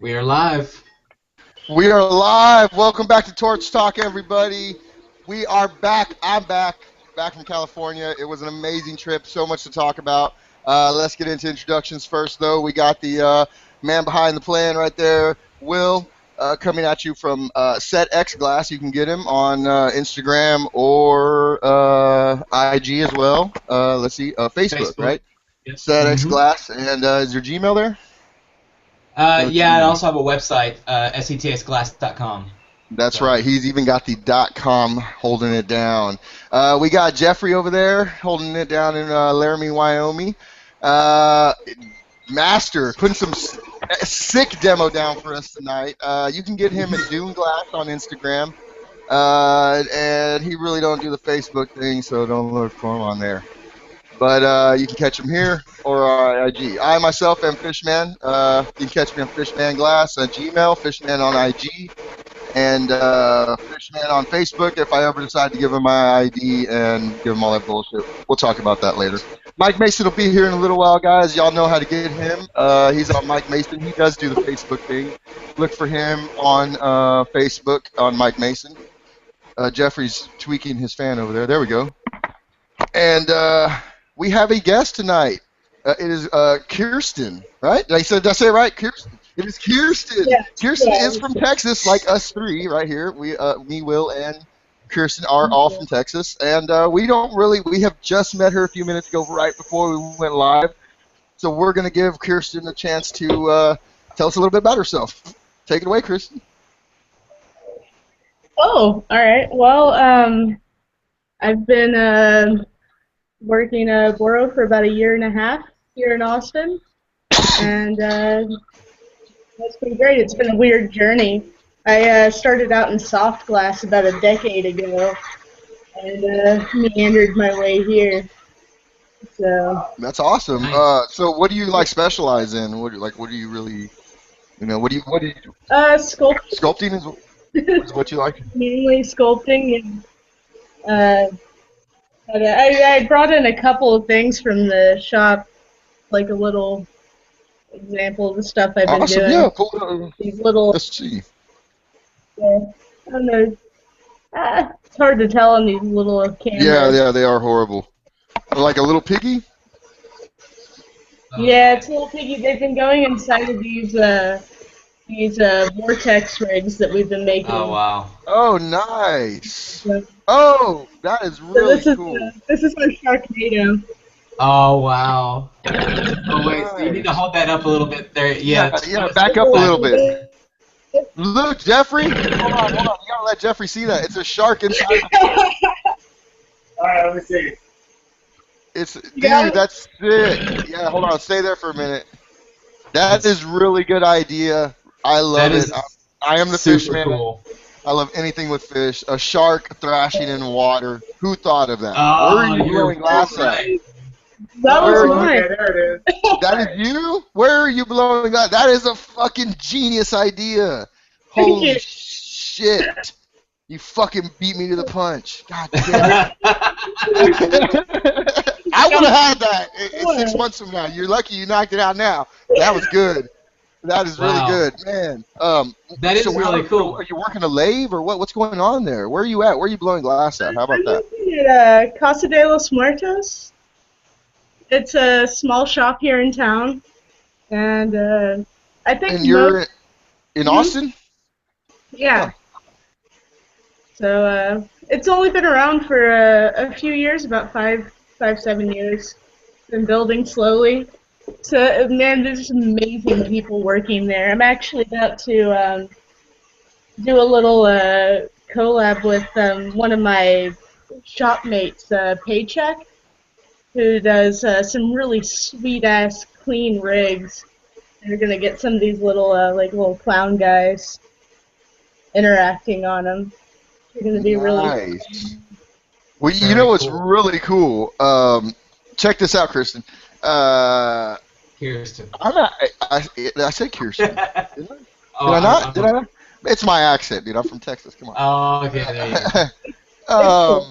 We are live. We are live. Welcome back to Torch Talk, everybody. We are back. I'm back from California. It was an amazing trip. So much to talk about. Let's get into introductions first, though. We got the man behind the plan right there, Will, coming at you from Set X Glass. You can get him on Instagram or IG as well. Let's see, Facebook, right? Yep. Set X Glass. And is your Gmail there? Yeah, I also have a website, setsglass.com. That's right. He's even got the .com holding it down. We got Jeffrey over there holding it down in Laramie, Wyoming. Master putting some sick demo down for us tonight. You can get him at Dune Glass on Instagram. And he really don't do the Facebook thing, so don't look for him on there. But you can catch him here or IG. I myself am Fishman. You can catch me on Fishman Glass on Gmail, Fishman on IG, and Fishman on Facebook if I ever decide to give him my ID and give him all that bullshit. We'll talk about that later. Mike Mason will be here in a little while, guys. Y'all know how to get him. He's on Mike Mason. He does do the Facebook thing. Look for him on Facebook on Mike Mason. Jeffrey's tweaking his fan over there. There we go. And we have a guest tonight. It is Kirsten, right? Did I say it right? Kirsten. It is Kirsten. Yeah. Kirsten is from Texas, like us three right here. Me, Will, and Kirsten are all from Texas, and we have just met her a few minutes ago, right before we went live. So we're gonna give Kirsten a chance to tell us a little bit about herself. Take it away, Kirsten. Oh, all right. Well, I've been working Boro for about a year and a half here in Austin, and that's been great. It's been a weird journey. I started out in soft glass about a decade ago, and meandered my way here. So that's awesome. So what do you specialize in? What do you really, what do you do? Sculpting. Sculpting is what you like? Mainly sculpting, and I brought in a couple of things from the shop, like a little example of the stuff I've been doing. Yeah, cool. These little. Let's see. Yeah, I don't know. It's hard to tell on these little cameras. Yeah, they are horrible. Like a little piggy? Yeah, it's a little piggy. They've been going inside of these vortex rigs that we've been making. Oh, wow. Oh, nice. Oh, that is really cool. This is our Sharknado. Oh, wow. Oh, wait, so you need to hold that up a little bit there. Yeah, back up a little bit. Look, Jeffrey. Hold on. You gotta let Jeffrey see that. It's a shark inside. Alright, let me see. Dude, that's sick. Yeah, hold on. Stay there for a minute. That is really good idea. I love it. I am the fish man. Cool. I love anything with fish. A shark thrashing in water. Who thought of that? Oh, where are you blowing glass at? That was mine. Okay, there it is. That is you? Where are you blowing glass? That is a fucking genius idea. Holy shit. You fucking beat me to the punch. God damn it. I would have had that in 6 months from now. You're lucky you knocked it out now. That was good. That is really good, man. That is really cool. Are you working a lathe or what? What's going on there? Where are you at? Where are you blowing glass at? How about that? I'm at Casa de los Muertos. It's a small shop here in town, and I think. And you're in Austin? Yeah. So it's only been around for a few years, about 7 years. Been building slowly. So, man, there's just amazing people working there. I'm actually about to do a little collab with one of my shopmates, Paycheck, who does some really sweet-ass clean rigs. They're going to get some of these little clown guys interacting on them. They're going to be really nice. Well, you know what's really cool? Check this out, Kirsten. Kirsten. I said Kirsten. Did I not? Did I not? It's my accent, dude. I'm from Texas. Come on. Oh, okay. There you go.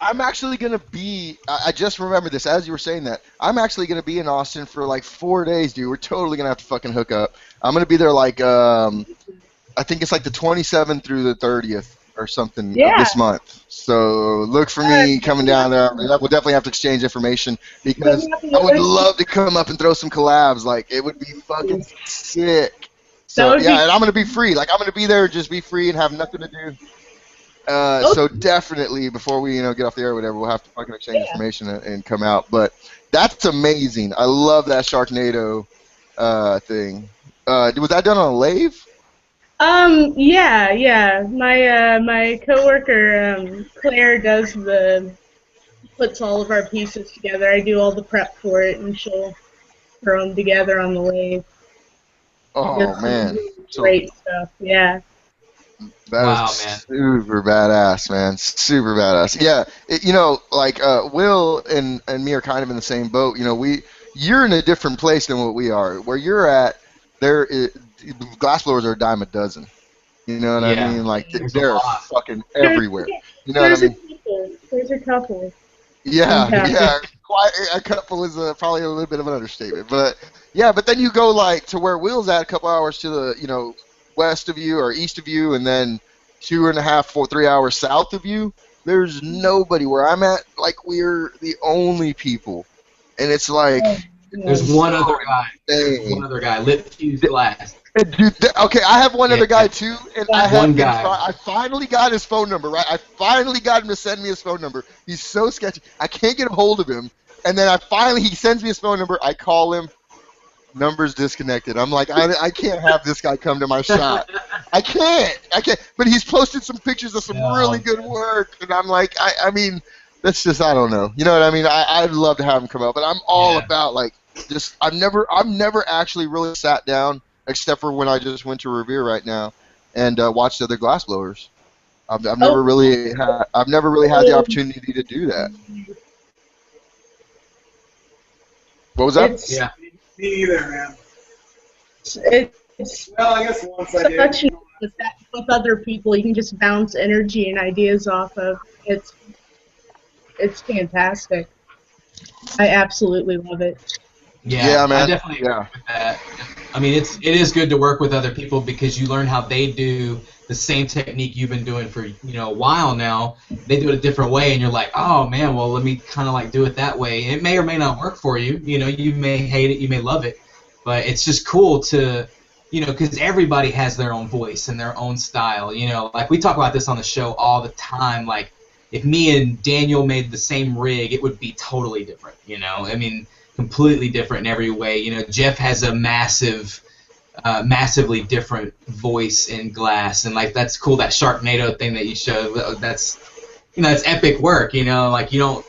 I'm actually gonna be. I just remembered this as you were saying that. I'm actually gonna be in Austin for like 4 days, dude. We're totally gonna have to fucking hook up. I'm gonna be there like I think it's like the 27th through the 30th or something of Yeah. this month. So look for me coming down there. We'll definitely have to exchange information because I would love to come up and throw some collabs. Like it would be fucking sick. So yeah, and I'm gonna be free. Like I'm gonna be there, just be free and have nothing to do. So definitely before we get off the air or whatever, we'll have to fucking exchange information and come out. But that's amazing. I love that Sharknado thing. Was that done on a lathe? Yeah. My coworker Claire puts all of our pieces together. I do all the prep for it, and she'll throw them together on the lathe. Oh man, great stuff. Yeah. That is super badass, man. Super badass. Yeah, Will and me are kind of in the same boat. You're in a different place than what we are. Where you're at, glassblowers are a dime a dozen. You know what I mean? Like they're fucking everywhere. You know what I mean? There's a couple. Yeah. Quite a couple is probably a little bit of an understatement, but yeah. But then you go like to where Will's at, a couple hours to the west of you or east of you, and then 2.5, 3 hours south of you. There's nobody where I'm at. Like we're the only people, and it's like there's one other guy, lit fused glass. Dude, okay, I have one other guy too, and I finally got his phone number. Right, I finally got him to send me his phone number. He's so sketchy. I can't get a hold of him, and then he sends me his phone number. I call him. Number's disconnected. I'm like, I can't have this guy come to my shop. I can't. But he's posted some pictures of some really good work, and I'm like, I mean, that's just, I don't know. You know what I mean? I'd love to have him come out, but I'm all about like, just I've never actually really sat down, except for when I just went to Revere right now, and watched other glassblowers. I've never really had the opportunity to do that. What was that? Yeah. Me either, man. It's well, I guess once I did. With other people, you can just bounce energy and ideas off of. It's fantastic. I absolutely love it. Yeah, man. I definitely agree with that. I mean, it is good to work with other people because you learn how they do the same technique you've been doing for a while now. They do it a different way, and you're like, oh man, well let me kind of like do it that way. It may or may not work for you. You may hate it, you may love it, but it's just cool to, because everybody has their own voice and their own style. Like we talk about this on the show all the time. Like if me and Daniel made the same rig, it would be totally different. I mean, completely different in every way. Jeff has a massively different voice in glass, and like that's cool. That Sharknado thing that you showed, that's it's epic work. Like you don't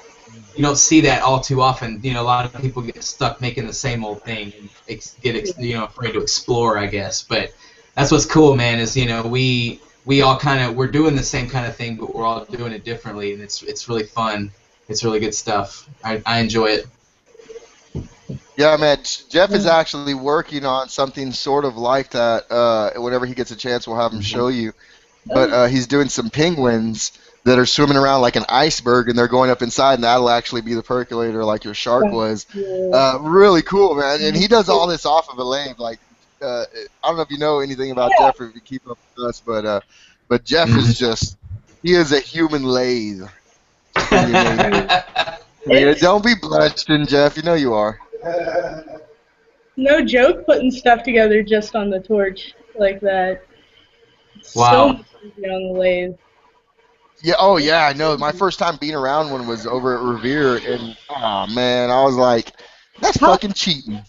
see that all too often. A lot of people get stuck making the same old thing and get afraid to explore, I guess. But that's what's cool, man. Is we all we're doing the same kind of thing, but we're all doing it differently, and it's really fun. It's really good stuff. I enjoy it. Yeah, man. Jeff is actually working on something sort of like that. Whenever he gets a chance, we'll have him show you. But he's doing some penguins that are swimming around like an iceberg, and they're going up inside, and that'll actually be the percolator like your shark was. Really cool, man. And he does all this off of a lathe. Like, I don't know if you know anything about Jeff or if you keep up with us, but Jeff is he is a human lathe. Don't be blushing, Jeff. You know you are. No joke putting stuff together just on the torch like that. Wow. So much easier on the lathe. Yeah. Oh yeah, I know. My first time being around one was over at Revere, and oh man, I was like, that's fucking cheating.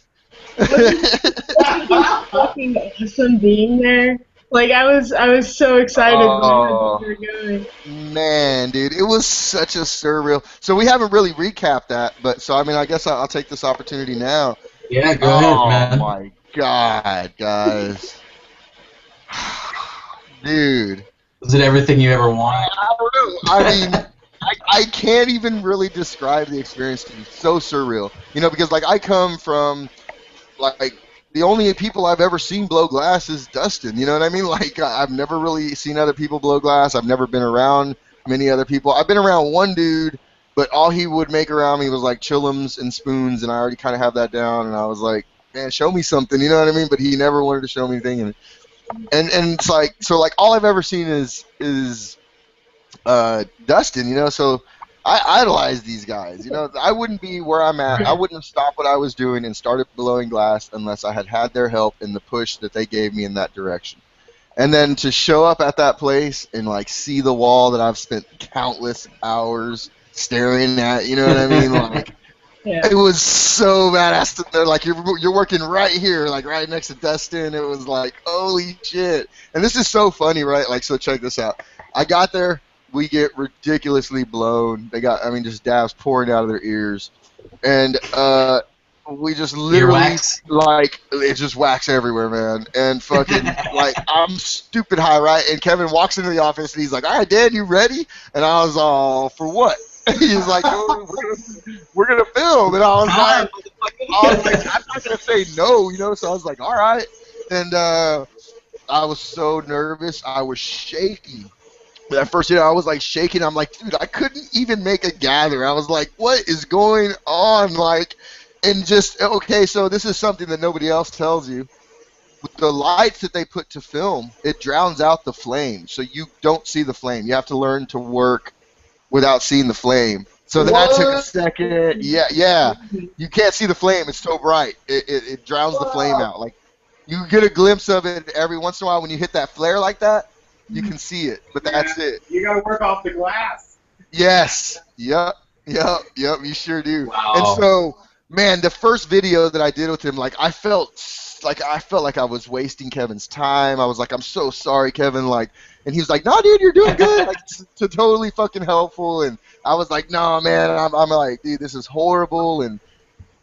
Fucking awesome being there. Like I was so excited when we were going. Man, dude, it was such a surreal. So we haven't really recapped that, but so I mean, I guess I'll take this opportunity now. Yeah, go ahead, man. Oh my God, guys, dude. Was it everything you ever wanted? I don't know. I mean, I can't even really describe the experience to be so surreal. Because like I come from like. The only people I've ever seen blow glass is Dustin. You know what I mean? Like, I've never really seen other people blow glass. I've never been around many other people. I've been around one dude, but all he would make around me was like chillums and spoons, and I already kind of have that down. And I was like, man, show me something, you know what I mean? But he never wanted to show me anything, and it's like, so like all I've ever seen is Dustin, you know. So I idolize these guys, you know. I wouldn't be where I'm at. I wouldn't have stopped what I was doing and started blowing glass unless I had their help and the push that they gave me in that direction. And then to show up at that place and like see the wall that I've spent countless hours staring at, you know what I mean? Like, yeah. It was so badass. They're like, you're working right here, like right next to Dustin. It was like, holy shit. And this is so funny, right? Like, so check this out. I got there. We get ridiculously blown. They got, I mean, just dabs pouring out of their ears. And we just literally, like, it just wax everywhere, man. And fucking, like, I'm stupid high, right? And Kevin walks into the office and he's like, all right, Dan, you ready? And I was all, for what? He's like, oh, we're gonna film, and I was like, I'm not gonna say no, you know. So I was like, all right, and I was so nervous, I was shaking. That first year, I was like shaking. I'm like, dude, I couldn't even make a gather. I was like, what is going on? Like, and just okay. So this is something that nobody else tells you. With the lights that they put to film, it drowns out the flame, so you don't see the flame. You have to learn to work without seeing the flame. So that took a second. Yeah. You can't see the flame. It's so bright. It drowns the flame out. Like, you get a glimpse of it every once in a while when you hit that flare like that. You can see it, but that's it. You got to work off the glass. Yes. Yep. You sure do. Wow. And so, man, the first video that I did with him, like, I felt like I was wasting Kevin's time. I was like, I'm so sorry, Kevin. Like, and he was like, no, dude, you're doing good. Like, to totally fucking helpful. And I was like, no, man. I'm like, dude, this is horrible. And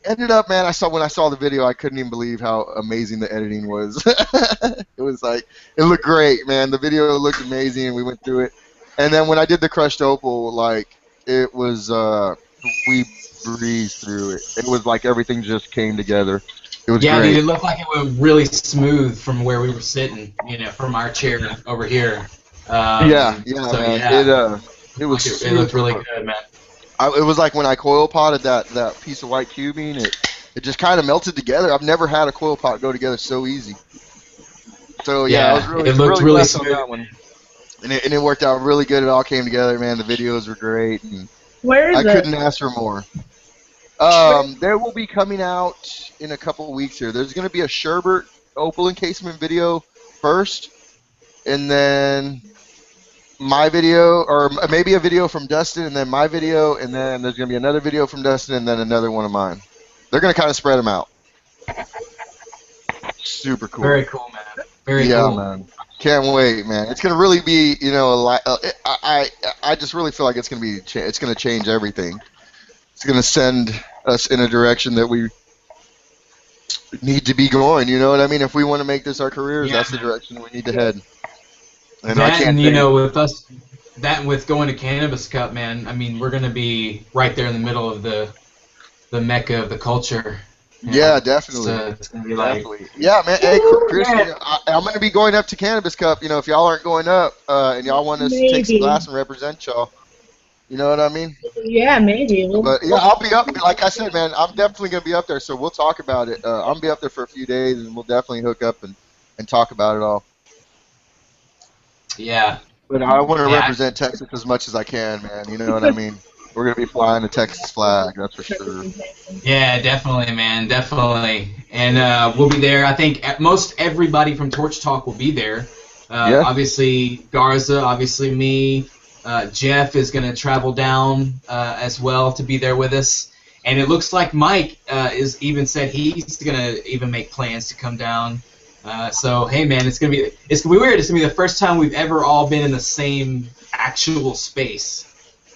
ended up, man, when I saw the video, I couldn't even believe how amazing the editing was. It was like, it looked great, man. The video looked amazing, and we went through it. And then when I did the crushed opal, like, it was, we breezed through it. It was like everything just came together. It was great. Dude, it looked like it went really smooth from where we were sitting, you know, from our chair over here. Man. It was. It looked really good, man. It was like when I coil potted that piece of white tubing. It just kind of melted together. I've never had a coil pot go together so easy. So I was really, it looked really smooth on that one. And it worked out really good. It all came together, man. The videos were great. And where is it? I couldn't ask for more. There will be coming out in a couple of weeks here. There's going to be a Sherbert opal encasement video first, and then my video, or maybe a video from Dustin, and then my video, and then there's going to be another video from Dustin, and then another one of mine. They're going to kind of spread them out. Super cool. Very cool, man. Very cool. Yeah, man. Can't wait, man. It's going to really be, you know, I just really feel like it's going to be, it's going to change everything. It's going to send us in a direction that we need to be going, you know what I mean? If we want to make this our careers, that's the direction we need to head. And you know, with us, that and with going to Cannabis Cup, man, I mean, we're going to be right there in the middle of the mecca of the culture. Yeah, definitely. It's going to be like... Yeah, man. Hey, Chris, I'm going to be going up to Cannabis Cup. You know, if y'all aren't going up and y'all want us to take some glass and represent y'all, you know what I mean? Yeah, maybe. But yeah, I'll be up. Like I said, man, I'm definitely gonna be up there. So we'll talk about it. I'm gonna be up there for a few days, and we'll definitely hook up and talk about it all. Yeah. But I want to represent Texas as much as I can, man. You know what I mean? We're gonna be flying the Texas flag, that's for sure. Yeah, definitely, man, definitely. And we'll be there. I think most everybody from Torch Talk will be there. Obviously Garza, obviously me. Jeff is going to travel down as well to be there with us, and it looks like Mike is even said he's going to even make plans to come down. So hey, man, it's gonna be weird. It's gonna be the first time we've ever all been in the same actual space.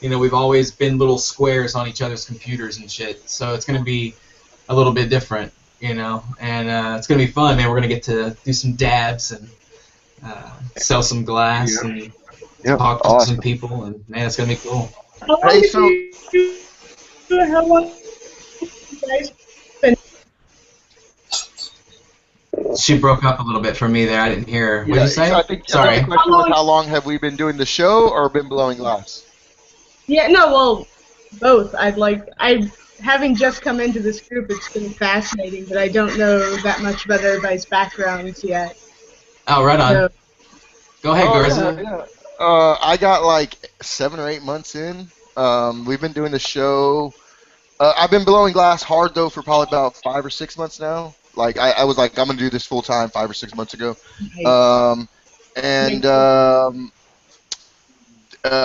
You know, we've always been little squares on each other's computers and shit. So it's gonna be a little bit different, you know, and it's gonna be fun, man. We're gonna get to do some dabs and sell some glass and talk to some people, and man, it's gonna be cool. Hey, so how long you guys been? She broke up a little bit for me there. I didn't hear her. What did you say? I think Sorry. the question was, how long have we been doing the show or been blowing glass? Yeah, no, well, both. Having just come into this group, it's been fascinating, but I don't know that much about everybody's backgrounds yet. Oh, right on. So, Go ahead, Garza. Yeah. I got like 7 or 8 months in. We've been doing the show. I've been blowing glass hard though for probably about 5 or 6 months now. Like I was like, I'm gonna do this full time 5 or 6 months ago.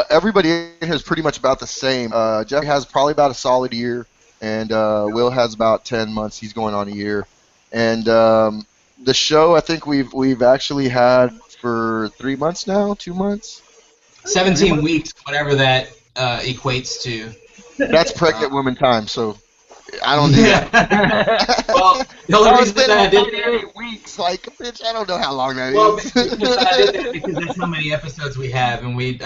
Everybody in here is pretty much about the same. Jeff has probably about a solid year, and Will has about 10 months. He's going on a year. And the show, I think we've actually had for 3 months now, 2 months. 17 weeks, whatever that equates to. That's pregnant woman time, so I don't do that. Well, the only reason that I did 48 weeks, like, bitch, I don't know how long that is. is. I did that because that's how many episodes we have, and we,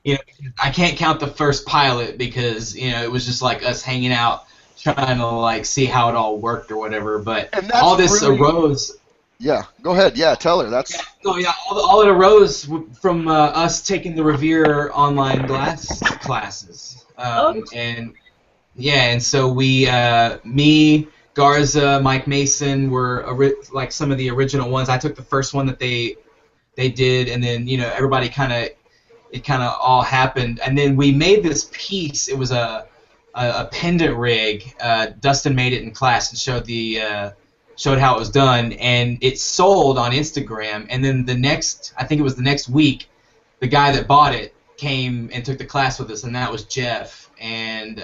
you know, I can't count the first pilot because it was just like us hanging out, trying to like see how it all worked or whatever. But all this arose. Yeah, go ahead. Yeah, tell her. That's. All it arose from us taking the Revere online glass classes, and so we, me, Garza, Mike Mason were like some of the original ones. I took the first one that they did, and then everybody kind of all happened, and then we made this piece. It was a pendant rig. Dustin made it in class and showed how it was done, and it sold on Instagram. And then I think it was the next week, the guy that bought it came and took the class with us, and that was Jeff. And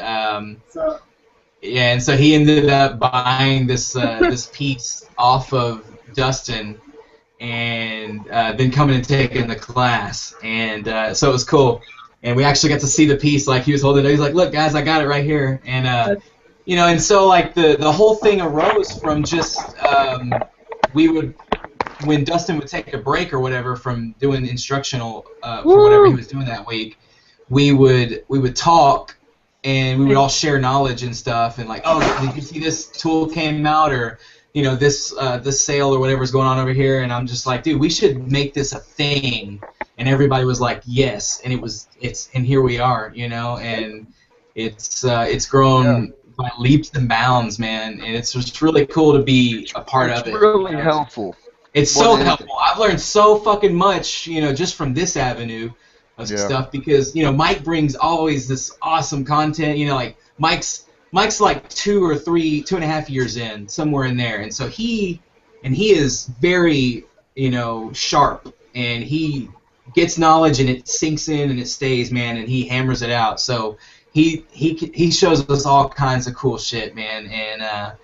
and so he ended up buying this this piece off of Dustin, and then coming and taking the class. And so it was cool. And we actually got to see the piece, like he was holding it. He's like, "Look, guys, I got it right here." And and so like the whole thing arose from just when Dustin would take a break or whatever from doing instructional for whatever he was doing that week, we would talk, and we would all share knowledge and stuff, and like, oh, did you see this tool came out, or this sale or whatever's going on over here? And I'm just like, dude, we should make this a thing. And everybody was like, yes, and and here we are, and it's grown by leaps and bounds, man, and it's just really cool to be a part of it. It's really helpful. It's so helpful. I've learned so fucking much, just from this avenue of stuff, because Mike brings always this awesome content. Like Mike's like 2.5 years in, somewhere in there, and so he is very sharp, and he gets knowledge and it sinks in and it stays, man, and he hammers it out. So he shows us all kinds of cool shit, man, and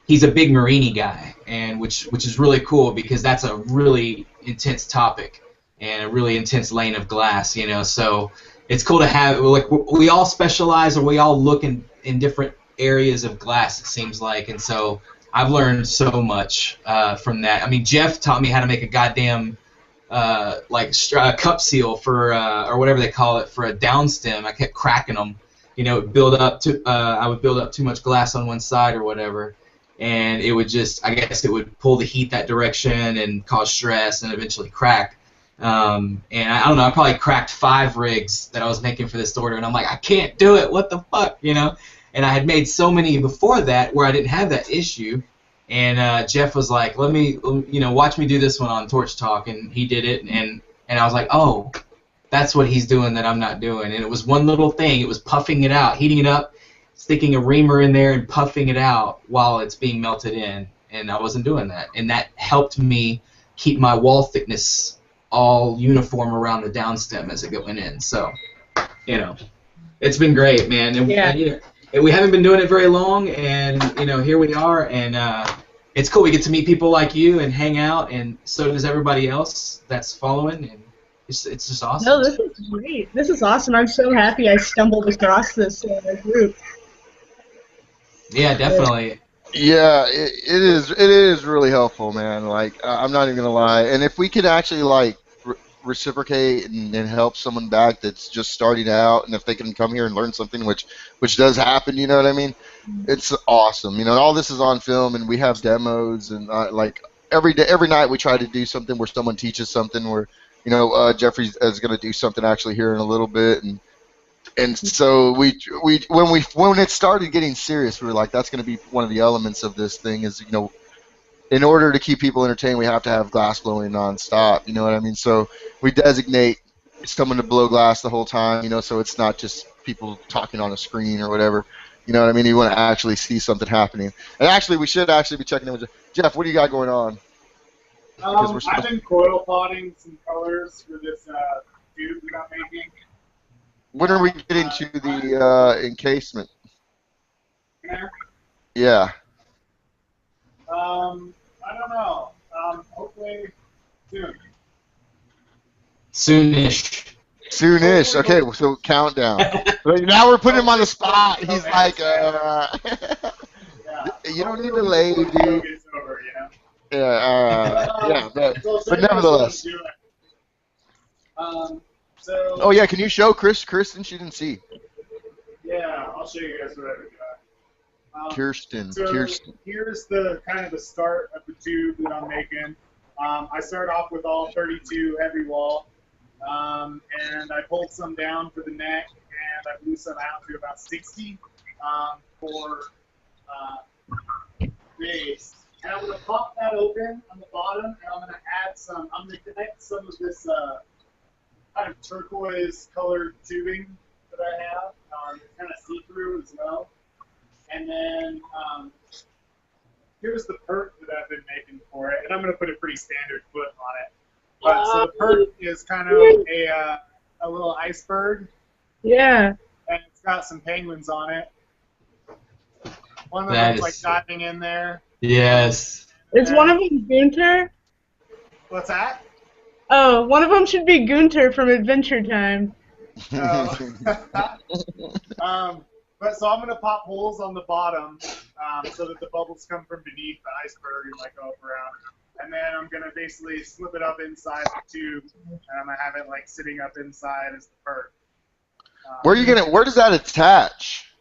he's a big Marini guy, and which is really cool because that's a really intense topic and a really intense lane of glass, So it's cool to have, like, we all specialize, or we all look in different areas of glass, it seems like, and so I've learned so much from that. I mean, Jeff taught me how to make a goddamn cup seal for or whatever they call it for a downstem. I kept cracking them. I would build up too much glass on one side or whatever, and it would just, I guess it would pull the heat that direction and cause stress and eventually crack. And I don't know, I probably cracked 5 rigs that I was making for this order, and I'm like, I can't do it. What the fuck, And I had made so many before that where I didn't have that issue. And Jeff was like, let me, watch me do this one on Torch Talk, and he did it, and I was like, oh, that's what he's doing that I'm not doing. And it was one little thing. It was puffing it out, heating it up, sticking a reamer in there and puffing it out while it's being melted in, and I wasn't doing that. And that helped me keep my wall thickness all uniform around the downstem as it went in. So, it's been great, man. And we haven't been doing it very long, and here we are, and it's cool. We get to meet people like you and hang out, and so does everybody else that's following, and it's just awesome. No, this is great. This is awesome. I'm so happy I stumbled across this group. Yeah, definitely. Yeah, it is really helpful, man. Like, I'm not even gonna lie, and if we could actually like reciprocate and help someone back that's just starting out, and if they can come here and learn something, which does happen, you know what I mean? It's awesome. All this is on film, and we have demos, and like every day, every night we try to do something where someone teaches something. Where Jeffrey is going to do something actually here in a little bit, and so when it started getting serious, we were like, that's going to be one of the elements of this thing is in order to keep people entertained, we have to have glass blowing nonstop. You know what I mean? So we designate someone to blow glass the whole time. So it's not just people talking on a screen or whatever. You know what I mean? You want to actually see something happening. And actually, we should actually be checking in with Jeff. What do you got going on? I've been coil potting some colors for this tube that I'm making. When are we getting to the encasement? There? Yeah. I don't know. Hopefully soon. Soonish. Soonish. Okay, so countdown. Now we're putting him on the spot. He's like, you don't need to lay, dude. Yeah, but nevertheless. Oh yeah, can you show Kristen? She didn't see. Yeah, I'll show you guys what I've got. Kirsten. Here's the kind of the start of the tube that I'm making. I start off with all 32 heavy wall, and I pulled some down for the neck, and I blew some out to about 60 for base. And I'm going to pop that open on the bottom, and I'm going to add some. I'm going to connect some of this kind of turquoise colored tubing that I have. It's kind of see-through as well. And then here's the perk that I've been making for it, and I'm going to put a pretty standard foot on it. But so the perk is kind of a little iceberg. Yeah. And it's got some penguins on it. One of them's like diving in there. Yes. Is one of them Gunter? What's that? Oh, one of them should be Gunter from Adventure Time. But so I'm going to pop holes on the bottom so that the bubbles come from beneath the iceberg and like go up around. And then I'm going to basically slip it up inside the tube, and I'm going to have it like sitting up inside as the perk. Where does that attach?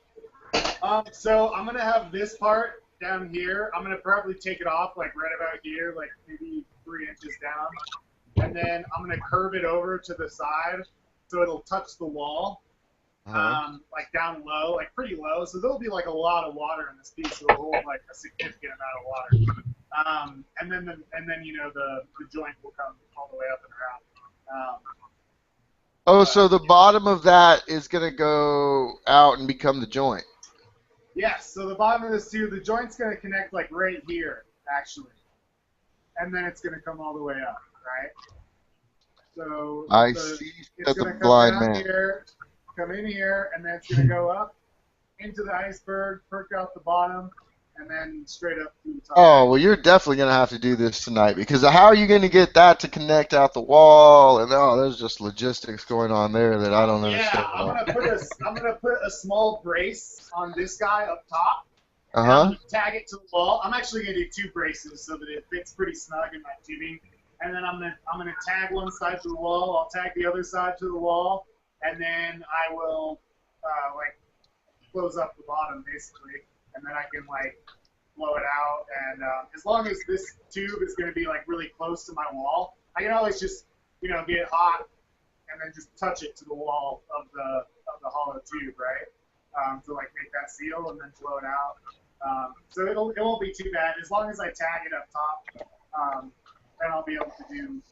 So I'm going to have this part down here. I'm going to probably take it off like right about here, like maybe 3 inches down. And then I'm going to curve it over to the side so it'll touch the wall. Like down low, like pretty low, so there'll be like a lot of water in this piece. So it'll hold like a significant amount of water, and then the joint will come all the way up and around. So the bottom of that is gonna go out and become the joint. Yes. So the bottom of this tube, the joint's gonna connect like right here, actually, and then it's gonna come all the way up, right? So I see that the blind man. Here, come in here, and then it's going to go up into the iceberg, perk out the bottom, and then straight up to the top. Oh, well, you're definitely going to have to do this tonight, because how are you going to get that to connect out the wall? And there's just logistics going on there that I don't understand. Yeah, I'm gonna put a small brace on this guy up top. I'm gonna tag it to the wall. I'm actually going to do 2 braces so that it fits pretty snug in my tubing. And then I'm gonna tag one side to the wall. I'll tag the other side to the wall. And then I will like close up the bottom basically, and then I can like blow it out. And as long as this tube is going to be like really close to my wall, I can always just get it hot and then just touch it to the wall of the hollow tube, right? To like make that seal and then blow it out. So it won't be too bad as long as I tag it up top. Then I'll be able to do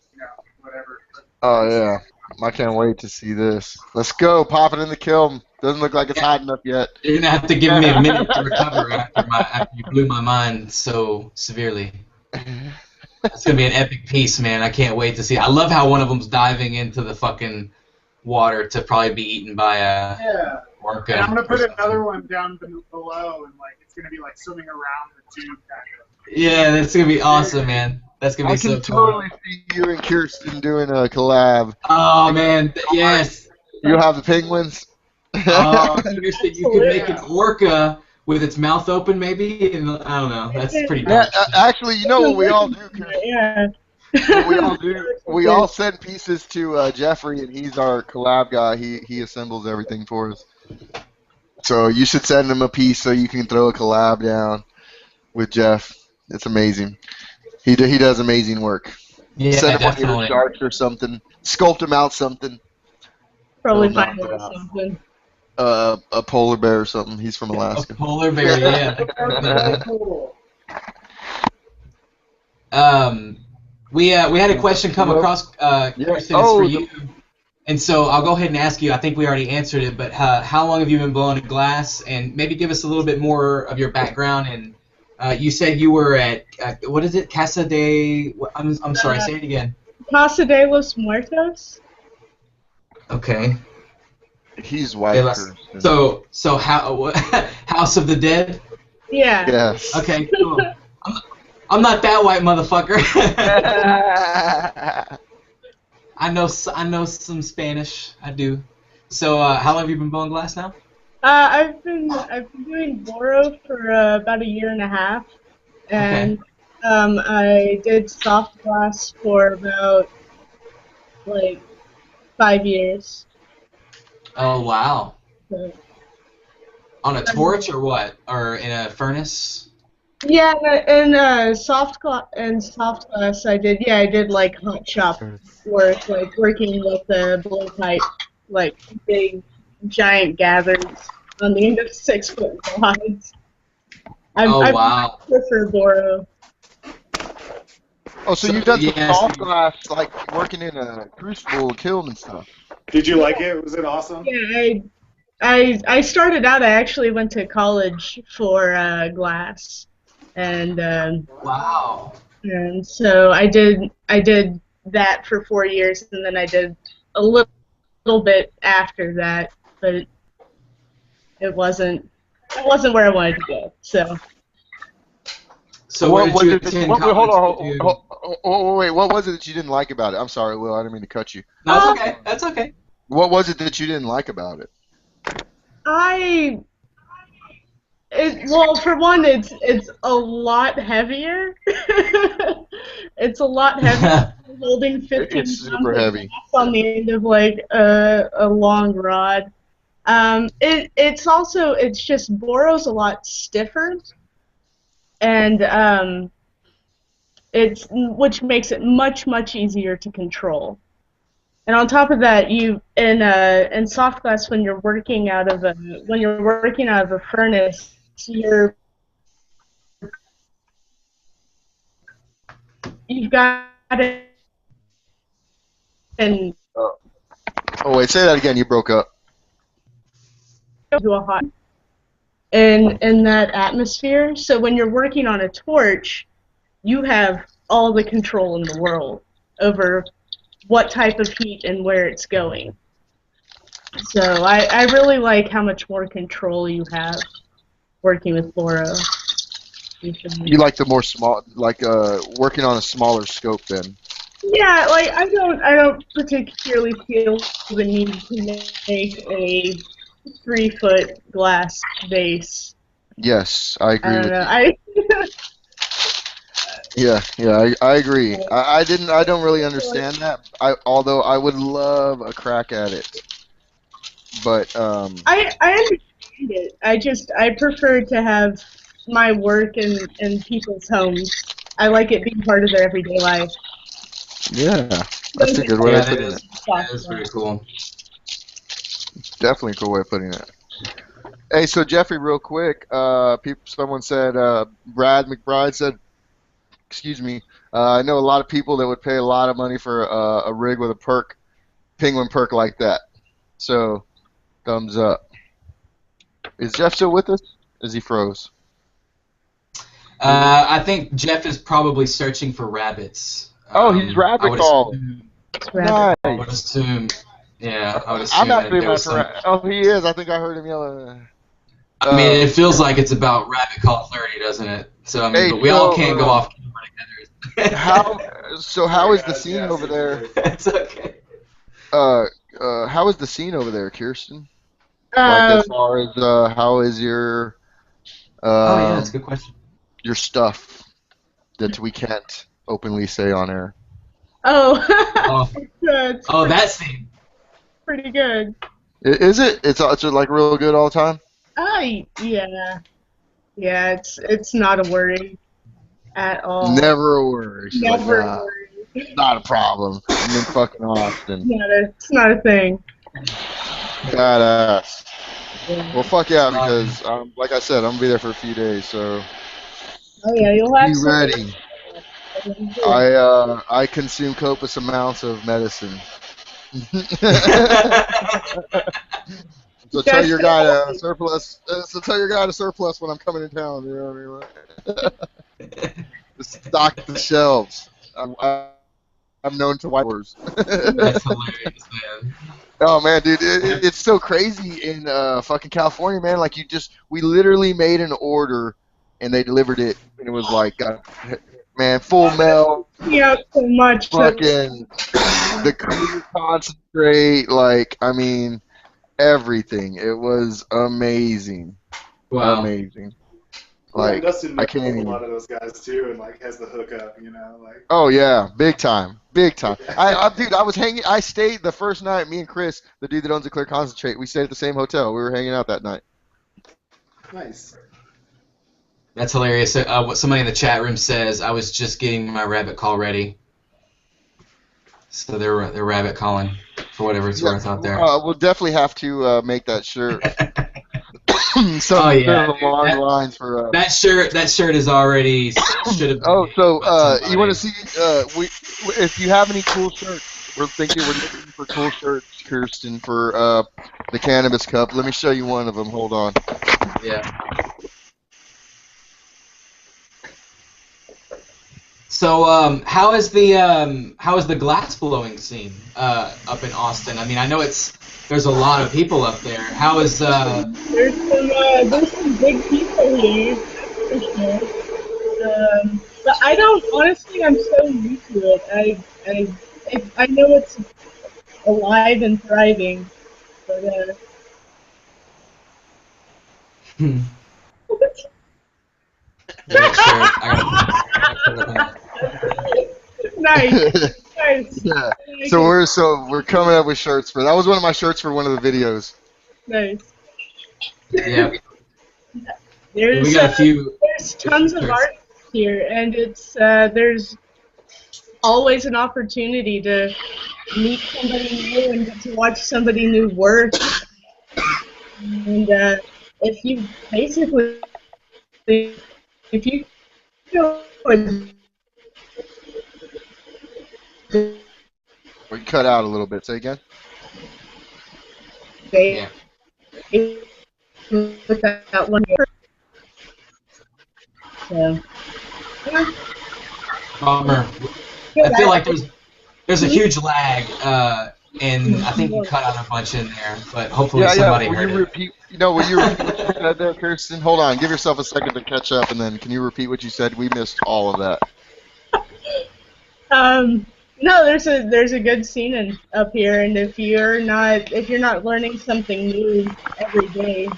whatever. Oh yeah. I can't wait to see this. Let's go. Pop it in the kiln. Doesn't look like it's hot enough yet. You're going to have to give me a minute to recover after you blew my mind so severely. It's going to be an epic piece, man. I can't wait to see it. I love how one of them's diving into the fucking water to probably be eaten by a orca. And I'm going to put another one down below, and like it's going to be like swimming around the tube kind of. Yeah, that's going to be awesome, man. That's going to be so cool. I can totally see you and Kirsten doing a collab. Oh, man, yes. You have the penguins? Oh, Kirsten, you could make an orca with its mouth open, maybe? And I don't know. That's pretty dope. Actually, you know what we all do, Kirsten? Yeah. What we all do? We all send pieces to Jeffrey, and he's our collab guy. He assembles everything for us. So you should send him a piece so you can throw a collab down with Jeff. It's amazing. He does amazing work. Yeah, Send him one of your definitely. sharks or something. Sculpt him out something. Probably He'll knock find it out out. something. A polar bear or something. He's from A Alaska. polar bear, yeah. Cool. We had a question come across, Kristen, it's for you. And so I'll go ahead and ask you. I think we already answered it, but how long have you been blowing glass? And maybe give us a little bit more of your background. And you said you were at what is it, Casa de? I'm sorry, say it again. Casa de los Muertos. Okay. He's white. So how House of the Dead? Yeah. Yes. Okay, cool. I'm not that white, motherfucker. I know some Spanish. I do. So how long have you been blowing glass now? I've been doing Boro for about a year and a half, and I did soft glass for about like 5 years. Oh wow. So, On a torch or what? Or in a furnace? yeah, and soft glass I did. Yeah, I did like hot shop work, like working with the blowpipe, like big giant gathers on the end of 6-foot rods. Wow. I prefer Boro. Oh, so you've done some soft glass, like working in a crucible kiln and stuff. Did you like it? Was it awesome? Yeah, I started out. I actually went to college for glass, and wow. And so I did that for 4 years, and then I did a little bit after that, but it wasn't where I wanted to go. So where did you attend college? Wait, what was it that you didn't like about it? I'm sorry, Will, I didn't mean to cut you. No, that's okay. That's okay. What was it that you didn't like about it? Well, for one, it's a lot heavier. It's a lot heavier. Holding 15 It's super heavy on the end of like a long rod. It's just Boro's a lot stiffer, and which makes it much easier to control. And on top of that, in soft glass, when you're working out of a furnace, you've got it. And oh wait, say that again. You broke up. Do a hot in that atmosphere. So when you're working on a torch, you have all the control in the world over what type of heat and where it's going. So I really like how much more control you have working with Boro. You like the more small, like working on a smaller scope then? Yeah, like I don't particularly feel the need to make a 3-foot glass base. Yes, I agree with you. Yeah, I agree. I don't really understand that. Although I would love a crack at it. But I understand it. I prefer to have my work in people's homes. I like it being part of their everyday life. Yeah, that's a good way of putting it. That is pretty cool. Definitely a cool way of putting it. Hey, so Jeffrey, real quick, someone said, Brad McBride said, excuse me, I know a lot of people that would pay a lot of money for a rig with a penguin perk like that. So, thumbs up. Is Jeff still with us? Is he froze? I think Jeff is probably searching for rabbits. Oh, he's rabbit called. Nice. I would assume. Yeah, I would assume. I'm actually about to. Oh, he is. I think I heard him yell. I mean, it feels like it's about rabbit call 30, doesn't it? So I mean, but we all can't go off camera together. How is the scene over there? It's okay. How is the scene over there, Kirsten? Like as far as how is your? Oh yeah, that's a good question. Your stuff that we can't openly say on air. Oh. Oh, that scene. Pretty good. Is it? It's like real good all the time? Yeah. Yeah, it's not a worry. at all. Never a word. She's Never like, a nah, word. not a problem. I'm in fucking Austin. It's not a thing. Badass. Yeah. Well, fuck yeah, because like I said, I'm gonna be there for a few days, so Oh yeah, you'll have be some. ready. I consume copious amounts of medicine. So tell your guy to surplus. So tell your guy to surplus when I'm coming in town. You know what I mean? Just stock the shelves. I'm known to white wars. That's hilarious, man. Oh man, dude, it's so crazy in fucking California, man. Like we literally made an order, and they delivered it, and it was like, man, full melt, Yeah, so much. fucking the clear concentrate, like I mean, everything. It was amazing, amazing. Like Dustin I knows can't a even. lot of those guys too, and like has the hookup, you know, like. Oh yeah, big time, big time. Dude, I was hanging. I stayed the first night. Me and Chris, the dude that owns the Clear Concentrate, we stayed at the same hotel. We were hanging out that night. Nice. That's hilarious. What somebody in the chat room says, I was just getting my rabbit call ready. So they're rabbit calling for whatever it's worth out there. We'll definitely have to make that shirt. Oh yeah, dude, lines for that shirt is already should have. Oh, so you want to see? If you have any cool shirts, we're looking for cool shirts, Kirsten, for the Cannabis Cup. Let me show you one of them. Hold on. Yeah. So how is the glass blowing scene up in Austin? I mean, I know there's a lot of people up there. How is There's some big people here, for sure. But I don't honestly. I'm so new to it. I know it's alive and thriving, but Nice. Yeah. So we're coming up with shirts for that. Was one of my shirts for one of the videos. Nice. Yeah. We got a few. There's tons of art here, and there's always an opportunity to meet somebody new and get to watch somebody new work. And if you We cut out a little bit. Say again. Yeah. With that one year. So. Yeah. Bummer. I feel like there's a huge lag, and I think you cut out a bunch in there, but hopefully somebody heard it. Will you repeat what you said there, Kirsten? Hold on. Give yourself a second to catch up, and then can you repeat what you said? We missed all of that. No, there's a good scene up here, and if you're not learning something new every day,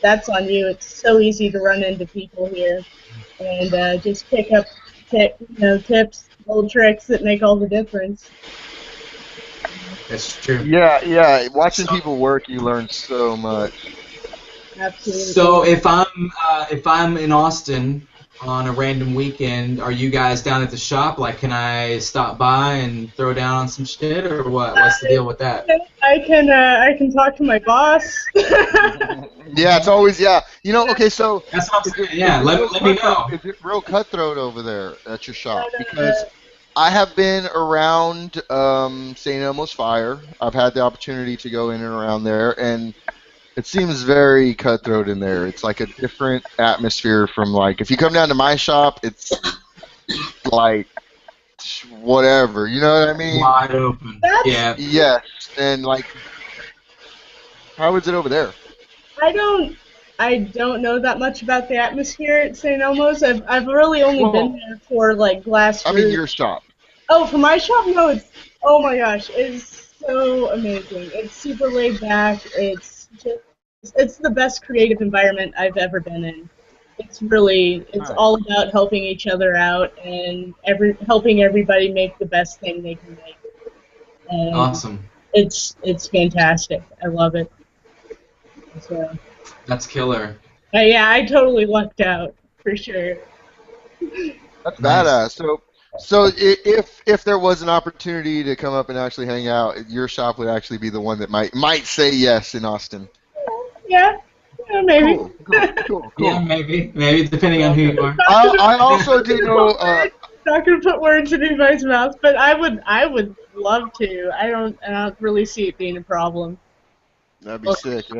that's on you. It's so easy to run into people here, and just pick up tips, little tricks that make all the difference. That's true. Yeah. Watching people work, you learn so much. Absolutely. So if I'm in Austin on a random weekend, are you guys down at the shop? Like, can I stop by and throw down on some shit, or what? What's the deal with that? I can talk to my boss. Yeah, it's always Okay, so that's what I'm saying. Yeah, let me know. Is it real cutthroat over there at your shop? Because I have been around St. Elmo's Fire. I've had the opportunity to go in and around there, and it seems very cutthroat in there. It's like a different atmosphere from if you come down to my shop, it's like whatever. You know what I mean? Wide open. Yeah. Yes, and how is it over there? I don't know that much about the atmosphere at St. Elmo's. I've really only been there for glass. I mean your shop. Oh, for my shop? No, oh my gosh, it's so amazing. It's super laid back. It's the best creative environment I've ever been in. It's all about helping each other out and helping everybody make the best thing they can make. And awesome. It's fantastic. I love it. So. That's killer. Yeah, I totally lucked out for sure. That's Nice. badass. So if there was an opportunity to come up and actually hang out, your shop would actually be the one that might say yes in Austin. Yeah, maybe. Cool. Yeah, maybe depending on who you are. I also do know. Not gonna put words in anybody's mouth, but I would love to. I don't really see it being a problem. That'd be sick. Yeah.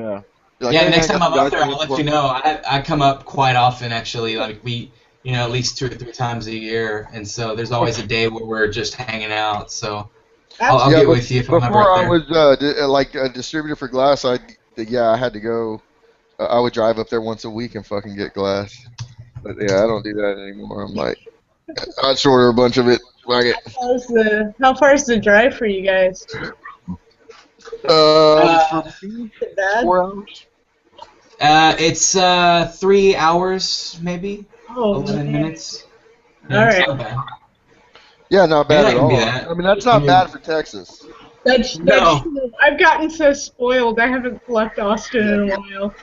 You're like, Yeah, hey, man, next got time some I'm up guys there, from I'll let you Florida. know. I come up quite often, actually. Like at least 2 or 3 times a year, and so there's always a day where we're just hanging out. So I'll Yeah, get but with you if I'm ever before up I there. was like a distributor for glass, I had to go. I would drive up there once a week and fucking get glass. But yeah, I don't do that anymore. I'm like, I'd just order a bunch of it. Like it. How far is the drive for you guys? For me, Is it bad? 4 hours. It's 3 hours, maybe Oh, 11 man. minutes. All Yeah, it's right. not bad. Yeah, not Maybe bad that at can be all. that. I mean, that's I not mean, bad for Texas. That's no. true. I've gotten so spoiled. I haven't left Austin Yeah. in a while.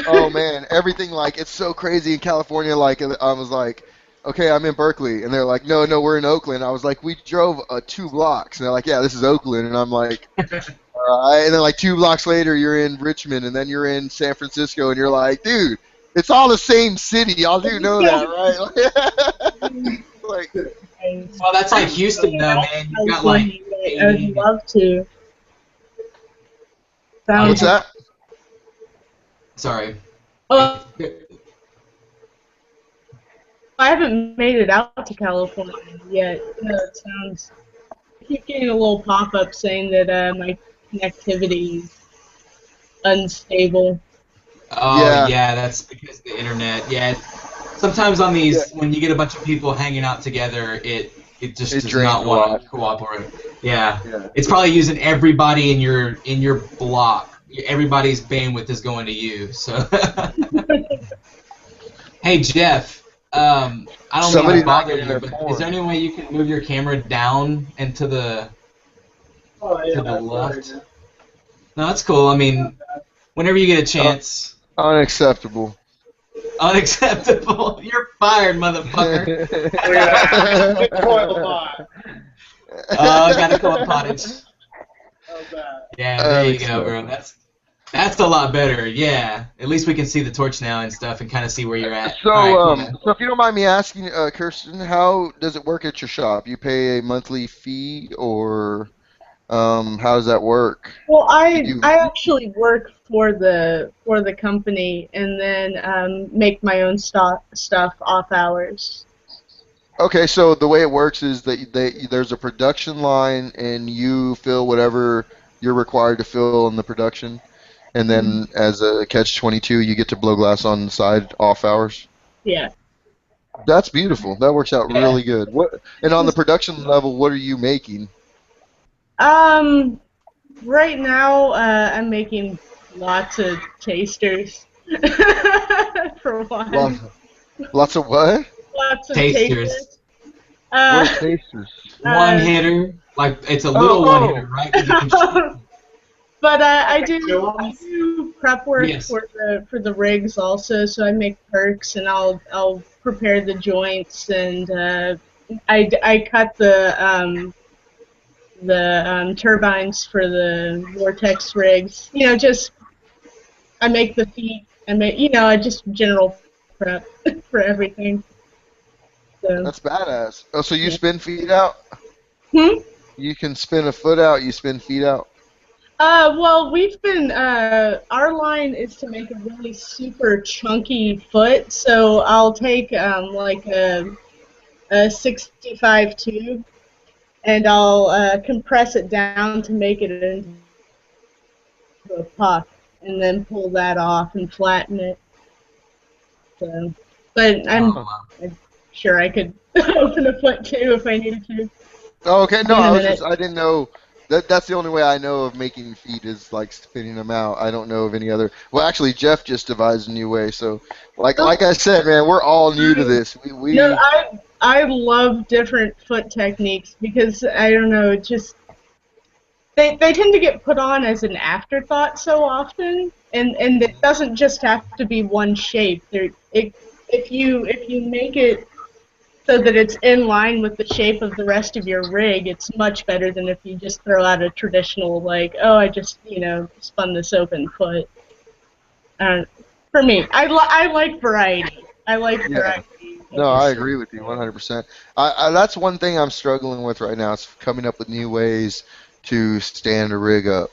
Oh man, everything like it's so crazy in California. Like I was like, okay, I'm in Berkeley, and they're like, no, we're in Oakland. I was like, we drove 2 blocks, and they're like, yeah, this is Oakland, and I'm like, and then like 2 blocks later, you're in Richmond, and then you're in San Francisco, and you're like, dude, it's all the same city. Y'all do know that, right? Like, Well, that's like Houston, though, man. You've got like I'd love to. what's that? Sorry. Oh, I haven't made it out to California yet. No, it sounds. I keep getting a little pop-up saying that my connectivity is unstable. Oh, yeah, that's because of the internet. Yeah, sometimes on these, when you get a bunch of people hanging out together, it just does not want to cooperate. Yeah, it's probably using everybody in your block. Everybody's bandwidth is going to you. So, hey Jeff, I don't mean to bother you, but is there any way you can move your camera down and to the left? No, that's cool. I mean, whenever you get a chance. Unacceptable. Unacceptable. You're fired, motherfucker. I got a coil pottage. Yeah, there you go, bro. That's a lot better. Yeah, at least we can see the torch now and stuff, and kind of see where you're at. So, right, cool, so if you don't mind me asking, Kirsten, how does it work at your shop? You pay a monthly fee, or how does that work? Well, I actually work for the company, and then make my own stuff off hours. Okay, so the way it works is that there's a production line, and you fill whatever you're required to fill in the production, and then as a catch-22, you get to blow glass on the side off hours. Yeah. That's beautiful. That works out really good. And on the production level, what are you making? Right now, I'm making lots of tasters. For one. Lots of what? Lots of tasters. What are tasters? One hitter, like it's a little one hitter, right? But I do prep work for the rigs also. So I make perks, and I'll prepare the joints, and I cut the turbines for the vortex rigs. You know, just I make the feet. I just general prep for everything. So. That's badass. Oh, so you spin feet out? You can spin a foot out. You spin feet out. Well, we've been, our line is to make a really super chunky foot, so I'll take, like a 65 tube, and I'll, compress it down to make it into a puck, and then pull that off and flatten it. So, but I'm sure I could open a foot too if I needed to. Oh, okay, no, I didn't know. That's the only way I know of making feet is like spinning them out. I don't know of any other. Well, actually, Jeff just devised a new way. So, like I said, man, we're all new to this. No, I love different foot techniques because I don't know, just they tend to get put on as an afterthought so often, and it doesn't just have to be one shape. If you make it so that it's in line with the shape of the rest of your rig, it's much better than if you just throw out a traditional, like, oh, I just, spun this open foot. For me, I like variety. I like variety. No, I agree with you 100%. That's one thing I'm struggling with right now is coming up with new ways to stand a rig up.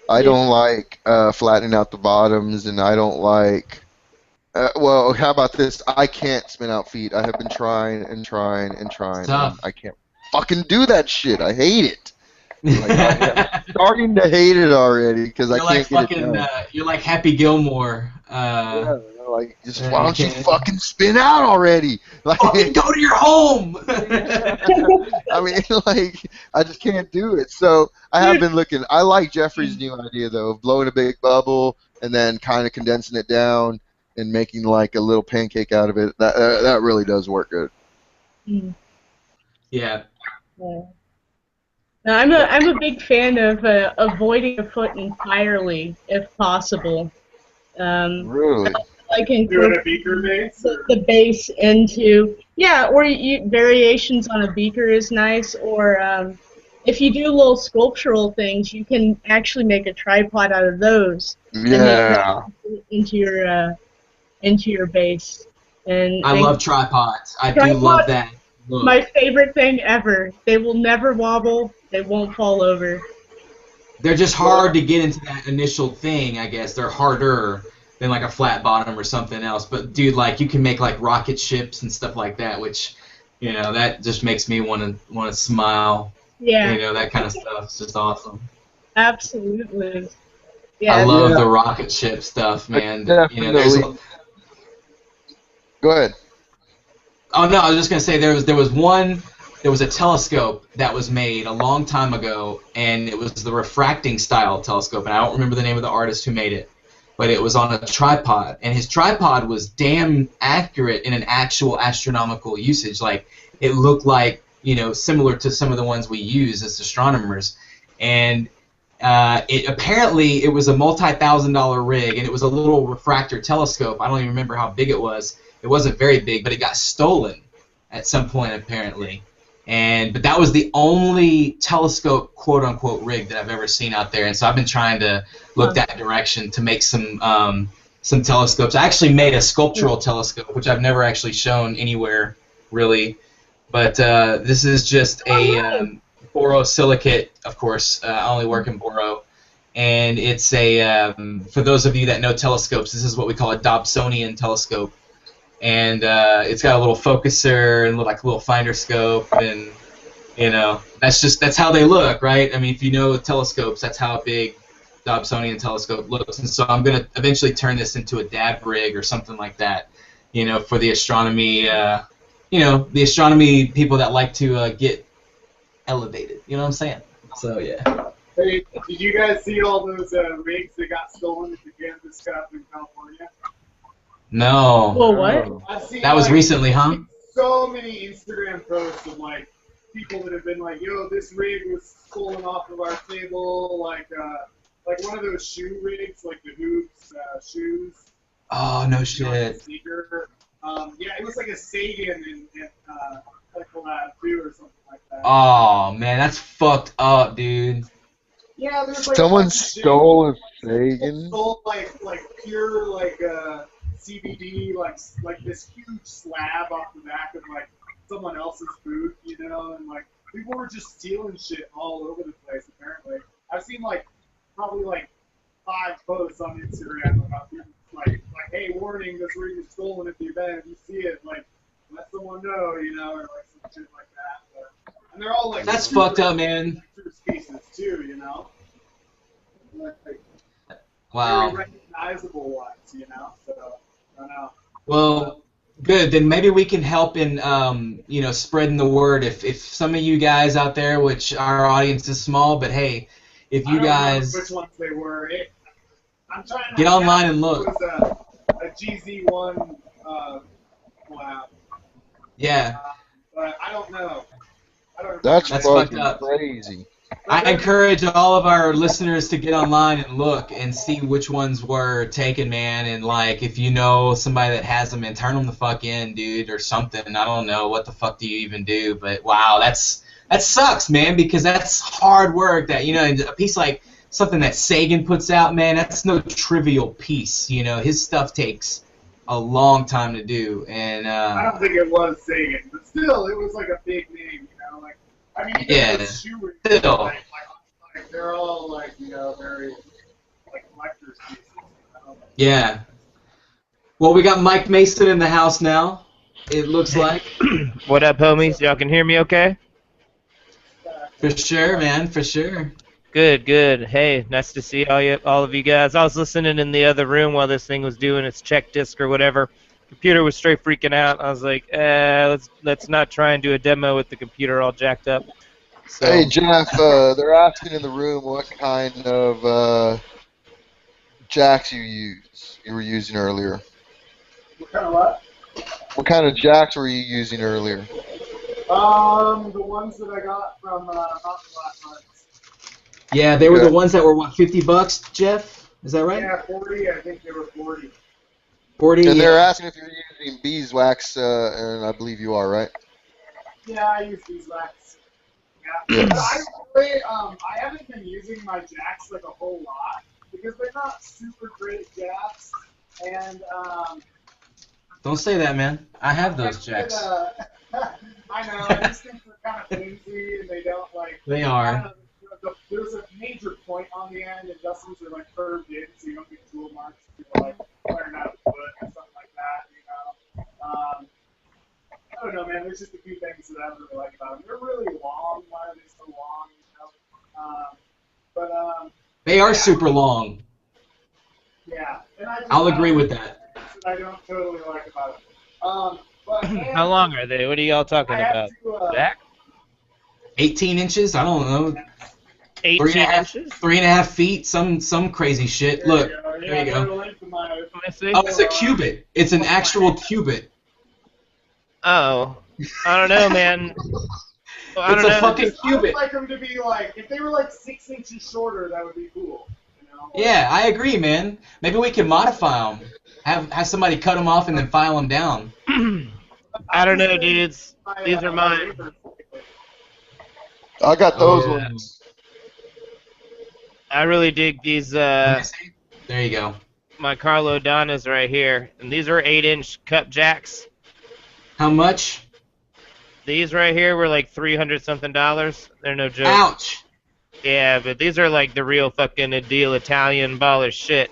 I don't like flattening out the bottoms, and I don't like. Well, how about this? I can't spin out feet. I have been trying and trying and trying, and I can't fucking do that shit. I hate it. Like, I'm starting to hate it already because I can't get it done. You're like Happy Gilmore. Yeah, like, just why don't you fucking spin out already? Like, fucking go to your home. I mean, like, I just can't do it. So I have been looking. I like Jeffrey's new idea though of blowing a big bubble and then kind of condensing it down and making like a little pancake out of it. That really does work good. Yeah. Now, I'm a big fan of avoiding a foot entirely if possible. Really? Like incorporate the base into or variations on a beaker is nice, or if you do little sculptural things, you can actually make a tripod out of those. Yeah. Into your base. And I love tripods. I do love that. Look. My favorite thing ever. They will never wobble. They won't fall over. They're just hard to get into that initial thing, I guess. They're harder than like a flat bottom or something else. But dude, like you can make like rocket ships and stuff like that, which that just makes me want to smile. Yeah. That kind of stuff. It's just awesome. Absolutely. Yeah. I love the rocket ship stuff, man. Definitely. Go ahead. Oh no, I was just gonna say there was a telescope that was made a long time ago, and it was the refracting style telescope, and I don't remember the name of the artist who made it, but it was on a tripod, and his tripod was damn accurate in an actual astronomical usage. Like it looked like similar to some of the ones we use as astronomers, and it was a multi-$1,000 rig, and it was a little refractor telescope. I don't even remember how big it was. It wasn't very big, but it got stolen at some point apparently. But that was the only telescope, quote unquote, rig that I've ever seen out there. And so I've been trying to look that direction to make some telescopes. I actually made a sculptural telescope, which I've never actually shown anywhere really. But this is just a borosilicate, of course. I only work in boro. And it's for those of you that know telescopes, this is what we call a Dobsonian telescope. And it's got a little focuser and like a little finder scope, and that's how they look, right? I mean, if you know telescopes, that's how a big Dobsonian telescope looks. And so I'm gonna eventually turn this into a dab rig or something like that, for the astronomy, the astronomy people that like to get elevated. You know what I'm saying? So yeah. Hey, did you guys see all those rigs that got stolen at the Cannabis Cup in California? No. Well, what? That was recently, huh? So many Instagram posts of like people that have been like, "Yo, this rig was stolen off of our table," like one of those shoe rigs, like the hoops shoes. Oh no shit. Sneaker. Yeah, it was like a Sagan and collab too, or something like that. Oh man, that's fucked up, dude. Yeah, there's like someone stole a Sagan. Stole like pure CBD, like this huge slab off the back of like someone else's booth, and like people were just stealing shit all over the place. Apparently, I've seen probably 5 posts on Instagram about people like, hey, warning, this rig was stolen at the event. If you see it, like let someone know, or like some shit like that. And they're all like that's fucked up, man. Pieces too, Wow. Very recognizable ones, So. Well, good. Then maybe we can help in, spreading the word. If some of you guys out there, which our audience is small, but hey, if you guys which ones they were, I'm trying to get online and look. It was a GZ1 collab. Yeah. But I don't know. That's fucked fucking up. crazy. I encourage all of our listeners to get online and look and see which ones were taken, man. And like, if you know somebody that has them, and turn them the fuck in, dude, or something. I don't know what the fuck do you even do, but wow, that sucks, man, because that's hard work. That, you know, a piece like something that Sagan puts out, man, that's no trivial piece. You know, his stuff takes a long time to do, and I don't think it was Sagan, but still, it was like a big name, you know, like. I mean, yeah, still. Like, they're all like, you know, very like collector's pieces. You know? Yeah. Well, we got Mike Mason in the house now. It looks like. What up, homies? Y'all can hear me okay? For sure, man. For sure. Good, good. Hey, nice to see all of you guys. I was listening in the other room while this thing was doing its check disc or whatever. Computer was straight freaking out. I was like, let's not try and do a demo with the computer all jacked up. So, hey, Jeff, they're asking in the room what kind of jacks you were using earlier. What kind of what? What kind of jacks were you using earlier? The ones that I got from Mountain Black Hunters. Yeah, they were the ones that were, what, $50, Jeff? Is that right? Yeah, 40. I think they were 40. 40. And they're asking if you're using beeswax, and I believe you are, right? Yeah, I use beeswax. Yeah. I haven't been using my jacks like a whole lot because they're not super great jacks, and Don't say that, man. I have those jacks. I know. I just think they're kind of flimsy, and they don't like. They are. There's a major point on the end, and Dustin's are like curved in, so you don't get tool marks. People like wearing out a foot or something like that, you know. I don't know, man. There's just a few things that I don't really like about them. They're really long. Why are they so long? You know. They are super long. Yeah, and I'll agree with that. I don't totally like about it. But how long are they? What are y'all talking about? Jack? 18 inches? I don't know. 18 inches? 3.5 feet? Some crazy shit. Look, there you go. Oh, it's a cubit. It's an actual cubit. Oh, I don't know, man. It's a fucking cubit. I would like them to be like, if they were like 6 inches shorter, that would be cool. You know? Yeah, I agree, man. Maybe we can modify them. Have somebody cut them off and then file them down. I don't know, dudes. These are mine. I got those ones. I really dig these. There you go. My Carlo Donnas right here, and these are 8-inch cup jacks. How much? These right here were like $300-something. They're no joke. Ouch. Yeah, but these are like the real fucking deal Italian baller shit.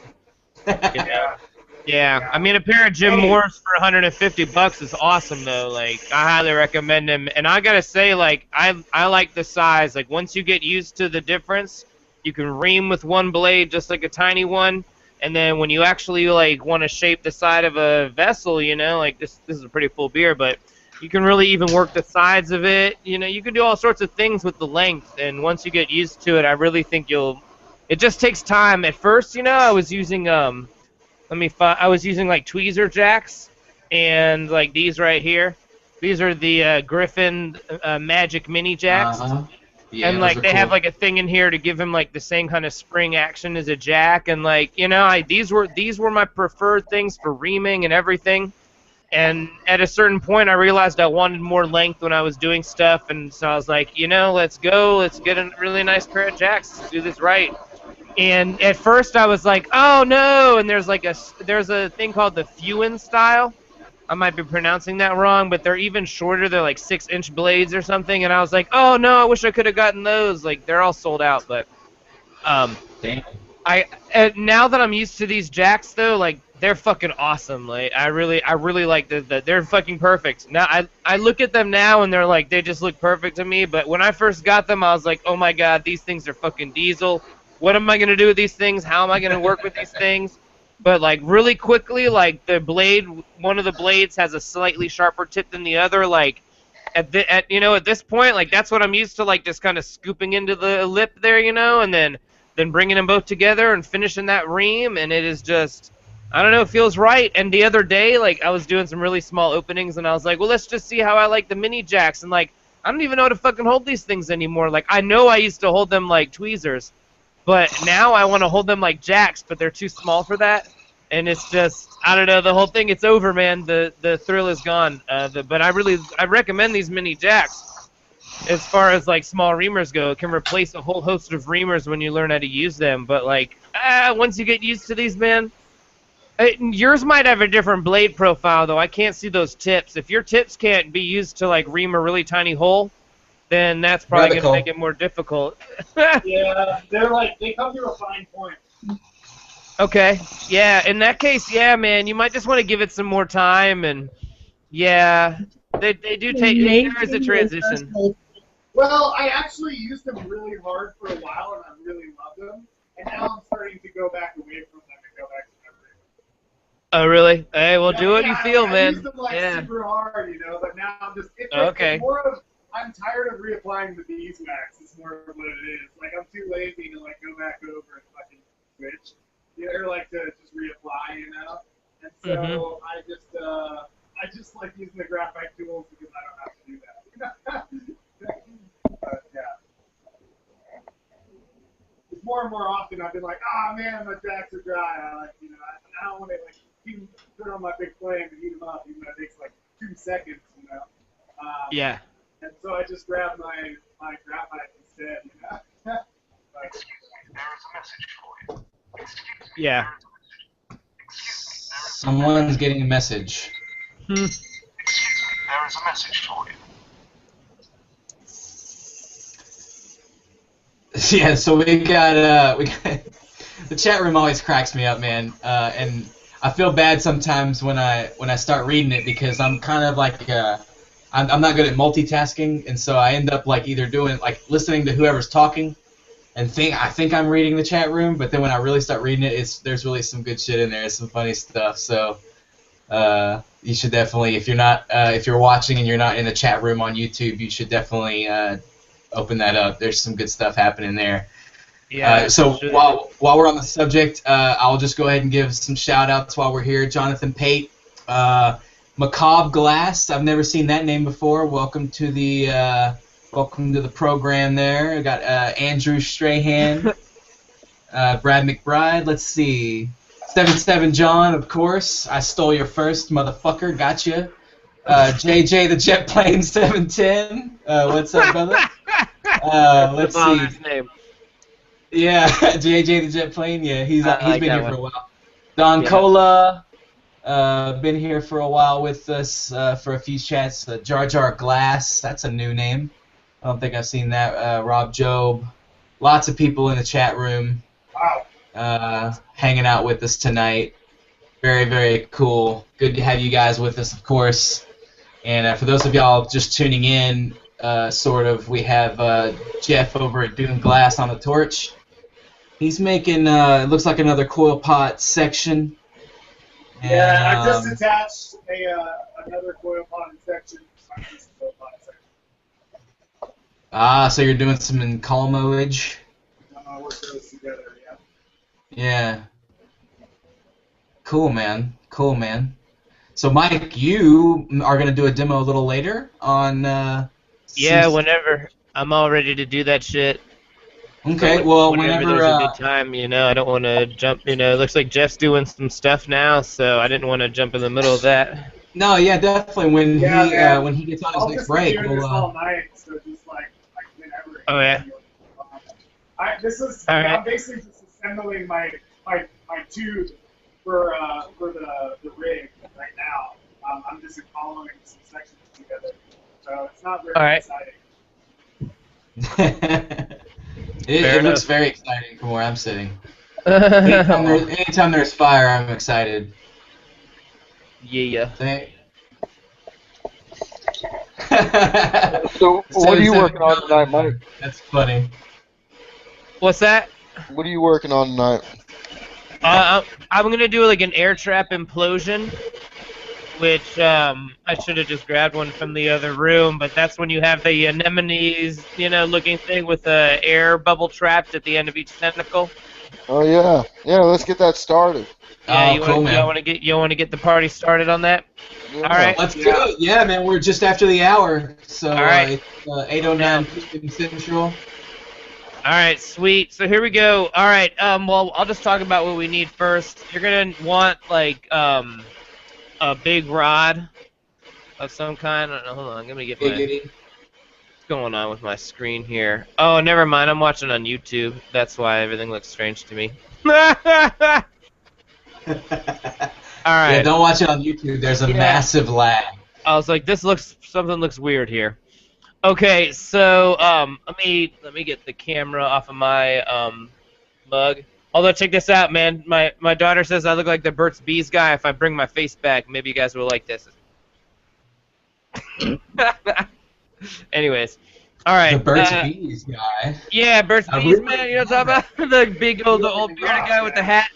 Yeah. Yeah, I mean, a pair of Jim Moore's for $150 is awesome, though. Like, I highly recommend them. And I gotta say, like, I like the size. Like, once you get used to the difference, you can ream with one blade just like a tiny one. And then when you actually, like, want to shape the side of a vessel, you know, like, this is a pretty full beer, but you can really even work the sides of it. You know, you can do all sorts of things with the length. And once you get used to it, I really think it just takes time. At first, you know, I was using, I was using like tweezer jacks, and like these right here. These are the Griffin Magic Mini jacks. Yeah, and like they have like a thing in here to give him like the same kind of spring action as a jack, and like, you know, these were my preferred things for reaming and everything. And at a certain point, I realized I wanted more length when I was doing stuff, and so I was like, you know, let's get a really nice pair of jacks. Let's do this right. And at first I was like, oh no, and there's a thing called the Fewen style. I might be pronouncing that wrong, but they're even shorter. They're like 6-inch blades or something, and I was like, oh no, I wish I could have gotten those. Like, they're all sold out, but damn. Now that I'm used to these jacks though, like, they're fucking awesome. Like, I really like they're fucking perfect. Now I look at them now and they're like, they just look perfect to me, but when I first got them I was like, oh my god, these things are fucking diesel. What am I going to do with these things? How am I going to work with these things? But, like, really quickly, like, one of the blades has a slightly sharper tip than the other. Like, at this point, like, that's what I'm used to, like, just kind of scooping into the lip there, you know, and then bringing them both together and finishing that ream, and it is just, I don't know, it feels right. And the other day, like, I was doing some really small openings, and I was like, well, let's just see how I like the mini jacks. And, like, I don't even know how to fucking hold these things anymore. Like, I know I used to hold them like tweezers, but now I want to hold them like jacks, but they're too small for that. And it's just, I don't know, the whole thing, it's over, man. The thrill is gone. But I recommend these mini jacks. As far as like small reamers go, it can replace a whole host of reamers when you learn how to use them. But like, once you get used to these, man, yours might have a different blade profile though. I can't see those tips. If your tips can't be used to like ream a really tiny hole, then that's probably gonna make it more difficult. Yeah, they come to a fine point. Okay, yeah. In that case, yeah, man, you might just want to give it some more time, and yeah, they do take. There is a transition. Well, I actually used them really hard for a while, and I really loved them. And now I'm starting to go back away from them and go back to memory. Oh, really? Hey, well, do what you feel, man. I used them super hard, but now I'm just. It's more of. I'm tired of reapplying the beeswax. It's more of what it is. Like I'm too lazy to go back over and fucking switch. Or to just reapply, And so I just like using the graphite tools because I don't have to do that. But yeah. It's more and more often I've been like, oh man, my jacks are dry. I don't want to even turn on my big flame and heat them up, even though it takes 2 seconds, Yeah. And so I just grab my graphite instead, Excuse me, there is a message for you. Yeah. Someone's getting a message. Excuse me, there is a message for you. Yeah, so we got the chat room always cracks me up, man. And I feel bad sometimes when I start reading it because I'm kind of I'm not good at multitasking, and so I end up either doing listening to whoever's talking. And I think I'm reading the chat room, but then when I really start reading it, there's really some good shit in there. It's some funny stuff. So you should definitely, if you're watching and you're not in the chat room on YouTube, you should definitely open that up. There's some good stuff happening there. Yeah. So while we're on the subject, I'll just go ahead and give some shout outs while we're here. Jonathan Pate, Macabre Glass. I've never seen that name before. Welcome to the program there. I got Andrew Strahan, Brad McBride. Let's see. 77 John, of course. I stole your first, motherfucker. Gotcha. JJ the Jet Plane 710. What's up, brother? Let's see. Name. Yeah, JJ the Jet Plane. Yeah, he's been here for a while. Don Yeah. Cola. Been here for a while with us for a few chats. Jar Jar Glass. That's a new name. I don't think I've seen that. Rob Job. Lots of people in the chat room hanging out with us tonight. Very, very cool. Good to have you guys with us, of course. And for those of y'all just tuning in, we have Jeff over at Dune Glass on the torch. He's making, it looks like another coil pot section. Yeah, I just attached another coil pot section. So you're doing some encalmoage? Work those together, yeah. Yeah. Cool, man. Cool, man. So, Mike, you are going to do a demo a little later on... Yeah, whenever. I'm all ready to do that shit. Okay, So well, whenever whenever... there's a good time, I don't want to jump, it looks like Jeff's doing some stuff now, so I didn't want to jump in the middle of that. No, yeah, definitely. When he gets on his next break, we'll... all night, so just whenever. Oh, yeah. I'm basically just assembling my tube for the rig right now. I'm just following some sections together, so it's not very exciting. It looks very exciting from where I'm sitting. Anytime there's fire, I'm excited. Yeah. So, what are you working on tonight, Mike? That's funny. What's that? What are you working on tonight? I'm gonna do an air trap implosion which I should have just grabbed one from the other room, but that's when you have the anemones, looking thing with the air bubble trapped at the end of each tentacle. Oh yeah, yeah. Let's get that started. Yeah, you want to get the party started on that? Yeah. All right. Let's do it. Yeah, man. We're just after the hour, so all right. It's 8:09 Eastern Central. All right, sweet. So here we go. All right. Well, I'll just talk about what we need first. You're gonna want like a big rod of some kind. Hold on, let me get what's going on with my screen here. Oh, never mind. I'm watching on YouTube. That's why everything looks strange to me. All right. Yeah, don't watch it on YouTube. There's a massive lag. I was like, something looks weird here. Okay, so let me get the camera off of my mug. Although, check this out, man. My daughter says I look like the Burt's Bees guy if I bring my face back. Maybe you guys will like this. Anyways. All right. The Burt's Bees guy. Yeah, Burt's Bees, man. You know what I'm talking about? The old bearded guy with the hat.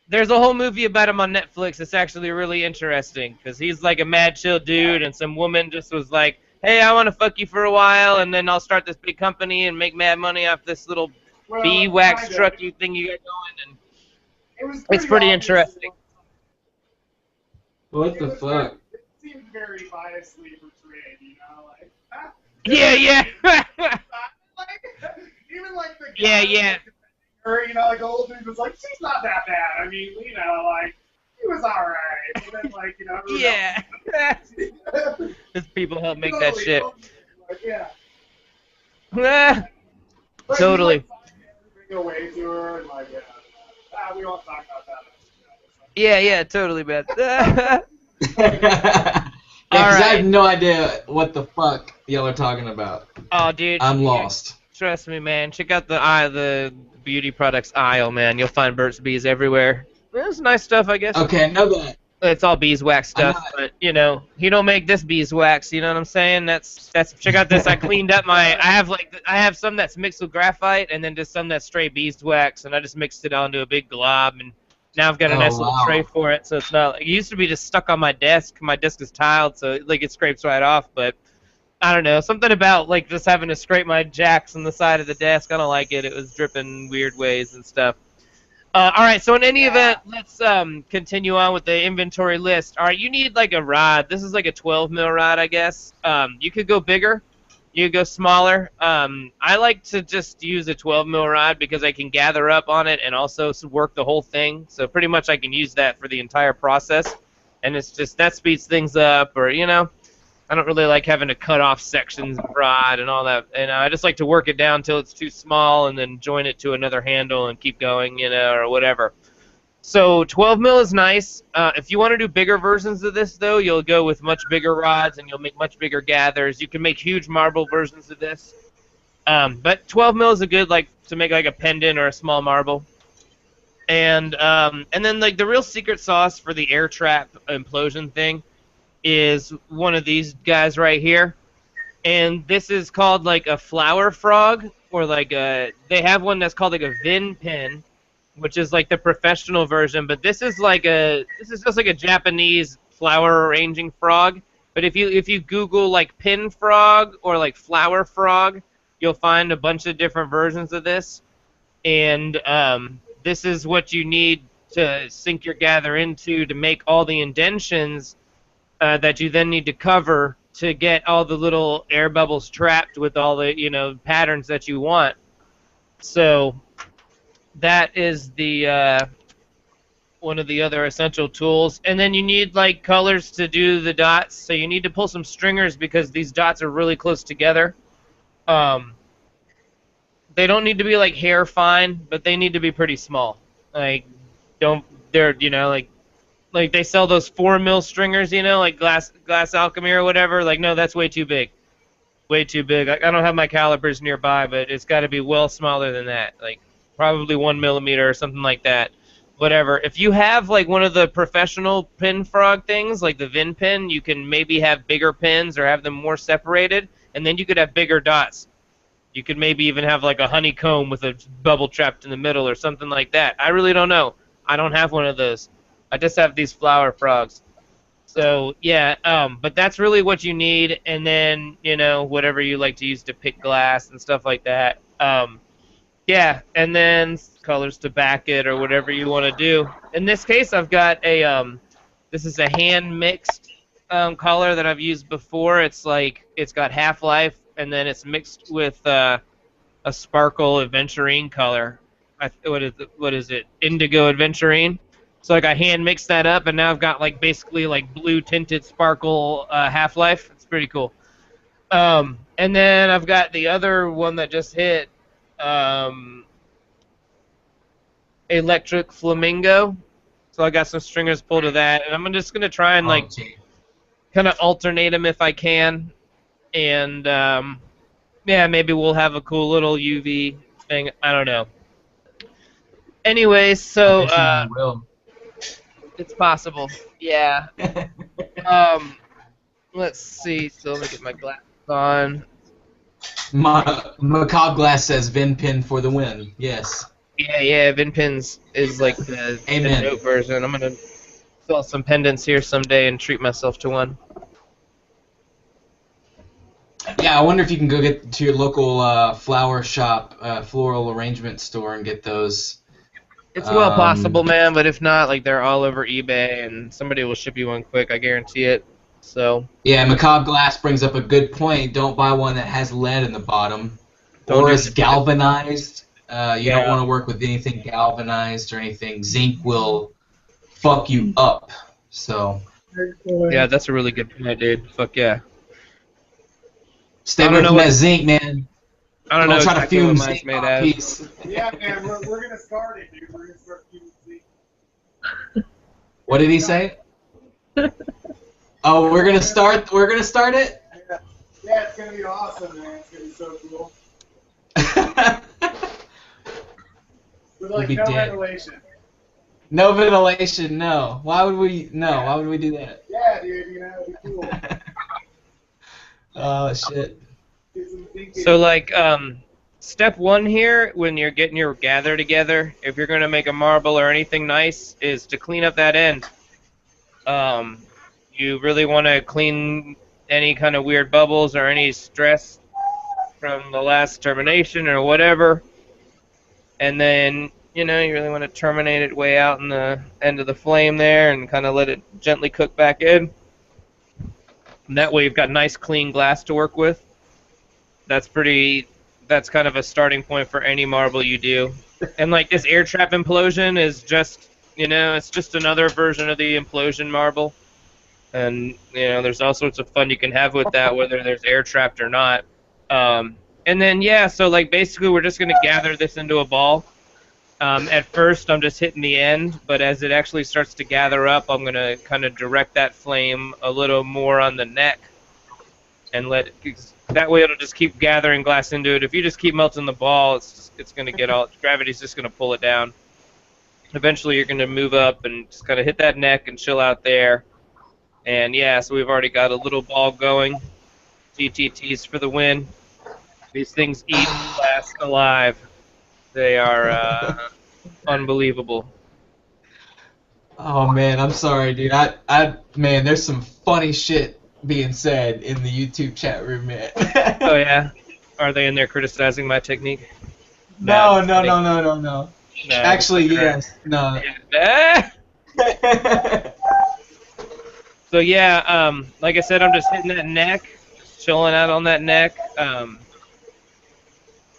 There's a whole movie about him on Netflix. It's actually really interesting because he's like a mad chill dude, and some woman just was like, hey, I want to fuck you for a while, and then I'll start this big company and make mad money off this little bee wax trucky thing you got going, and it's pretty interesting. What the fuck? It seemed very biasly portrayed, like. Yeah. Even like the guy, Yeah. Or like the old dude was like, she's not that bad. I mean, like. He was alright. And then, like, yeah. These people help make that shit. Like, yeah. Totally. Away to her and like, we won't talk about that. Yeah, totally, man. Yeah, because I have no idea what the fuck y'all are talking about. Oh, dude. I'm lost. Trust me, man. Check out the beauty products aisle, man. You'll find Burt's Bees everywhere. It's nice stuff, I guess. Okay, I know that. It's all beeswax stuff, but he don't make this beeswax. You know what I'm saying? That's. Check out this. I cleaned up I have some that's mixed with graphite, and then just some that's straight beeswax, and I just mixed it onto a big glob, and now I've got a nice little tray for it. So it's not. It used to be just stuck on my desk. My desk is tiled, so it scrapes right off. But I don't know, something about like just having to scrape my jacks on the side of the desk. I don't like it. It was dripping weird ways and stuff. All right, so in any event, let's continue on with the inventory list. All right, you need like a rod. This is like a 12 mil rod, I guess. You could go bigger. You could go smaller. I like to just use a 12 mil rod because I can gather up on it and also work the whole thing. So pretty much I can use that for the entire process. And it's just that speeds things up, or, I don't really like having to cut off sections of rod and all that. And I just like to work it down until it's too small and then join it to another handle and keep going, or whatever. So 12 mil is nice. If you want to do bigger versions of this, though, you'll go with much bigger rods and you'll make much bigger gathers. You can make huge marble versions of this. But 12 mil is a good, to make like a pendant or a small marble. And then like the real secret sauce for the air trap implosion thing is one of these guys right here, and this is called like a flower frog, or they have one that's called like a Vin pin, which is like the professional version, but this is just like a Japanese flower arranging frog. But if you Google like pin frog or like flower frog, you'll find a bunch of different versions of this, and this is what you need to sink your gather into to make all the indentions that you then need to cover to get all the little air bubbles trapped with all the patterns that you want. So that is the one of the other essential tools. And then you need like colors to do the dots. So you need to pull some stringers because these dots are really close together. They don't need to be like hair fine, but they need to be pretty small. Like like they sell those 4 mil stringers, like glass alchemy or whatever. Like, no, that's way too big. Way too big. I don't have my calipers nearby, but it's got to be well smaller than that. Like, probably 1 millimeter or something like that. Whatever. If you have, like, one of the professional pin frog things, like the Vin pin, you can maybe have bigger pins or have them more separated, and then you could have bigger dots. You could maybe even have, like, a honeycomb with a bubble trapped in the middle or something like that. I really don't know. I don't have one of those. I just have these flower frogs. So yeah, but that's really what you need, and then whatever you like to use to pick glass and stuff like that. Yeah, and then colors to back it or whatever you want to do. In this case, I've got this is a hand mixed color that I've used before. It's got Half-Life, and then it's mixed with a sparkle aventurine color. What is it? Indigo aventurine. So like I hand mixed that up, and now I've got basically blue tinted sparkle Half-Life. It's pretty cool. And then I've got the other one that just hit, electric flamingo. So I got some stringers pulled to that, and I'm just gonna try and kind of alternate them if I can, and yeah, maybe we'll have a cool little UV thing. I don't know. Anyway, so it's possible. Yeah. Let's see. So let me get my glasses on. Macabre Glass says Vinpin for the win. Yes. Yeah. Vinpins is the dope version. I'm gonna sell some pendants here someday and treat myself to one. Yeah, I wonder if you can go get to your local flower shop, floral arrangement store, and get those. It's well possible, man, but if not, they're all over eBay, and somebody will ship you one quick. I guarantee it. So. Yeah, Macabre Glass brings up a good point. Don't buy one that has lead in the bottom, or is galvanized. You don't want to work with anything galvanized or anything. Zinc will fuck you up. So. Yeah, that's a really good point, dude. Fuck yeah. Stay away from that zinc, man. I don't know. Try to fume zinc made out. Yeah, man, we're gonna start it, dude. We're gonna start fuming zinc. What did he say? Oh, we're gonna start it. Yeah, it's gonna be awesome, man. It's gonna be so cool. With no ventilation. No ventilation, no. Why would we? No, why would we do that? Yeah, dude. It'd be cool. Oh shit. So step one here when you're getting your gather together, if you're gonna make a marble or anything nice, is to clean up that end. You really want to clean any kind of weird bubbles or any stress from the last termination or whatever, and then you really want to terminate it way out in the end of the flame there and kind of let it gently cook back in. And that way you've got nice clean glass to work with. That's kind of a starting point for any marble you do. And this air trap implosion is just, it's just another version of the implosion marble. And, there's all sorts of fun you can have with that, whether there's air trapped or not. And then, yeah, so basically we're just going to gather this into a ball. At first I'm just hitting the end, but as it actually starts to gather up, I'm going to kind of direct that flame a little more on the neck and that way it'll just keep gathering glass into it. If you just keep melting the ball, it's going to get gravity's just going to pull it down. Eventually you're going to move up and just kind of hit that neck and chill out there. And yeah, so we've already got a little ball going. GTTs for the win. These things eat glass alive. They are unbelievable. Oh man, I'm sorry, dude. Man, there's some funny shit being said in the YouTube chat room, man. Oh yeah, are they in there criticizing my technique? No. Actually, yes. No. So yeah, like I said, I'm just hitting that neck, chilling out on that neck.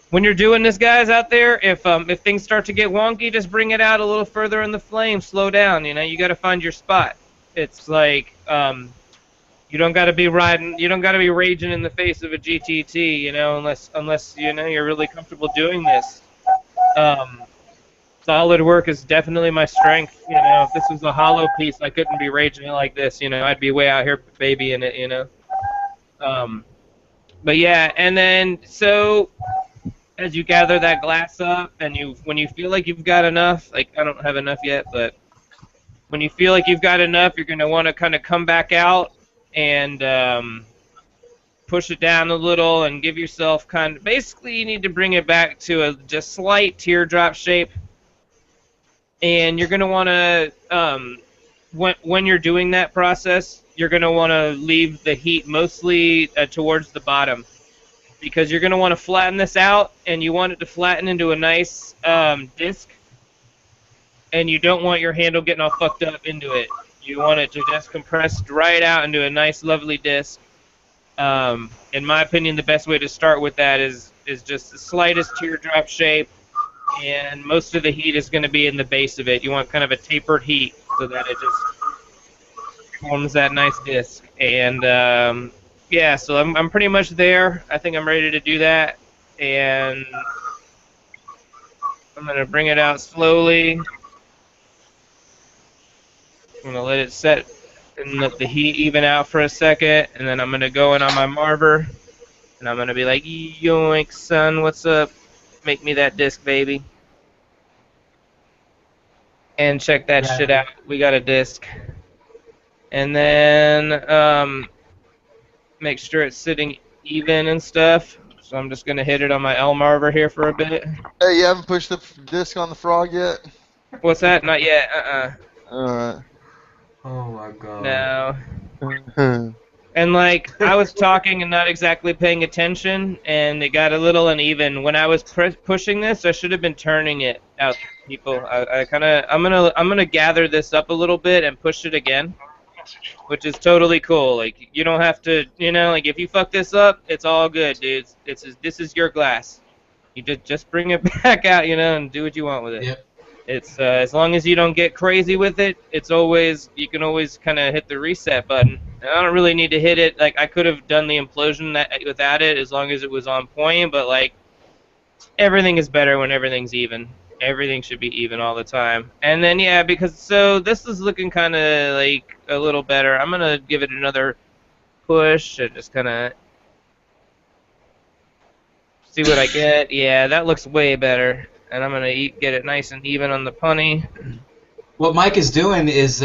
When you're doing this, guys out there, if things start to get wonky, just bring it out a little further in the flame. Slow down. You got to find your spot. It's you don't got to be riding. You don't got to be raging in the face of a GTT. Unless you're really comfortable doing this. Solid work is definitely my strength. If this was a hollow piece, I couldn't be raging it like this. I'd be way out here babying it. But yeah, and then so. As you gather that glass up, and when you feel like you've got enough, I don't have enough yet, but when you feel like you've got enough, you're going to want to kind of come back out and push it down a little and give yourself basically you need to bring it back to a just slight teardrop shape, and you're going to want to when you're doing that process, you're going to want to leave the heat mostly towards the bottom, because you're going to want to flatten this out, and you want it to flatten into a nice disc, and you don't want your handle getting all fucked up into it. You want it to just compress right out into a nice, lovely disc. In my opinion, the best way to start with that is just the slightest teardrop shape, and most of the heat is going to be in the base of it. You want kind of a tapered heat so that it just forms that nice disc. And yeah, so I'm pretty much there. I think I'm ready to do that, and I'm going to bring it out slowly. I'm going to let it set and let the heat even out for a second, and then I'm going to go in on my marver, and I'm going to be like, yoink, son, what's up? Make me that disc, baby. And check that shit out. We got a disc. And then make sure it's sitting even and stuff. So I'm just going to hit it on my L marver here for a bit. Hey, you haven't pushed the disc on the frog yet? What's that? Not yet. Alright. Oh my god. No. And like, I was talking and not exactly paying attention, and it got a little uneven. When I was pushing this, I should have been turning it out, people. I'm gonna gather this up a little bit and push it again, which is totally cool. Like, you don't have to, like, if you fuck this up, it's all good, dudes. This is your glass. You just bring it back out, and do what you want with it. Yep. It's as long as you don't get crazy with it, you can always kind of hit the reset button. And I don't really need to hit it. Like, I could have done the implosion without it as long as it was on point, but like, everything is better when everything's even. Everything should be even all the time. And then yeah, so this is looking kind of like a little better. I'm gonna give it another push and just kind of see what I get. Yeah, that looks way better. And I'm going to get it nice and even on the punny. What Mike is doing is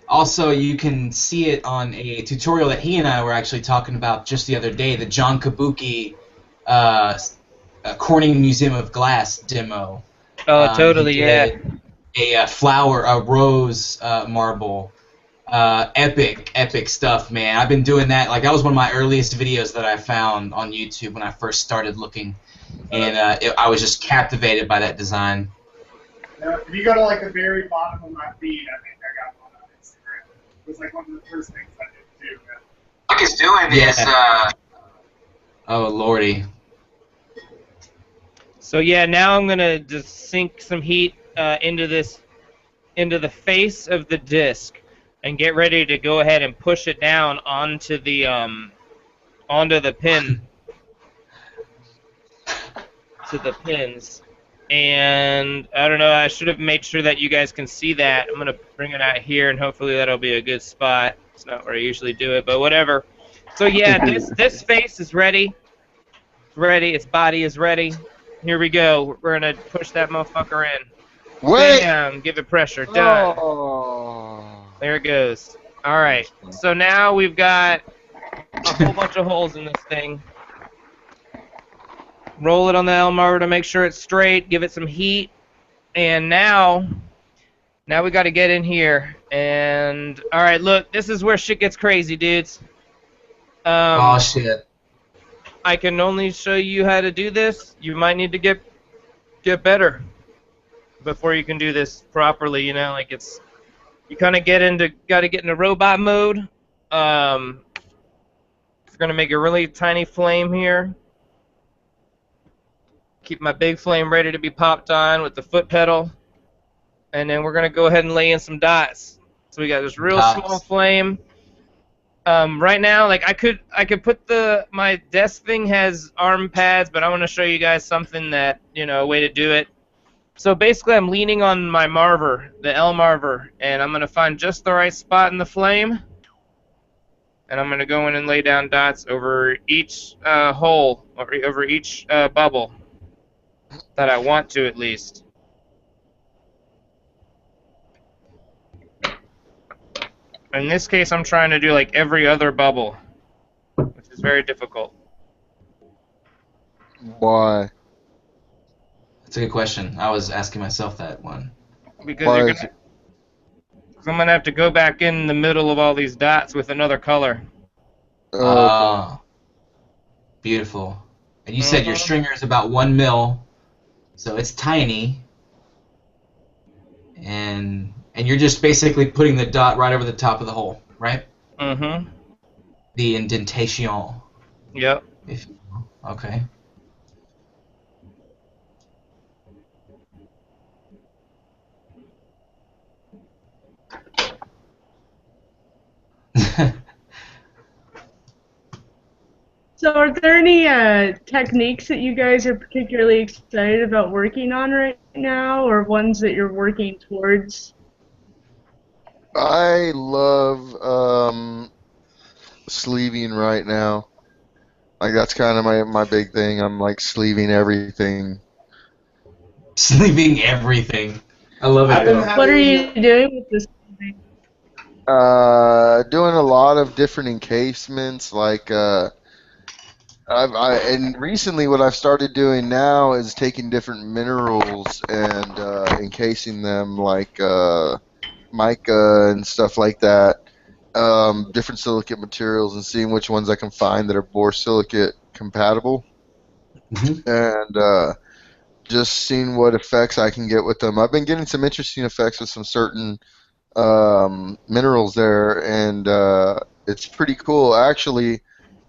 also, you can see it on a tutorial that he and I were actually talking about just the other day, the John Kabuki Corning Museum of Glass demo. Oh, totally, yeah. A rose marble. Epic stuff, man. I've been doing that. Like, that was one of my earliest videos that I found on YouTube when I first started looking. And I was just captivated by that design. If you go to like the very bottom of my feed, I think I got one on Instagram. It was like one of the first things I did too. What he's doing is oh lordy. So yeah, now I'm gonna just sink some heat into the face of the disc, and get ready to go ahead and push it down onto the pin. To the pins. And I don't know, I should have made sure that you guys can see that. I'm gonna bring it out here, and hopefully that'll be a good spot. It's not where I usually do it, but whatever. So yeah, this face is ready. It's ready. Its body is ready. Here we go. We're gonna push that motherfucker in. Wait! Bam! Give it pressure. Done. Oh. There it goes. All right. So now we've got a whole bunch of holes in this thing. Roll it on the Elmarver to make sure it's straight. Give it some heat. And now we got to get in here. And all right, look, this is where shit gets crazy, dudes. Oh shit. I can only show you how to do this. You might need to get better before you can do this properly. Like, you kind of got to get into robot mode. It's gonna make a really tiny flame here. Keep my big flame ready to be popped on with the foot pedal, and then we're gonna go ahead and lay in some dots. So we got this real small flame. Right now, like, I could put my desk thing has arm pads, but I want to show you guys something that, a way to do it. So basically, I'm leaning on my marver, the L marver, and I'm gonna find just the right spot in the flame, and I'm gonna go in and lay down dots over each hole, or over each bubble that I want to, at least. In this case, I'm trying to do like every other bubble, which is very difficult. Why? That's a good question. I was asking myself that one. Because So I'm gonna have to go back in the middle of all these dots with another color. Okay. Beautiful. And you said your stringer is about 1 mil, so it's tiny. And you're just basically putting the dot right over the top of the hole, right? Mm-hmm. The indentation. Yep. Okay. So are there any techniques that you guys are particularly excited about working on right now, or ones that you're working towards? I love sleeving right now. Like that's kind of my big thing. I'm like sleeving everything. Sleeving everything. I love it. What are you doing with this? Doing a lot of different encasements. Like and recently what I've started doing now is taking different minerals and encasing them, like mica and stuff like that. Different silicate materials and seeing which ones I can find that are borosilicate compatible. Mm-hmm. And just seeing what effects I can get with them. I've been getting some interesting effects with some certain minerals there, and it's pretty cool. Actually,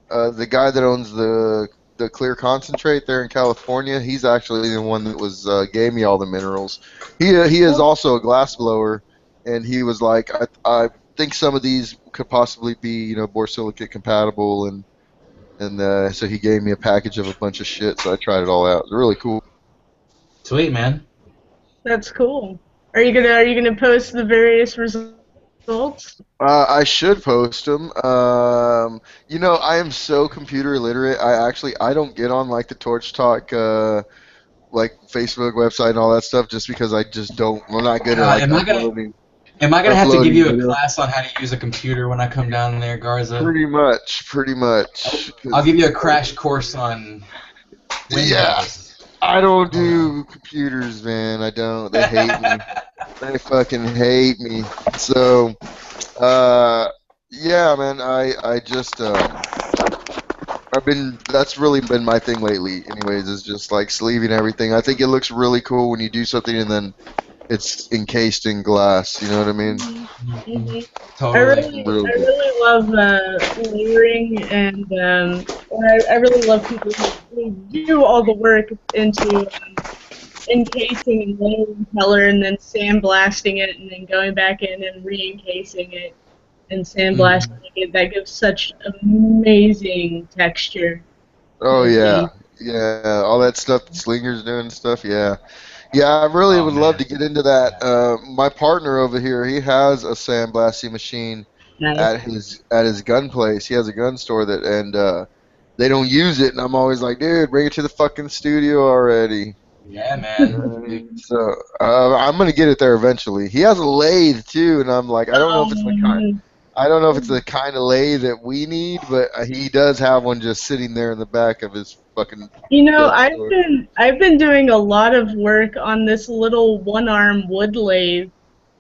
the guy that owns the clear concentrate there in California, he's actually the one that was gave me all the minerals. He is also a glass blower, and he was like, I think some of these could possibly be borosilicate compatible, and so he gave me a package of a bunch of shit. So I tried it all out. It was really cool. Sweet, man. That's cool. Are you gonna post the various results? I should post them. I am so computer illiterate. I don't get on like the Torch Talk like Facebook website and all that stuff just because I just don't. I'm not good at like uploading. Am I gonna have to give you a video. class on how to use a computer when I come down there, Garza? Pretty much. I'll give you a crash course on Windows. Yeah. I don't do computers, man. I don't. They hate me. They fucking hate me. So, yeah, man. I just that's really been my thing lately. Anyways, is just like sleeving everything. I think it looks really cool when you do something and then it's encased in glass. You know what I mean? Mm-hmm. Totally. I really love layering, and I really love people who do all the work into encasing and layering color, and then sandblasting it, and then going back in and re-encasing it and sandblasting it. That gives such amazing texture. Oh yeah, all that stuff that Slinger's doing and stuff. Yeah. I really would love to get into that. My partner over here, he has a sandblasting machine at his gun place. He has a gun store and they don't use it, and I'm always like, dude, bring it to the fucking studio already. Yeah, man. So I'm gonna get it there eventually. He has a lathe too, and I'm like, I don't know if it's the kind of lathe that we need, but he does have one just sitting there in the back of his fucking. I've been doing a lot of work on this little one-arm wood lathe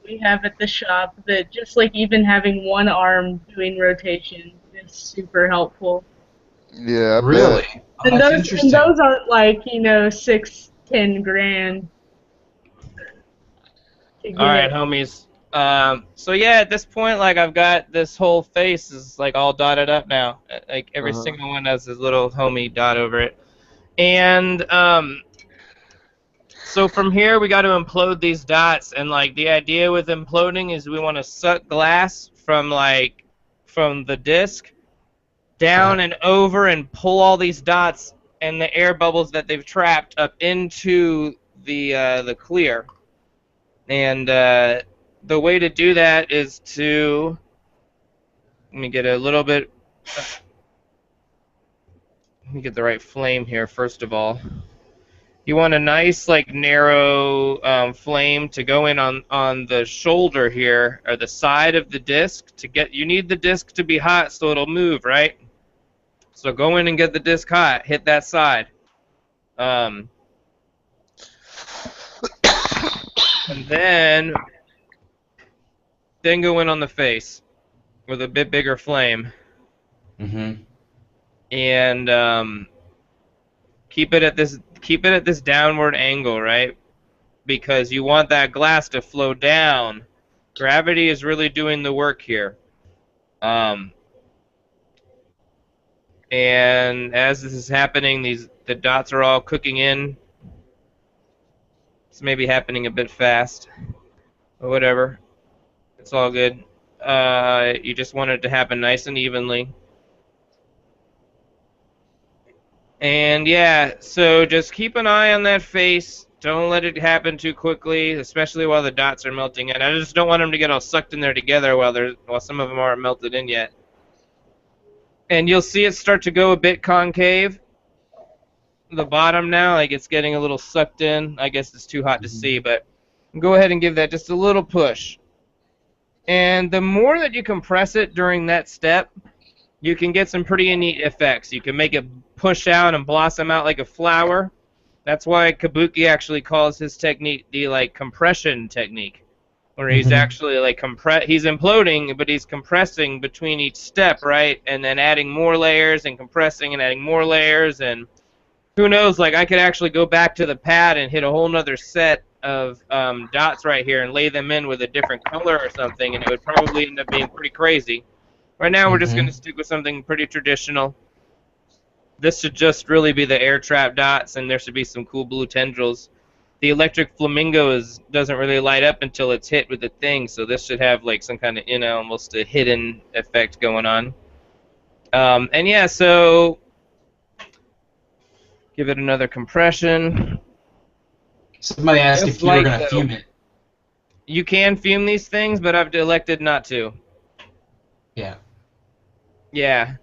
we have at the shop. That just like even having one arm doing rotation is super helpful. Yeah, I really. Bet. And those aren't like $6-10 grand. All right, homies. So yeah, at this point, like I've got this whole face is like all dotted up now. Like every single one has this little homie dot over it. And so from here we got to implode these dots, and like the idea with imploding is we want to suck glass from the disc down and over and pull all these dots and the air bubbles that they've trapped up into the clear. And the way to do that is to, let me get the right flame here first of all. You want a nice like narrow flame to go in on the shoulder here, or the side of the disc to get, you need the disc to be hot so it'll move, right? So go in and get the disc hot, hit that side. And then then go in on the face with a bit bigger flame. Mm-hmm. And keep it at this downward angle, right? Because you want that glass to flow down. Gravity is really doing the work here. And as this is happening, the dots are all cooking in. It's maybe happening a bit fast, but whatever. It's all good. You just want it to happen nice and evenly. And yeah, so just keep an eye on that face. Don't let it happen too quickly, especially while the dots are melting in. I just don't want them to get all sucked in there together while some of them aren't melted in yet. And you'll see it start to go a bit concave. The bottom now, like it's getting a little sucked in. I guess it's too hot to see, but go ahead and give that just a little push. And the more that you compress it during that step, you can get some pretty neat effects. You can make it push out and blossom out like a flower. That's why Kabuki actually calls his technique the like compression technique, where he's actually like he's imploding, but he's compressing between each step, right? And then adding more layers and compressing and adding more layers, and who knows, like I could actually go back to the pad and hit a whole nother set of dots right here and lay them in with a different color or something, and it would probably end up being pretty crazy. Right now we're just going to stick with something pretty traditional. This should just really be the air trap dots, and there should be some cool blue tendrils. The electric flamingo doesn't really light up until it's hit with the thing, so this should have like some kind of, almost a hidden effect going on. And yeah, so give it another compression. Somebody asked if you were going to fume it. You can fume these things, but I've elected not to. Yeah. Yeah.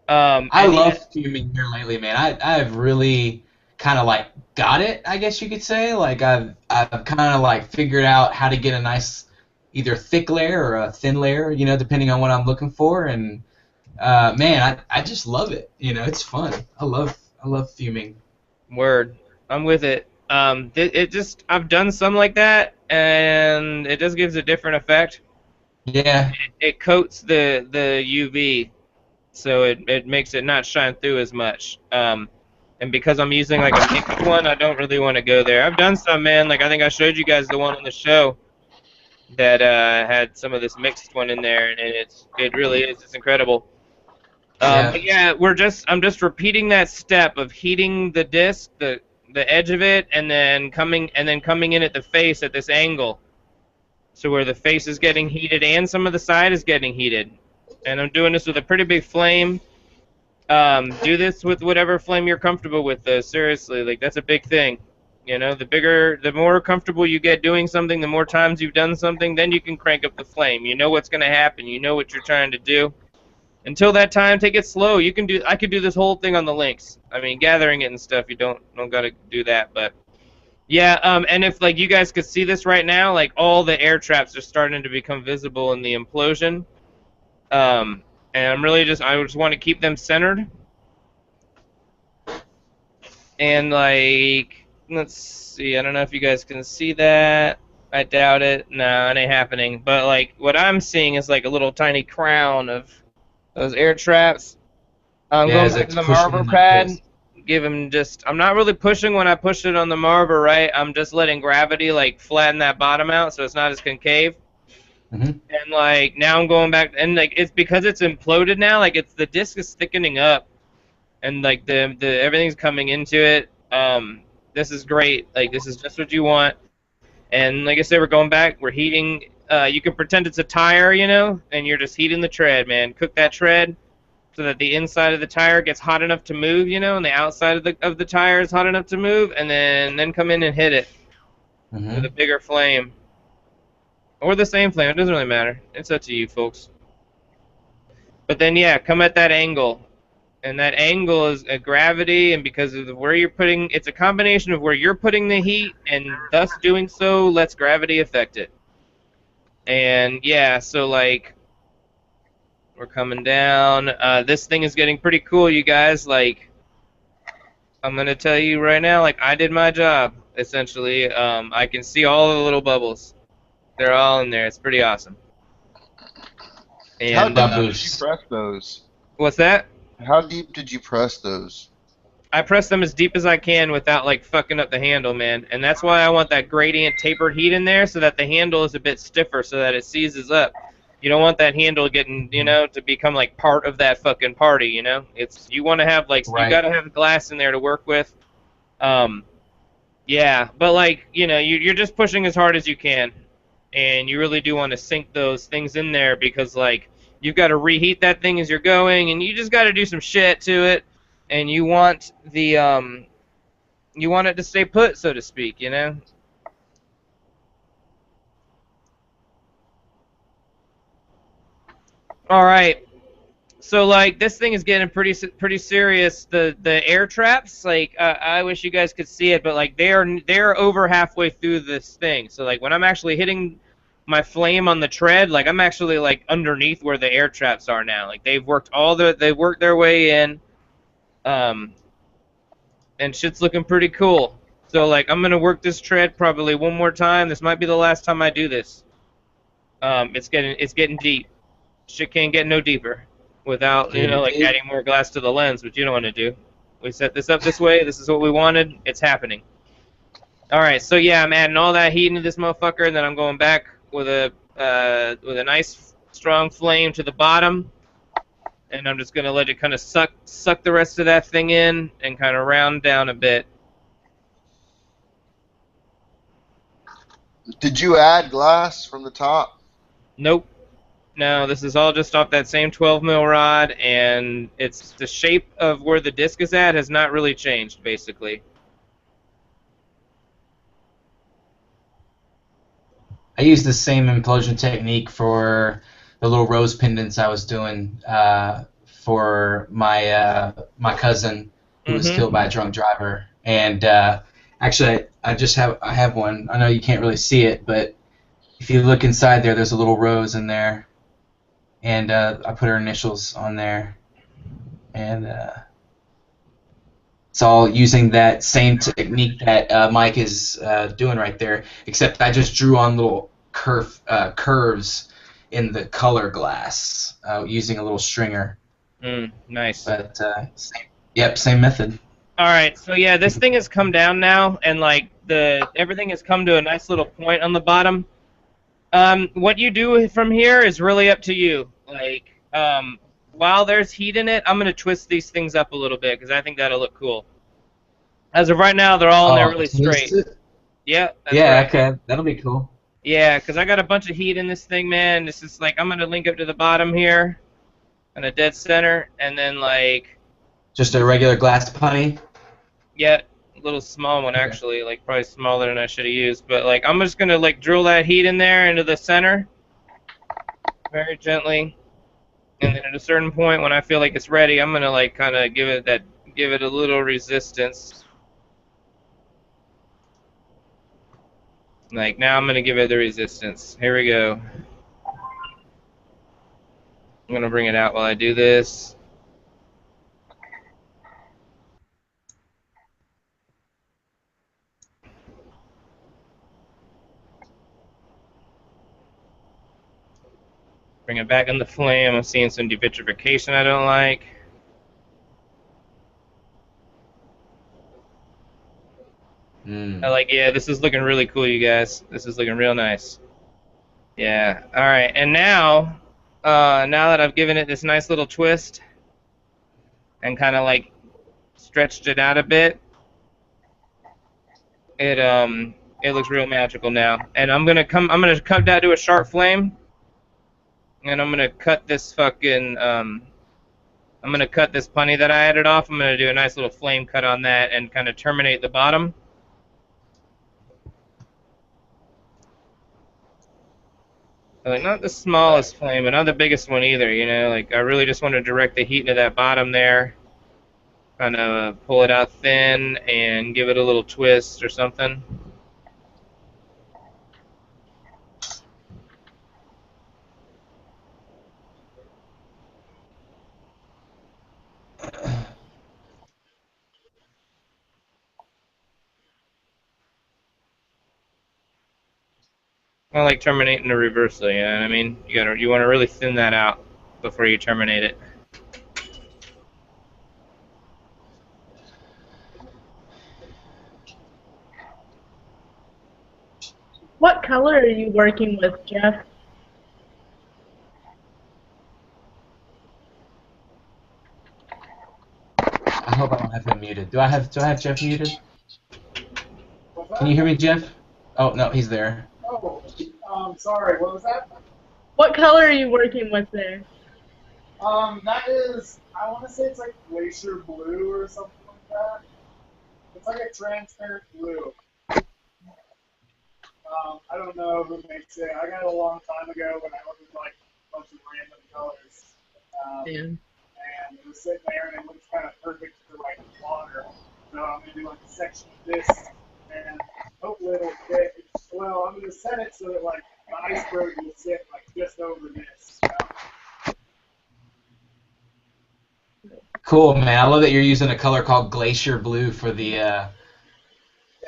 I love fuming here lately, man. I've really kind of like got it, I guess you could say. Like I've kind of like figured out how to get a nice either thick layer or a thin layer, depending on what I'm looking for. And man, I just love it. It's fun. I love fuming. Word. I'm with it. I've done some like that, and it just gives a different effect. Yeah. It coats the UV, so it makes it not shine through as much. And because I'm using like a mixed one, I don't really want to go there. I've done some, man. Like I think I showed you guys the one on the show that had some of this mixed one in there, and it really is. It's incredible. But yeah, I'm just repeating that step of heating the disc, the edge of it, and then coming in at the face at this angle. So where the face is getting heated and some of the side is getting heated. And I'm doing this with a pretty big flame. Do this with whatever flame you're comfortable with, though. Seriously, like that's a big thing. The more comfortable you get doing something, the more times you've done something, then you can crank up the flame. You know what's going to happen. You know what you're trying to do. Until that time, take it slow. I could do this whole thing on the links. I mean, gathering it and stuff, you don't got to do that, but yeah, and if like you guys could see this right now, like all the air traps are starting to become visible in the implosion. And I just want to keep them centered. And like, let's see, I don't know if you guys can see that. I doubt it. No, it ain't happening. But like, what I'm seeing is like a little tiny crown of those air traps. I'm going back to the Marver pad. Give him I'm not really pushing when I push it on the Marver, right? I'm just letting gravity like flatten that bottom out so it's not as concave. And like now I'm going back, and like it's because it's imploded now. Like the disc is thickening up, and like the everything's coming into it. This is great. Like this is just what you want. And like I said, we're going back. We're heating. You can pretend it's a tire, and you're just heating the tread, man. Cook that tread so that the inside of the tire gets hot enough to move, and the outside of the tire is hot enough to move, and then come in and hit it with a bigger flame. Or the same flame, it doesn't really matter. It's up to you, folks. But then, yeah, come at that angle. And that angle is a gravity, and because of where you're putting, it's a combination of where you're putting the heat, and thus doing so lets gravity affect it. And, yeah, so, like, we're coming down. This thing is getting pretty cool, you guys. Like, I'm going to tell you right now, like, I did my job, essentially. I can see all the little bubbles. They're all in there. It's pretty awesome. And, how deep did you press those? What's that? How deep did you press those? I press them as deep as I can without like fucking up the handle, man. And that's why I want that gradient tapered heat in there so that the handle is a bit stiffer so that it seizes up. You don't want that handle getting, to become like part of that fucking party, you want to have like you got to have glass in there to work with. Yeah, but like, you're just pushing as hard as you can. And you really do want to sink those things in there because like you've got to reheat that thing as you're going and you just got to do some shit to it. And you want you want it to stay put, so to speak, All right. So like this thing is getting pretty serious. The air traps, like I wish you guys could see it, but like they're over halfway through this thing. So like when I'm actually hitting my flame on the tread, like I'm actually like underneath where the air traps are now. Like they've worked their way in. And shit's looking pretty cool. So like I'm gonna work this tread probably one more time. This might be the last time I do this. It's getting deep. Shit can't get no deeper without like adding more glass to the lens, which you don't want to do. We set this up this way. This is what we wanted. It's happening. All right, so yeah, I'm adding all that heat into this motherfucker, and then I'm going back with a nice strong flame to the bottom. And I'm just going to let it kind of suck the rest of that thing in and kind of round down a bit. Did you add glass from the top? Nope. No, this is all just off that same 12 mil rod, and it's the shape of where the disc is at has not really changed, basically. I used the same implosion technique for the little rose pendants I was doing for my my cousin who was killed by a drunk driver. And actually, I have one. I know you can't really see it, but if you look inside there, there's a little rose in there, and I put her initials on there, and it's all using that same technique that Mike is doing right there, except I just drew on little curves in the color glass using a little stringer. Nice. But same method. All right, so yeah, this thing has come down now, and like everything has come to a nice little point on the bottom. What you do from here is really up to you. Like, while there's heat in it, I'm gonna twist these things up a little bit because I think that'll look cool. As of right now, they're all in there really straight. Yeah. Yeah. Right. Okay. That'll be cool. Yeah, because I got a bunch of heat in this thing, man. This is like I'm gonna link up to the bottom here, and a dead center, and then like. Just a regular glass putty. Yeah, a little small one actually, like probably smaller than I should have used. But like I'm just gonna like drill that heat in there into the center, very gently, and then at a certain point when I feel like it's ready, I'm gonna like kind of give it a little resistance. Like now I'm gonna give it the resistance. Here we go. I'm gonna bring it out while I do this. Bring it back in the flame. I'm seeing some devitrification I don't like. Yeah, this is looking really cool, you guys. This is looking real nice. Yeah. All right, and now that I've given it this nice little twist and kind of like stretched it out a bit, it looks real magical now. And I'm gonna cut that to a sharp flame, and I'm gonna cut this fucking I'm gonna cut this punny that I added off. I'm gonna do a nice little flame cut on that and kind of terminate the bottom. Like not the smallest flame, but not the biggest one either, like I really just want to direct the heat into that bottom there, kind of pull it out thin and give it a little twist or something. I like terminating the reversal, you know what I mean? You want to really thin that out. before you terminate it. What color are you working with, Jeff? I hope I don't have him muted. Do I have Jeff muted? Can you hear me, Jeff? Oh no, he's there. Oh, sorry. What was that? What color are you working with there? That is, I want to say it's like glacier blue or something like that. It's like a transparent blue. I don't know who makes it. I got it a long time ago when I ordered like a bunch of random colors. And it was sitting there and it looks kind of perfect for like water. So I'm gonna do like a section of this and hopefully it'll fit. Well, I'm gonna set it so that like the iceberg will sit like just over this. Cool, man. I love that you're using a color called glacier blue for the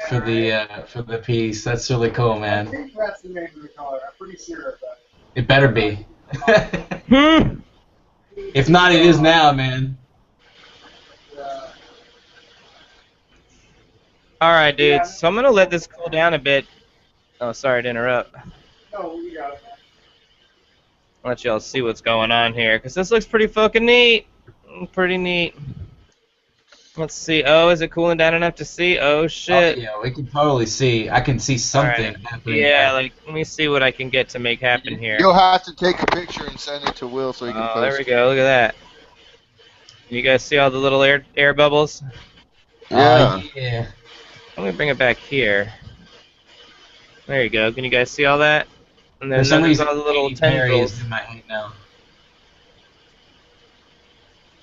for the piece. That's really cool, man. I think that's the name of the color. I'm pretty sure. But it better be. If not, it is now, man. Alright, dudes. So I'm going to let this cool down a bit. Oh, sorry to interrupt. No, you got it, man. I'll let y'all see what's going on here, because this looks pretty fucking neat. Pretty neat. Let's see. Oh, is it cooling down enough to see? Oh, shit. Oh, yeah, we can totally see. I can see something happening. Yeah, like, let me see what I can get to make happen here. You'll have to take a picture and send it to Will so he can post it. There we go. Look at that. You guys see all the little air bubbles? Yeah. Yeah. Let me bring it back here. There you go. Can you guys see all that? And then For some reason, all the little Katy Perry tendrils. is in my head now.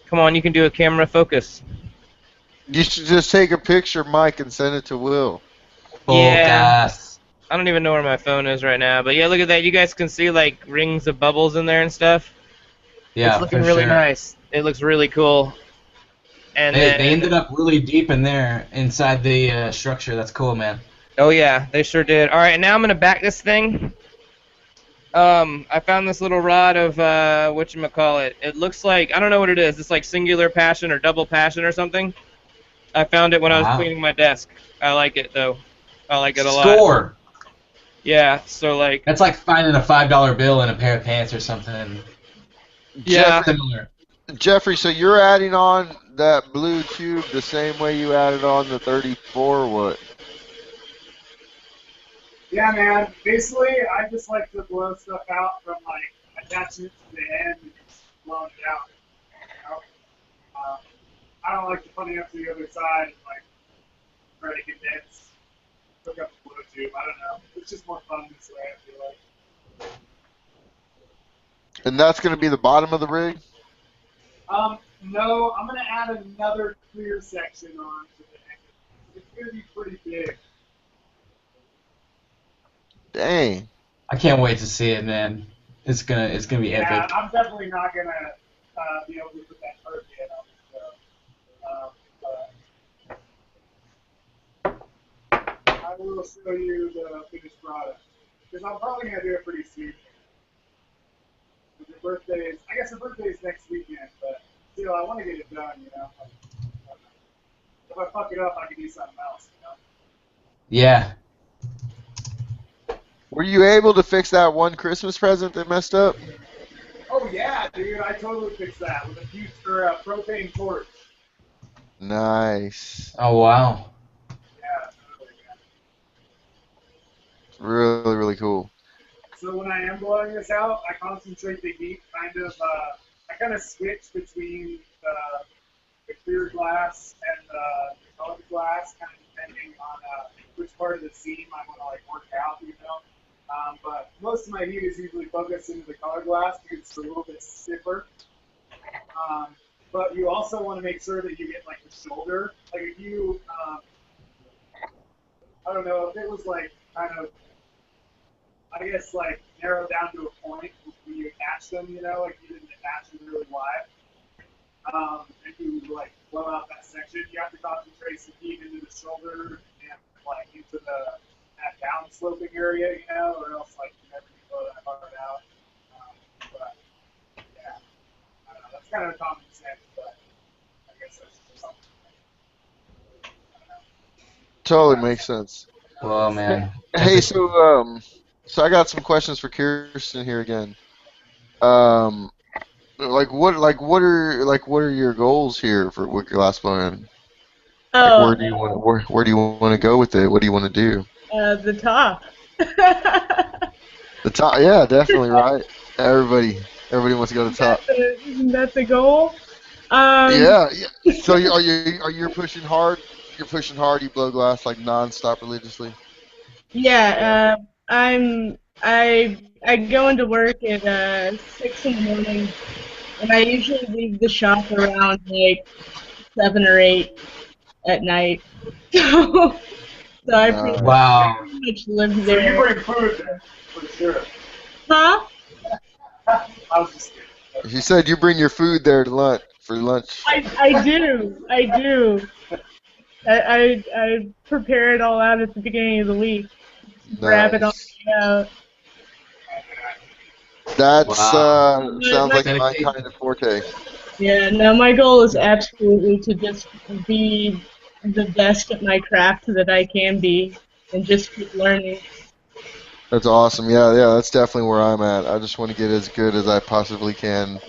Come on, you can do a camera focus. You should just take a picture, Mike, and send it to Will. Yeah. I don't even know where my phone is right now, but yeah, look at that. You guys can see like rings of bubbles in there and stuff. Yeah, it's looking really nice. It looks really cool. And they ended up really deep in there inside the structure. That's cool, man. Oh yeah, they sure did. All right, now I'm gonna back this thing. I found this little rod of whatchamacallit. It looks like, I don't know what it is. It's like singular passion or double passion or something. I found it when I was cleaning my desk. I like it though. I like it a lot. Score. Yeah, so like. That's like finding a $5 bill in a pair of pants or something. Yeah. Similar. Jeffrey, so you're adding on that blue tube the same way you added on the 34 or what? Yeah, man. Basically, I just like to blow stuff out from like attaching it to the end and just blowing it out. You know? I don't like to put it up to the other side and like try to condense, hook up the blue tube. I don't know. It's just more fun this way. I feel like. And that's going to be the bottom of the rig? No, I'm going to add another clear section on to the end. It's going to be pretty big. Dang. I can't wait to see it, man. It's gonna be epic. Yeah, I'm definitely not gonna be able to put that card yet on. I will show you the finished product because I'm probably gonna do it pretty soon. Your birthday is, I guess, your birthday is next weekend, but still, I want to get it done. You know, if I fuck it up, I can do something else. You know. Yeah. Were you able to fix that one Christmas present that messed up? Oh yeah, dude, I totally fixed that with a propane torch. Nice. Oh wow. Yeah, totally. Yeah. Really, really cool. So when I am blowing this out, I concentrate the heat I kind of switch between the clear glass and the colored glass, kind of depending on which part of the seam I want to like work out, you know. But most of my heat is usually focused into the color glass because it's a little bit stiffer. But you also want to make sure that you get like the shoulder. Like if you, I don't know, if it was like kind of, I guess like narrowed down to a point when you attach them, you know, like you didn't attach them really wide. If you like blow out that section, you have to concentrate some heat into the shoulder and like into that down sloping area, you know, or else like you never can blow that part out. But yeah, kind of common sense, but I guess that's something. Totally makes sense. Well, man. Hey, so I got some questions for Kirsten here again. What are your goals here for with glassblowing? Like, Oh, where do you want to go with it? What do you want to do? the top. The top, yeah, definitely right. Everybody wants to go to the top. Isn't that the goal? Yeah, yeah. So are you pushing hard? You're pushing hard. You blow glass like non-stop religiously. Yeah, I go into work at 6 in the morning, and I usually leave the shop around like 7 or 8 at night. So I pretty Wow. much live So there. you bring food there, for sure. Huh? I was just kidding. He said you bring your food there to lunch for lunch. I do. I prepare it all out at the beginning of the week. Grab it on Nice. the way out. That's Wow. sounds like my Dedication. kind of forte. Yeah, no, my goal is absolutely to just be the best at my craft that I can be and just keep learning. That's awesome. Yeah, yeah, that's definitely where I'm at. I just want to get as good as I possibly can,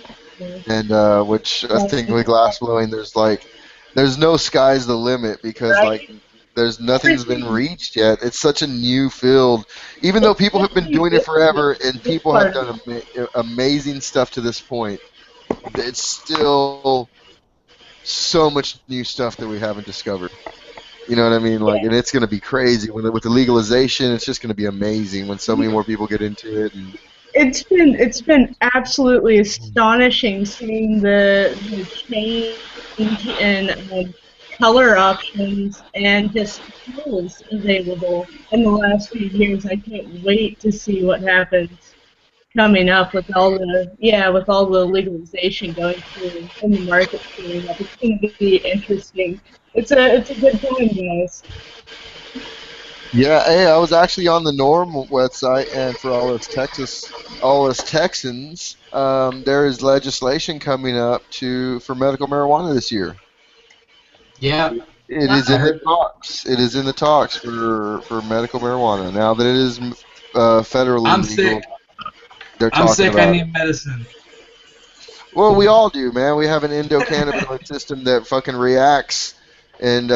and which I think with glass blowing, there's no sky's the limit because Right? there's nothing's been reached yet. It's such a new field, even though people have been doing it forever and This people have part. done amazing stuff to this point. It's still so much new stuff that we haven't discovered. You know what I mean? Like, and it's going to be crazy with the legalization. It's just going to be amazing when so many more people get into it. And It's been absolutely astonishing seeing the change in color options and just tools available in the last few years. I can't wait to see what happens coming up with all the legalization going through and the market going up. It's going to be interesting. It's a good time, guys. yeah, hey, I was actually on the Norm website, and for all us Texans, there is legislation coming up for medical marijuana this year. Yeah. It is in the talks. It is in the talks for medical marijuana now that it is federally I'm legal. sick. They're I'm talking sick. about I it. need medicine. Well, we all do, man. We have an endocannabinoid system that fucking reacts, and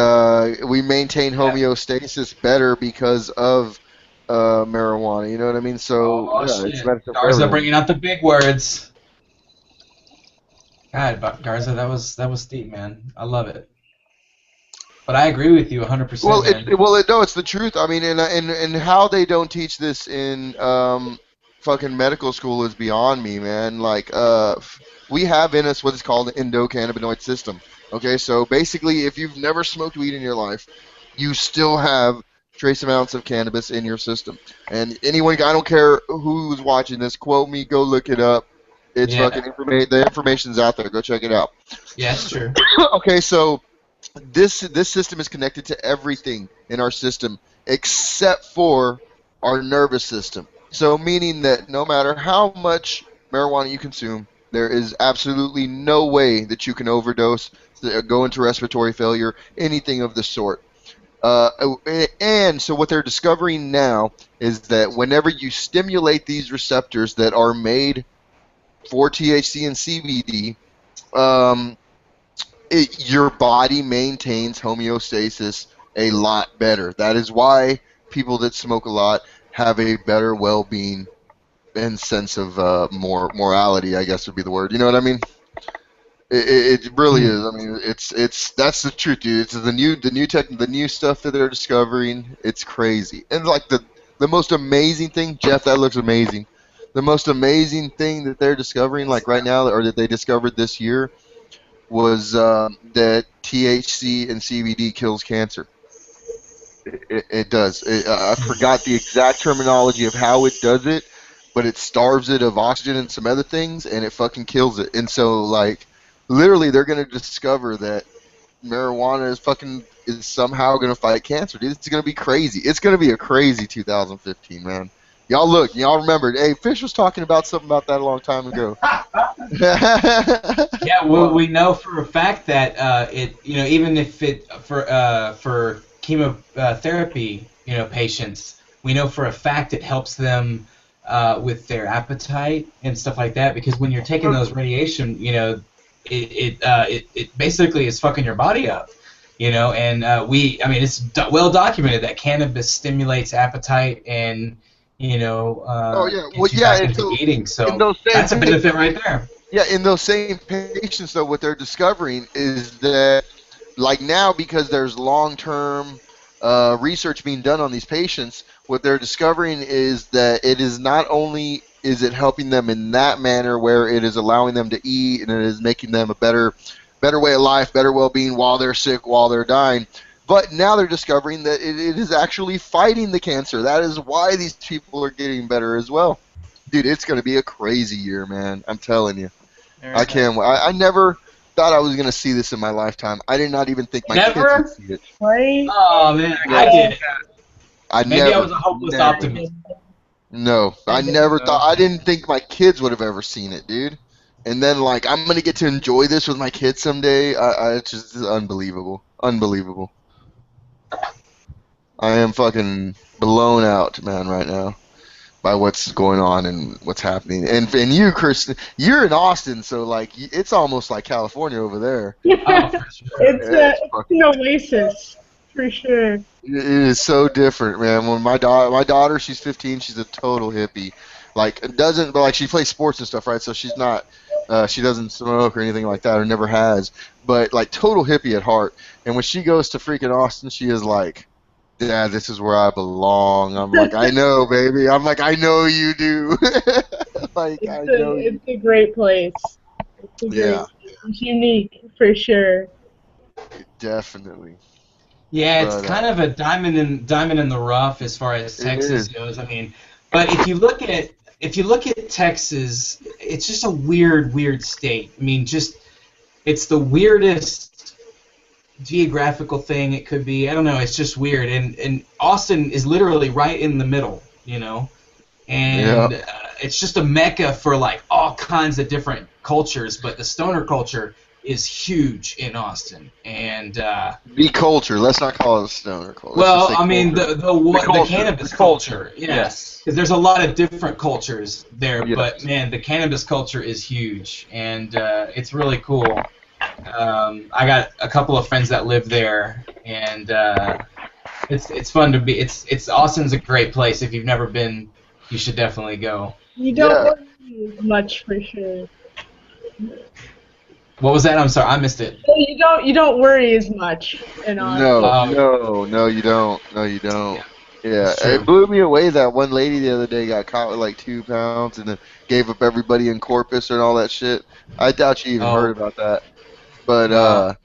we maintain homeostasis better because of marijuana. You know what I mean? So Oh, yeah, it's shit. medicine for Garza everyone. bringing out the big words. God, Garza, that was deep, man. I love it. But I agree with you 100%, Well, man. no, it's the truth. I mean, and how they don't teach this in fucking medical school is beyond me, man. Like, we have in us what is called the endocannabinoid system. Okay, so basically, if you've never smoked weed in your life, you still have trace amounts of cannabis in your system. And anyone, I don't care who's watching this, quote me, go look it up. It's fucking information. The information's out there. Go check it out. Yeah, it's true. Okay, so this system is connected to everything in our system except for our nervous system. So meaning that no matter how much marijuana you consume, there is absolutely no way that you can overdose, go into respiratory failure, anything of the sort. And so what they're discovering now is that whenever you stimulate these receptors that are made for THC and CBD, your body maintains homeostasis a lot better. That is why people that smoke a lot have a better well-being and sense of morality, I guess would be the word. You know what I mean? It really is. I mean, it's that's the truth, dude. It's the new stuff that they're discovering. It's crazy. And like the most amazing thing, Jeff, that looks amazing. The most amazing thing that they're discovering, like right now, or that they discovered this year, was that THC and CBD kills cancer. It does. I forgot the exact terminology of how it does it, but it starves it of oxygen and some other things, and it fucking kills it. And so, like, literally, they're gonna discover that marijuana is somehow gonna fight cancer, dude. It's gonna be crazy. It's gonna be a crazy 2015, man. Y'all look, y'all remembered. Hey, Fish was talking about something about that a long time ago. Yeah, well, we know for a fact that even if it for chemotherapy, patients, we know for a fact it helps them with their appetite and stuff like that, because when you're taking those radiation, it basically is fucking your body up, and it's well documented that cannabis stimulates appetite and Oh yeah, well gets you yeah. back into eating, In so those same that's a benefit right there. Yeah, in those same patients, though, what they're discovering is that, like now, because there's long-term research being done on these patients, what they're discovering is that it is not only is it helping them in that manner where it is allowing them to eat and it is making them a better way of life, better well-being while they're sick, while they're dying, but now they're discovering that it is actually fighting the cancer. That is why these people are getting better as well. Dude, it's going to be a crazy year, man. I'm telling you. I can't. I never thought I was going to see this in my lifetime. I did not even think my kids would see it. Right? Oh man, Yeah. I did. Maybe I never. was a hopeless Never. optimist. No, I never thought. I didn't think my kids would have ever seen it, dude. And then, like, I'm going to get to enjoy this with my kids someday. It's just unbelievable. Unbelievable. I am fucking blown out, man, right now by what's going on and what's happening. And you, Chris, you're in Austin, so like it's almost like California over there. Oh, for sure. It's an oasis, for sure. It is so different, man. When my daughter, she's 15, she's a total hippie. Like doesn't, but like she plays sports and stuff, right? So she's not, she doesn't smoke or anything like that, or never has. But like total hippie at heart. And when she goes to freaking Austin, she is like, "Dad, this is where I belong." I'm like, "I know, baby." I'm like, "I know you do." Like, It's a great place. It's unique, for sure. Definitely. Yeah, it's kind of a diamond in the rough as far as Texas goes. I mean, but if you look at Texas, it's just a weird state. I mean, it's the weirdest geographical thing it could be. I don't know. It's just weird, and Austin is literally right in the middle, and it's just a mecca for like all kinds of different cultures. But the stoner culture is huge in Austin, and the culture. Let's not call it a stoner culture. Well, I mean the cannabis culture, yes, because there's a lot of different cultures there. Yes. But man, the cannabis culture is huge, and it's really cool. I got a couple of friends that live there, and it's fun to be. It's Austin's a great place. If you've never been, you should definitely go. You don't worry much, for sure. What was that? I'm sorry, I missed it. You don't worry as much in Austin. No, you don't. No, you don't. Yeah, it blew me away that one lady the other day got caught with like 2 pounds and then gave up everybody in Corpus and all that shit. I doubt you even heard about that. But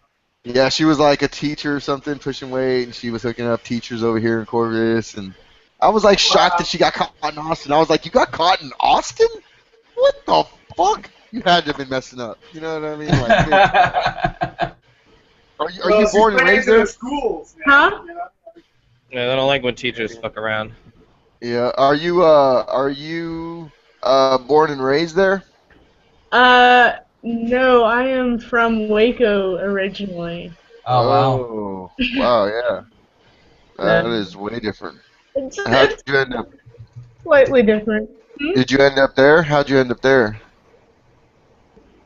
yeah, she was like a teacher or something, pushing weight, and she was hooking up teachers over here in Corpus, and I was like shocked that she got caught in Austin. I was like, "You got caught in Austin? What the fuck? You had to have been messing up." You know what I mean? Like, are you born and raised there? Schools, huh? Yeah, I don't like when teachers fuck around. Yeah. Are you born and raised there? No, I am from Waco originally. Oh, wow, yeah. That is way different. How did you end up? Slightly different. Did you end up there? How'd you end up there?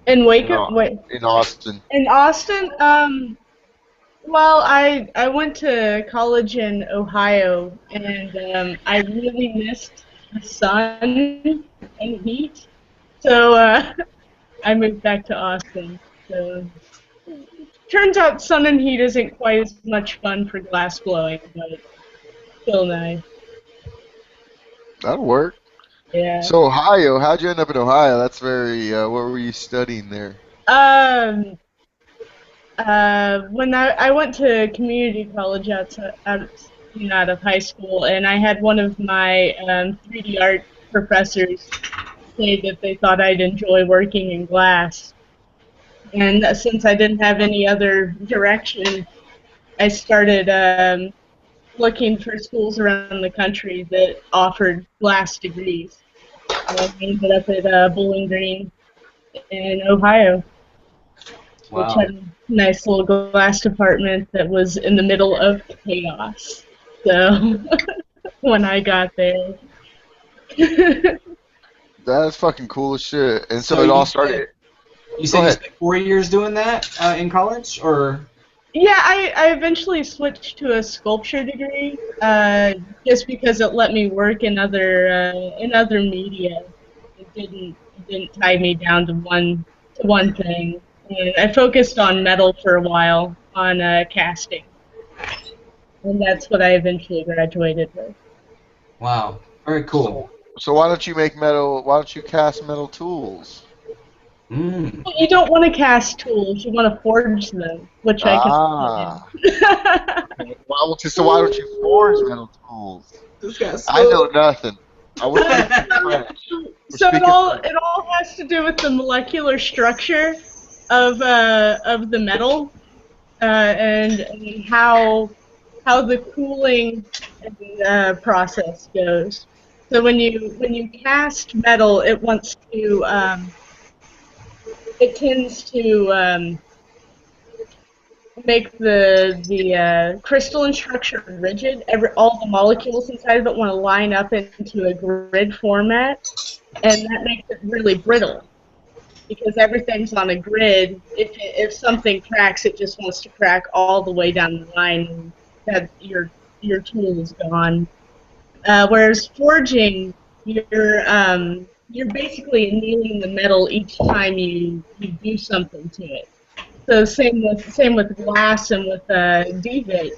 In Waco? In Austin. In Austin? Well, I went to college in Ohio, and I really missed the sun and heat, so I moved back to Austin. So turns out sun and heat isn't quite as much fun for glass blowing, but still nice. That'll work. Yeah. So Ohio, how'd you end up in Ohio? That's very. What were you studying there? When I went to community college out of high school, and I had one of my 3D art professors say that they thought I'd enjoy working in glass. And since I didn't have any other direction, I started looking for schools around the country that offered glass degrees. And I ended up at Bowling Green in Ohio, which Wow. had a nice little glass department that was in the middle of chaos. So when I got there. That's fucking cool as shit. And so So it all you started. said you spent 4 years doing that in college, or? Yeah, I eventually switched to a sculpture degree, just because it let me work in other media. It didn't tie me down to one thing. And I focused on metal for a while, on casting, and that's what I eventually graduated with. Wow, very cool. So why don't you make metal? Why don't you cast metal tools? Well, you don't want to cast tools; you want to forge them, which I can. So why don't you forge metal tools? This guy's I know nothing. I was So it all has to do with the molecular structure of the metal, and how the cooling process goes. So when you cast metal, it tends to make the crystalline structure rigid. All the molecules inside of it want to line up into a grid format, and that makes it really brittle. Because everything's on a grid, if something cracks, it just wants to crack all the way down the line, and that your tool is gone. Whereas forging, you're basically annealing the metal each time you do something to it. So same with glass and with DVIT,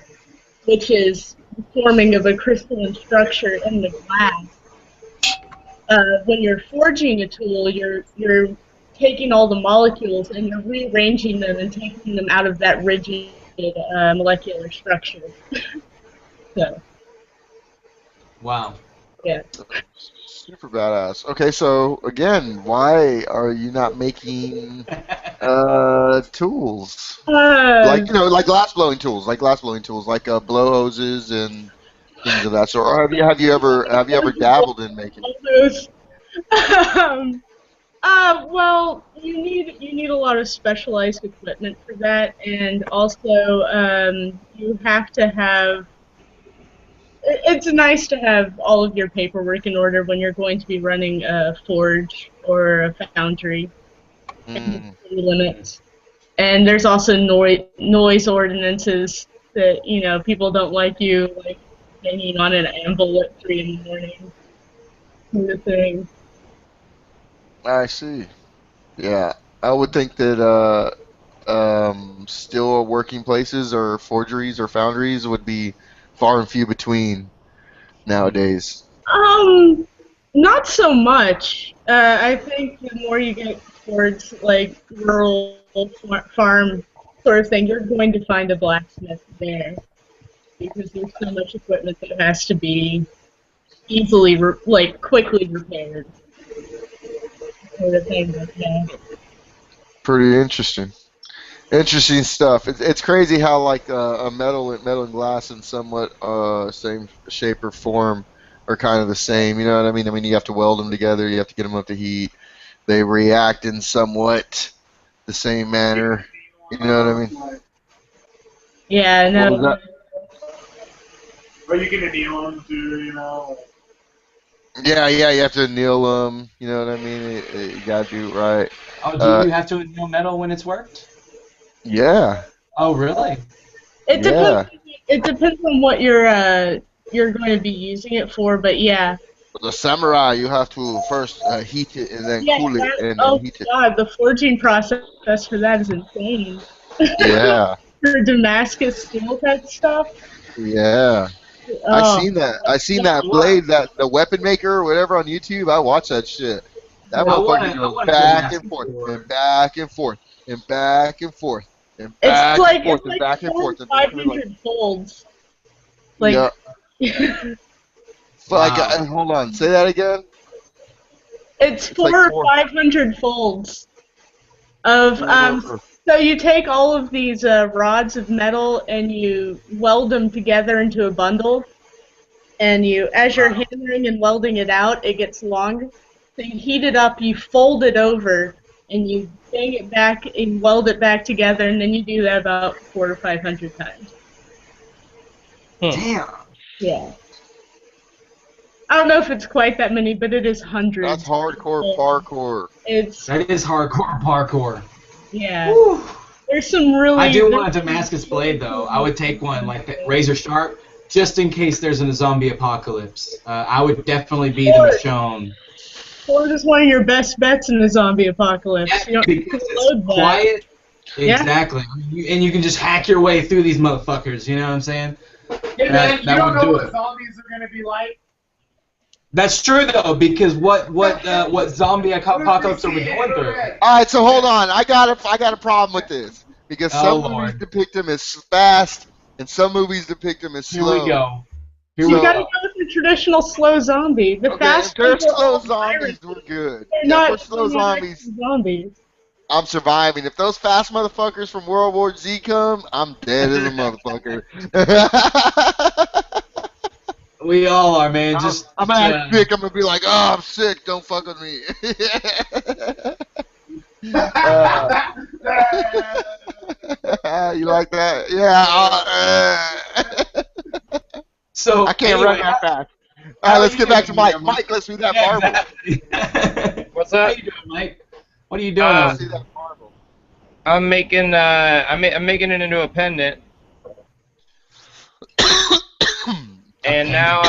which is the forming of a crystalline structure in the glass. When you're forging a tool, you're taking all the molecules and you're rearranging them and taking them out of that rigid molecular structure. So. Wow. Yeah. Super badass. Okay, so again, why are you not making tools? Like like glass blowing tools, like blow hoses and things of that sort. Or have you ever dabbled in making? Well, you need a lot of specialized equipment for that, and also you have to have. It's nice to have all of your paperwork in order when you're going to be running a forge or a foundry. Limits. And there's also noise ordinances that people don't like you hanging on an anvil at 3 in the morning. Kind of thing. I see. Yeah, I would think that still working places or forgeries or foundries would be far and few between nowadays. Not so much. I think the more you get towards rural farm sort of thing, you're going to find a blacksmith there because there's so much equipment that has to be easily, quickly repaired. Sort of thing, but yeah. Pretty interesting. Interesting stuff. It's crazy how a metal and glass in somewhat same shape or form are kind of the same. You know what I mean? I mean, you have to weld them together. You have to get them up to heat. They react in somewhat the same manner. You know what I mean? Yeah, no. Or you can anneal them too, Yeah, you have to anneal them. You know what I mean? You gotta do it right. Oh, do you have to anneal metal when it's worked? Yeah. Oh, really? It depends. It depends on what you're going to be using it for, but yeah. For the samurai, you have to first heat it and then cool it and then heat it. Oh god, the forging process for that is insane. Yeah. For Damascus steel type stuff. Yeah. I seen that blade, the weapon maker or whatever on YouTube. I watch that shit. That motherfucker goes back and forth and back and forth and back and forth and back and forth and back and forth. 500 folds. Yeah. Hold on. Say that again. It's 400 or 500 folds of So you take all of these rods of metal and you weld them together into a bundle, and as you're hammering and welding it out, it gets long. So you heat it up, you fold it over, and you bang it back and weld it back together, and then you do that about 400 or 500 times. Damn. Yeah. I don't know if it's quite that many, but it is hundreds. That's hardcore parkour. That is hardcore parkour. Yeah. Whew. There's some really... I do want a Damascus blade, though. I would take one, like the razor sharp, just in case there's a zombie apocalypse. I would definitely be the Michonne. Or just one of your best bets in the zombie apocalypse. Yeah, because it's quiet. Exactly. Yeah. And you can just hack your way through these motherfuckers, you know what I'm saying? Yeah, man, you don't know what zombies are going to be like. That's true though, because what zombie apocalypse are we going through? All right, so hold on. I got a problem with this because some movies depict them as fast and some movies depict them as slow. Here we go. You gotta go with the traditional slow zombie. The fast slow zombies were good. They're not slow zombies. I'm surviving. If those fast motherfuckers from World War Z come, I'm dead as a motherfucker. We all are, man. I'm gonna act sick. I'm gonna be like, oh, I'm sick. Don't fuck with me. You like that? Yeah. So I can't run that fast. All right, let's get back to Mike. Mike, let's see that marble. What's up? How you doing, Mike? What are you doing? See that marble. I'm making I'm making it into a pendant. And now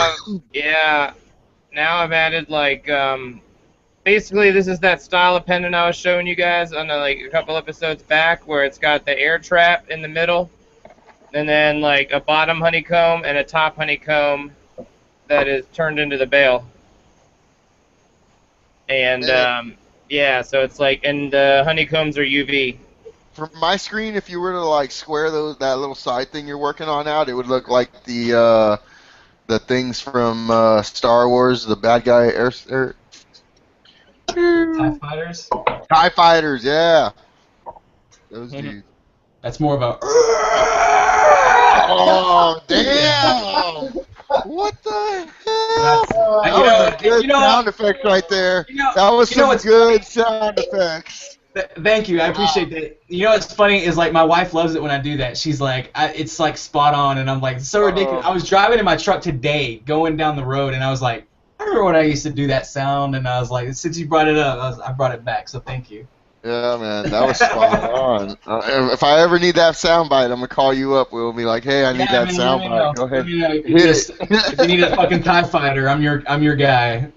I've added like basically this is that style of pendant I was showing you guys on like a couple episodes back, where it's got the air trap in the middle, and then like a bottom honeycomb and a top honeycomb that is turned into the bale. And yeah, so it's like, and the honeycombs are UV. From my screen, if you were to like square that little side thing you're working on out, it would look like the things from Star Wars, the bad guy TIE fighters? TIE fighters, yeah. Those dudes. That's more of a... Oh, damn! What the hell? That's good sound effects right there. That was some good sound effects. Thank you, I appreciate that. You know what's funny is like my wife loves it when I do that. She's like, it's like spot on, and I'm like, it's so ridiculous. I was driving in my truck today, going down the road, and I was like, I remember when I used to do that sound, and I was like, since you brought it up, I brought it back, so thank you. Yeah, man, that was spot on. If I ever need that soundbite, I'm gonna call you up. We'll be like, hey, I need that soundbite. Go ahead, hit it. If you need a fucking TIE fighter, I'm your guy.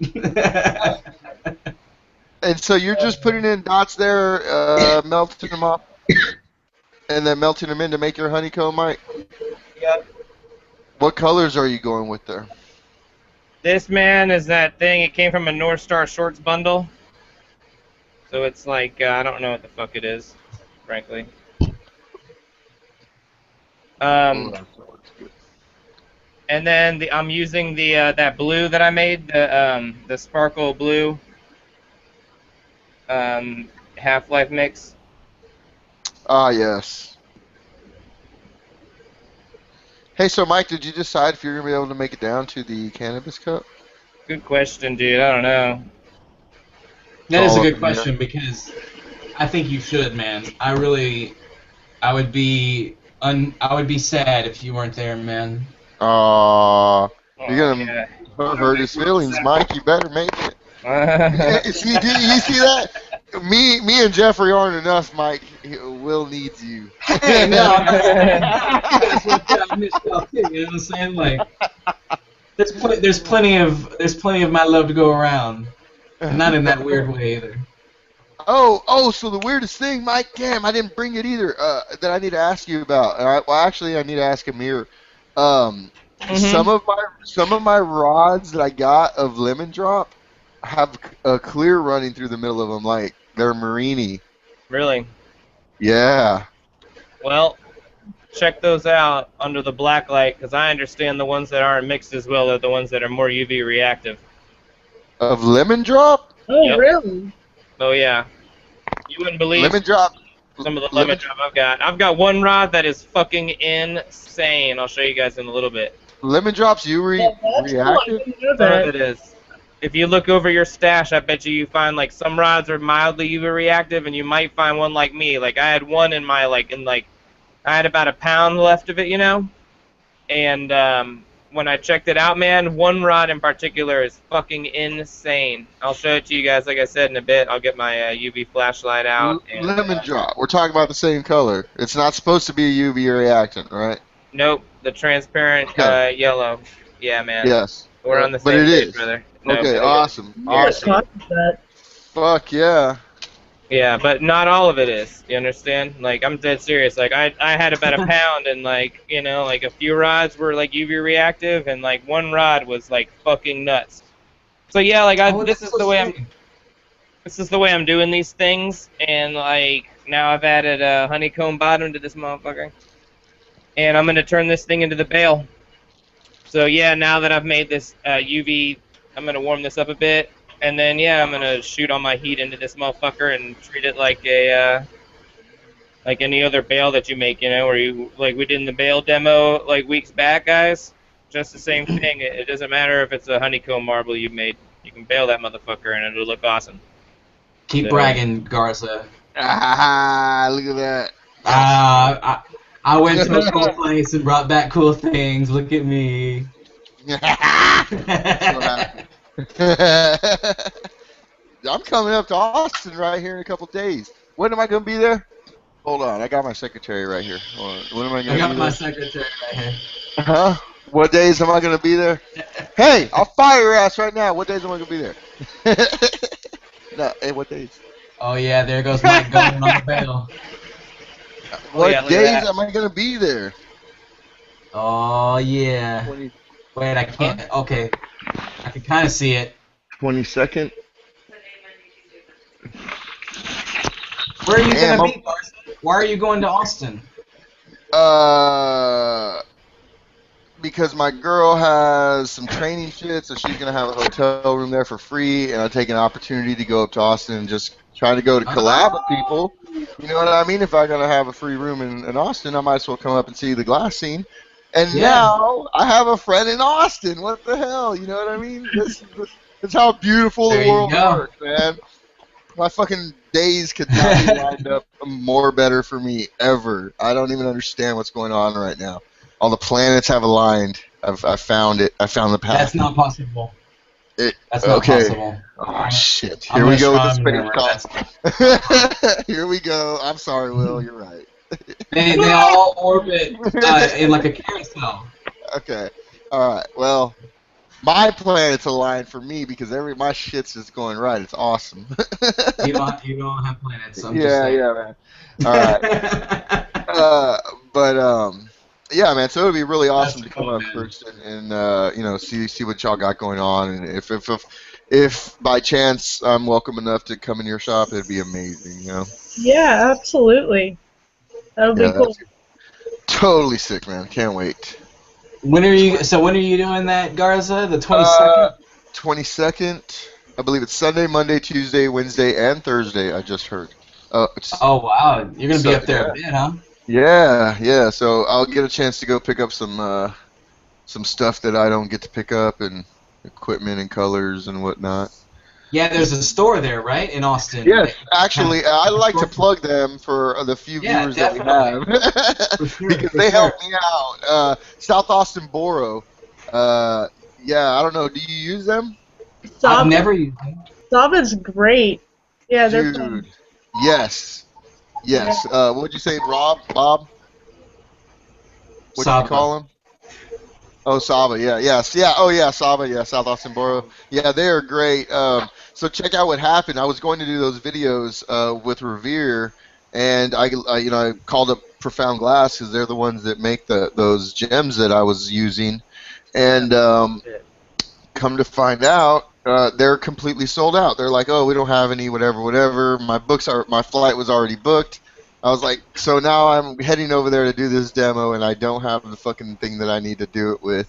And so you're just putting in dots there, melting them up, and then melting them in to make your honeycomb, Mike? Yep. What colors are you going with there? This, man, is that thing. It came from a North Star Shorts bundle. So it's like, I don't know what the fuck it is, frankly. And then I'm using the that blue that I made, the sparkle blue. Half-Life mix. Ah, yes. Hey, so Mike, did you decide if you're going to be able to make it down to the Cannabis Cup? Good question, dude. I don't know. That is a good question because I think you should, man. I would be sad if you weren't there, man. You're gonna hurt his feelings, Mike. You better make it. You see that? Me and Jeffrey aren't enough, Mike. Will needs you. Hey, no. I miss y'all too. You know what I'm saying? Like, there's plenty of my love to go around. And not in that weird way either. So the weirdest thing, Mike, damn, I didn't bring it either, that I need to ask you about. All right, well, actually, I need to ask Amir. Some of my rods that I got of lemon drop have a clear running through the middle of them, like they're Marini. Really? Yeah. Well, check those out under the black light, because I understand the ones that aren't mixed as well are the ones that are more UV reactive. Of lemon drop? Oh, yep. Really? Oh, yeah. You wouldn't believe... Lemon drop. some of the lemon drop I've got. I've got one rod that is fucking insane. I'll show you guys in a little bit. Lemon drops reactive? Some of it is. If you look over your stash, I bet you find like some rods are mildly UV reactive, and you might find one like me. Like I had one in my I had about a pound left of it, you know. And when I checked it out, man, one rod in particular is fucking insane. I'll show it to you guys, like I said, in a bit. I'll get my UV flashlight out. Lemon drop. We're talking about the same color. It's not supposed to be a UV reactant, right? Nope, the transparent yellow. Yeah, man. Yes. We're on the same page, brother. Nope, okay, awesome. Awesome. Fuck yeah. Yeah, but not all of it is. You understand? Like, I'm dead serious. Like, I had about a pound, and like, you know, like a few rods were like UV reactive, and like one rod was like fucking nuts. So yeah, like this is the way I'm doing these things, and like now I've added a honeycomb bottom to this motherfucker, and I'm gonna turn this thing into the bale. So yeah, now that I've made this UV, I'm gonna warm this up a bit. And then, yeah, I'm going to shoot all my heat into this motherfucker and treat it like a, like any other bale that you make, you know, where you, like we did in the bale demo, like, weeks back, guys. Just the same thing. It doesn't matter if it's a honeycomb marble you made. You can bale that motherfucker and it'll look awesome. Keep bragging, Garza. Ah, look at that. I went to a cool place and brought back cool things. Look at me. I'm coming up to Austin right here in a couple days. When am I going to be there? Hold on, I got my secretary right here. Hold on. When am I going to be there? I got my secretary right here. Huh? What days am I going to be there? Hey, I'll fire your ass right now. What days am I going to be there? No, hey, what days? Oh yeah, there goes Mike going on the bail. What days am I going to be there? Oh yeah. Wait, I can't. Huh? Okay. I can kind of see it. 22nd. Where are you going to be, Garza? Why are you going to Austin? Because my girl has some training shit, so she's going to have a hotel room there for free, and I take an opportunity to go up to Austin and just try to go to collab with people. You know what I mean? If I'm going to have a free room in Austin, I might as well come up and see the glass scene. And now I have a friend in Austin. What the hell? You know what I mean? This is how beautiful the world works, man. My fucking days could not be lined up more better for me ever. I don't even understand what's going on right now. All the planets have aligned. I found it. I found the path. That's not possible. That's not possible. Oh, shit. Here we go with the space talk. Here we go. I'm sorry, Will. You're right. They all orbit in like a carousel. Okay. All right. Well, my planet's aligned for me because my shit's just going right. It's awesome. you don't have planets. So yeah, man. All right. Yeah, man. So it would be really awesome to come up first and you know, see what y'all got going on, and if by chance I'm welcome enough to come in your shop, it'd be amazing. You know. Yeah, absolutely. That would be cool. Totally sick, man. Can't wait. When are you doing that, Garza? The 22nd? 22nd. I believe it's Sunday, Monday, Tuesday, Wednesday, and Thursday, I just heard. Oh, wow. You're going to be up there a bit, huh? Yeah. So I'll get a chance to go pick up some stuff that I don't get to pick up, and equipment and colors and whatnot. Yeah, there's a store there, right, in Austin? Yes, actually, I like to plug them for the few viewers that we have. Sure, because they help me out. South Austin Boro. Yeah, I don't know. Do you use them? I've never used them. Sava's great. Yeah, they're fun. Yes. What'd you say, Bob? What did you call him? Oh, Sava, yeah. Oh, yeah, Sava, yeah, South Austin Boro. Yeah, they are great. So check out what happened. I was going to do those videos with Revere, and I called up Profound Glass because they're the ones that make those gems that I was using, and come to find out, they're completely sold out. They're like, oh, we don't have any, whatever. My flight was already booked. I was like, so now I'm heading over there to do this demo, and I don't have the fucking thing that I need to do it with.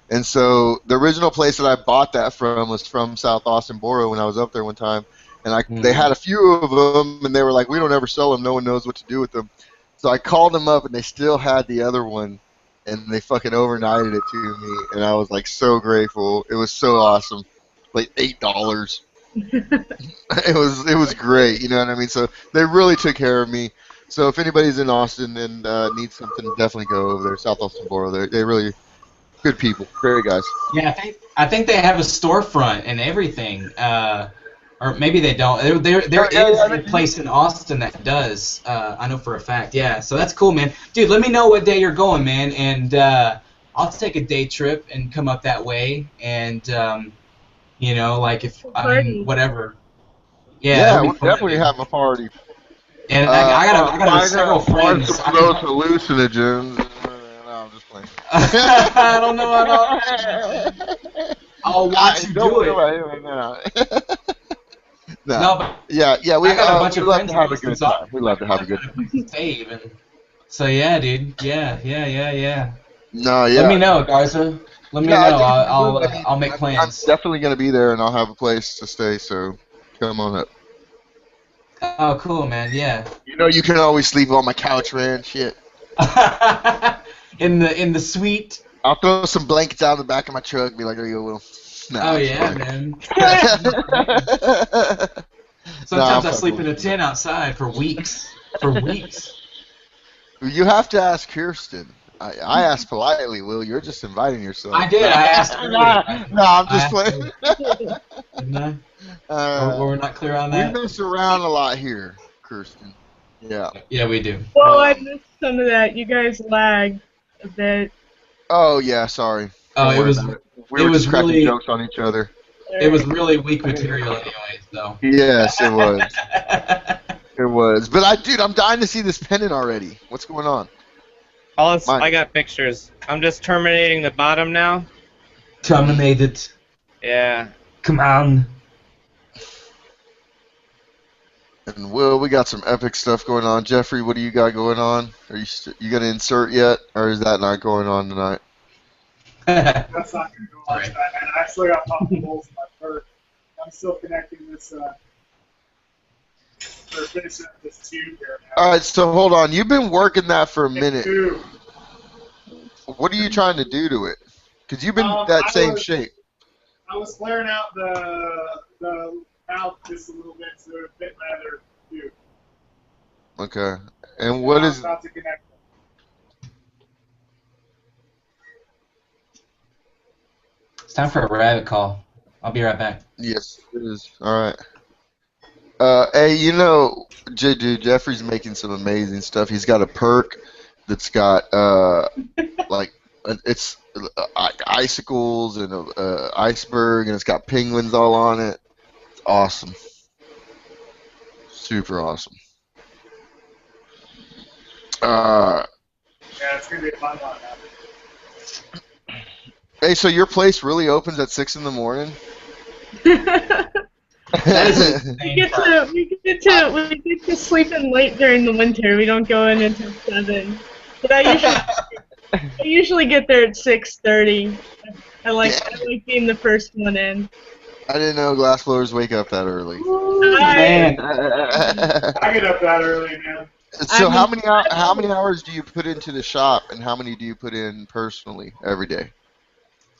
And so the original place that I bought that from was from South Austin Boro when I was up there one time, And they had a few of them, and they were like, we don't ever sell them. No one knows what to do with them. So I called them up, and they still had the other one, and they fucking overnighted it to me, and I was like so grateful. It was so awesome, like $8. It was great, you know what I mean? So they really took care of me. So if anybody's in Austin and needs something, definitely go over there. South Austin Borough. They're really good people, great guys. Yeah, I think they have a storefront and everything. Or maybe they don't. There is a place in Austin that does. I know for a fact. Yeah, so that's cool, man. Dude, let me know what day you're going, man, and I'll take a day trip and come up that way. And you know, like whatever. Yeah, we'll definitely have a party. And I got several friends. Some of those hallucinogens. No, I'm just playing. I don't know at all. I'll watch you do it. No, but yeah, we got a bunch of love friends to have a good time. We love to have a good time. Save and so yeah, dude. Yeah. No, yeah. Let me know, Garza. Let me know. I'll make plans. I'm definitely gonna be there, and I'll have a place to stay. So come on up. Oh, cool, man. Yeah. You know, you can always sleep on my couch, man. Shit. in the suite. I'll throw some blankets out in the back of my truck. And be like, there you go, Will. Nah, oh yeah, man. Sometimes I sleep in a tent outside for weeks. You have to ask Kirsten. I asked politely, Will. You're just inviting yourself. I did. I asked earlier. No, I'm just playing. Didn't I? We're not clear on that. We mess around a lot here, Kirsten. Yeah. Yeah, we do. Well, I missed some of that. You guys lagged a bit. Oh yeah, sorry. Oh, we were just cracking jokes on each other. It was really weak material, anyways. Though. Yes, it was. It was. But I'm dying to see this pendant already. What's going on? I got pictures. I'm just terminating the bottom now. Terminated. Yeah. Come on. And Will, we got some epic stuff going on. Jeffrey, what do you got going on? Are you gonna insert yet, or is that not going on tonight? That's not gonna go on. Right. And I actually got popping holes in my perk. I'm still connecting this. Or finishing up this tube here now. All right, so hold on. You've been working that for a minute. What are you trying to do to it? Because you've been that same shape. I was flaring out the mouth just a little bit so it would fit my other tube. Okay. And what is? About to connect them. It's time for a rabbit call. I'll be right back. Yes, it is. All right. Hey, you know, dude, Jeffrey's making some amazing stuff. He's got a perk that's got it's icicles and iceberg, and it's got penguins all on it. It's awesome. Super awesome. Yeah, it's gonna be a fun one now. Hey, so your place really opens at 6 in the morning? We get to sleep in late during the winter. We don't go in until 7. But I usually get there at 6:30. I like being the first one in. I didn't know glass blowers wake up that early. Man. I get up that early, man. So how many hours do you put into the shop, and how many do you put in personally every day?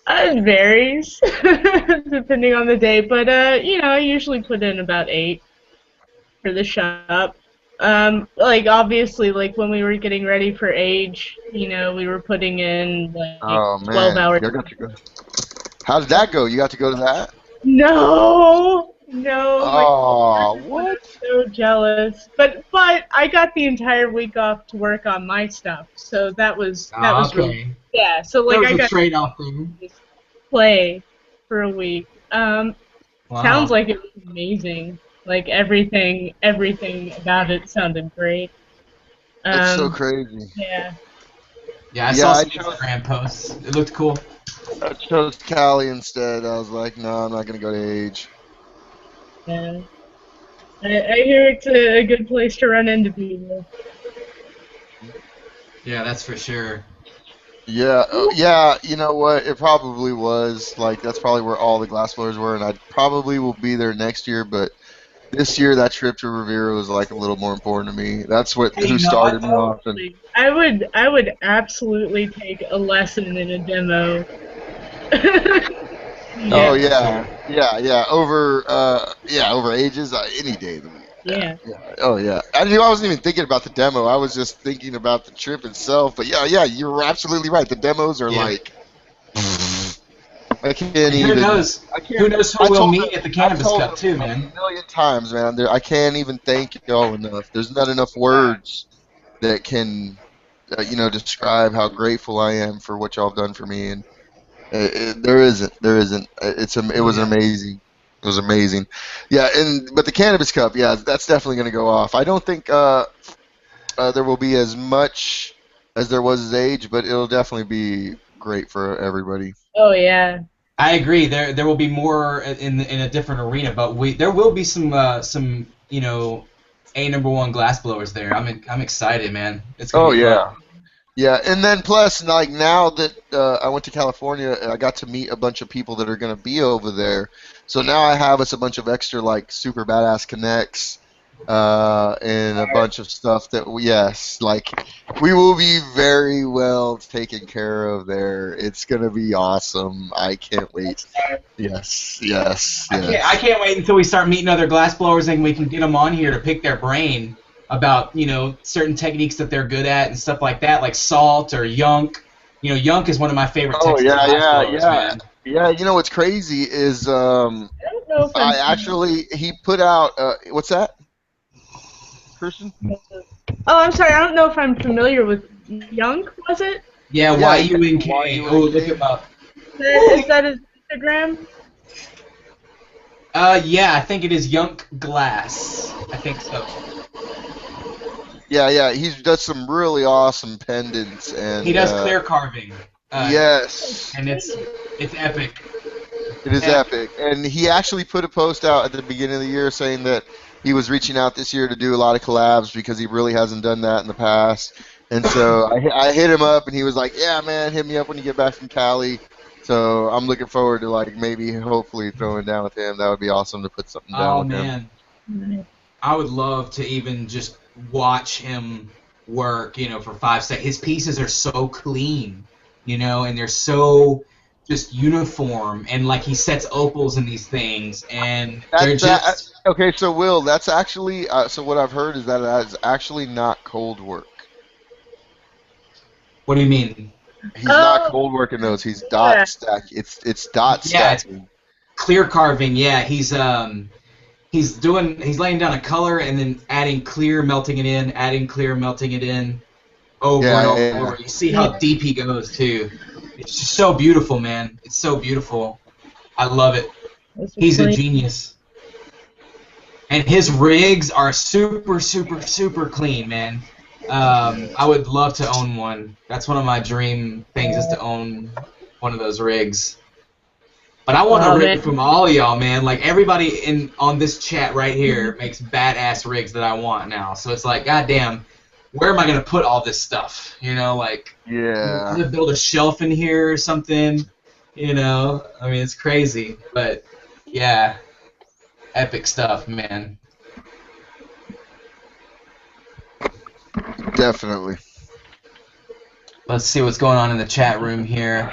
It varies depending on the day, but I usually put in about 8 for the shop. Obviously, when we were getting ready for age, we were putting in 12 hours. How did that go? You got to go to that? No. Oh, what? I'm so jealous. But I got the entire week off to work on my stuff, so that was okay. really, yeah. So I got trade-off thing. Just play for a week. Wow. Sounds like it was amazing. Like everything about it sounded great. That's so crazy. Yeah. Yeah, I saw some Instagram posts. It looked cool. I chose Cali instead. I was like, no, I'm not gonna go to Age. Yeah. I hear it's a good place to run into people. Yeah, that's for sure. Yeah, you know what? It probably was. That's probably where all the glass blowers were, and I probably will be there next year, but this year that trip to Rivera was like a little more important to me. That's who started me off. And I would absolutely take a lesson in a demo. Oh yeah. Over ages, any day of the week. Yeah. Oh yeah. I wasn't even thinking about the demo. I was just thinking about the trip itself. But yeah, you're absolutely right. The demos are like. I can't even. Who knows? Who knows who we'll meet at the Cannabis Cup too, man? A million times, man. I can't even thank y'all enough. There's not enough words that can, describe how grateful I am for what y'all have done for me. And there isn't. It was amazing. It was amazing. Yeah, but the Cannabis Cup, yeah, that's definitely going to go off. I don't think there will be as much as there was his age, but it'll definitely be great for everybody. Oh yeah. I agree. There will be more in a different arena, but there will be some A #1 glassblowers there. I'm excited, man. It's gonna be fun. Yeah, and then plus, like now that I went to California, I got to meet a bunch of people that are going to be over there. So now I have us a bunch of extra like super badass connects and a bunch of stuff that we will be very well taken care of there. It's going to be awesome. I can't wait. Yes. I can't wait until we start meeting other glassblowers and we can get them on here to pick their brain about certain techniques that they're good at and stuff like that, like salt or yunk. Yunk is one of my favorite techniques. Man. Yeah, what's crazy is he put out what's that? Person? Oh, I'm sorry. I don't know if I'm familiar with Yunk. Was it? Yeah, YUNK. Oh, look him up. Is that his Instagram? Yeah, I think it is Yunk Glass. I think so. Yeah, he does some really awesome pendants and he does clear carving. Yes. And it's epic. It is epic. And he actually put a post out at the beginning of the year saying that he was reaching out this year to do a lot of collabs because he really hasn't done that in the past. And so I hit him up and he was like, "Yeah, man, hit me up when you get back from Cali." So I'm looking forward to hopefully throwing down with him. That would be awesome to put something down with him. I would love to even just watch him work, for 5 seconds. His pieces are so clean, and they're so just uniform, and he sets opals in these things, and they're just... Okay, so Will, that's actually, so what I've heard is that is actually not cold work. What do you mean? He's not cold working those. He's dot stack. It's dot stacking. It's clear carving. Yeah, he's laying down a color and then adding clear, melting it in, over and over. You see how deep he goes too. It's just so beautiful, man. It's so beautiful. I love it. He's a genius. And his rigs are super, super, super clean, man. I would love to own one. That's one of my dream things, is to own one of those rigs. But I want a rig from all of y'all, man. Everybody on this chat right here makes badass rigs that I want now. So it's goddamn, where am I gonna put all this stuff? I'm gonna build a shelf in here or something. It's crazy, but yeah, epic stuff, man. Definitely. Let's see what's going on in the chat room here.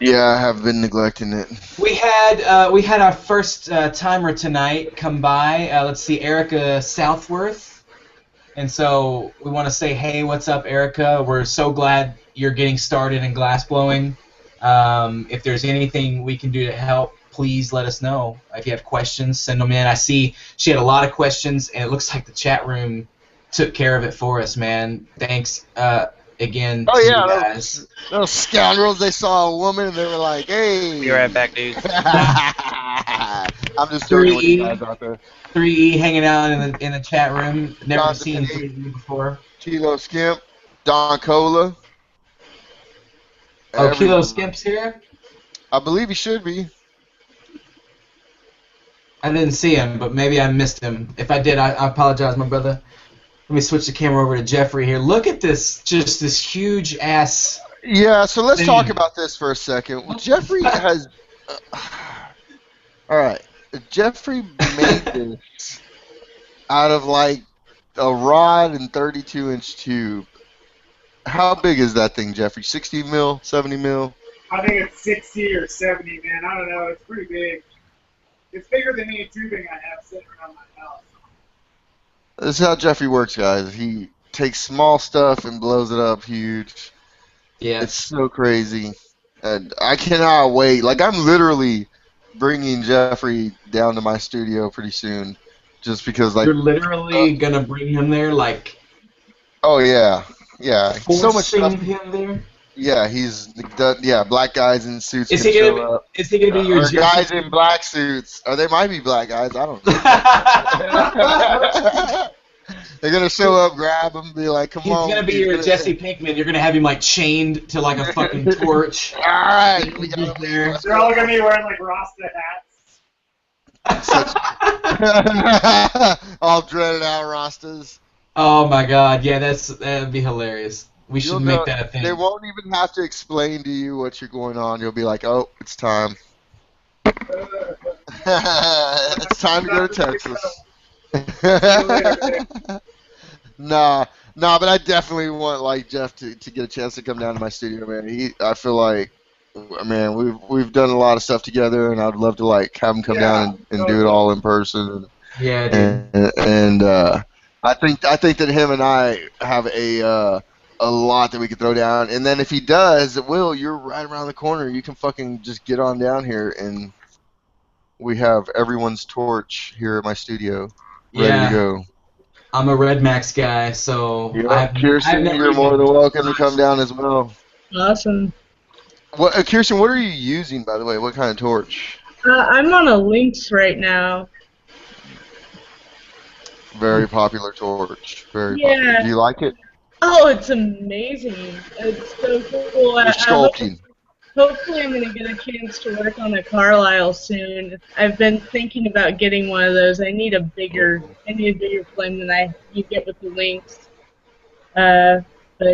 Yeah, I have been neglecting it. We had our first timer tonight come by. Let's see, Erica Southworth. And so we want to say, hey, what's up, Erica? We're so glad you're getting started in glassblowing. If there's anything we can do to help, please let us know. If you have questions, send them in. I see she had a lot of questions, and it looks like the chat room took care of it for us, man. Thanks again to you guys. Those scoundrels, they saw a woman and they were like, "Hey." Be right back, dude. I'm just joking with you guys out there. 3E hanging out in the chat room. Never seen 3E before. Kilo Skimp, Don Cola. Oh, Kilo Skimp's here? I believe he should be. I didn't see him, but maybe I missed him. If I did, I apologize, my brother. Let me switch the camera over to Jeffrey here. Look at this, just this huge ass. Yeah, so let's talk about this for a second. Well, Jeffrey has. All right, Jeffrey made this out of like a rod and 32-inch tube. How big is that thing, Jeffrey? 60 mil, 70 mil? I think it's 60 or 70, man. I don't know. It's pretty big. It's bigger than any tubing I have sitting around my house. This is how Jeffrey works, guys. He takes small stuff and blows it up huge. Yeah. It's so crazy. And I cannot wait. Like, I'm literally bringing Jeffrey down to my studio pretty soon. Just because, like... You're literally going to bring him there, like... Oh, yeah. Yeah. So much stuff. Him there? Yeah, black guys in suits Is can he show gonna up. Is he going to be your Or guys in black suits. Or they might be black guys. I don't know. They're going to show up, grab him, be like, come on. He's going to be your Jesse Pinkman. You're going to have him, like, chained to, like, a fucking torch. All right. We got there. They're all going to be wearing, like, Rasta hats. All dreaded out Rastas. Oh, my God. Yeah, that'd be hilarious. We should make that a thing. They won't even have to explain to you what's going on. You'll be like, oh, it's time. It's time to go to Texas. Nah, but I definitely want like Jeff to get a chance to come down to my studio, man. I feel like, man, we've done a lot of stuff together, and I'd love to like have him come down and do it all in person. Yeah, dude. And I think that him and I have a lot that we could throw down, and then if he does, Will, you're right around the corner. You can fucking just get on down here, and we have everyone's torch here at my studio, ready to go. I'm a Red Max guy, so Kirsten, you're more than welcome to come down as well. Awesome. Kirsten, what are you using, by the way? What kind of torch? I'm on a Lynx right now. Very popular torch. Very popular. Do you like it? Oh, it's amazing. It's so cool. You're sculpting. Hopefully I'm going to get a chance to work on a Carlisle soon. I've been thinking about getting one of those. I need a bigger flame than you get with the Lynx. But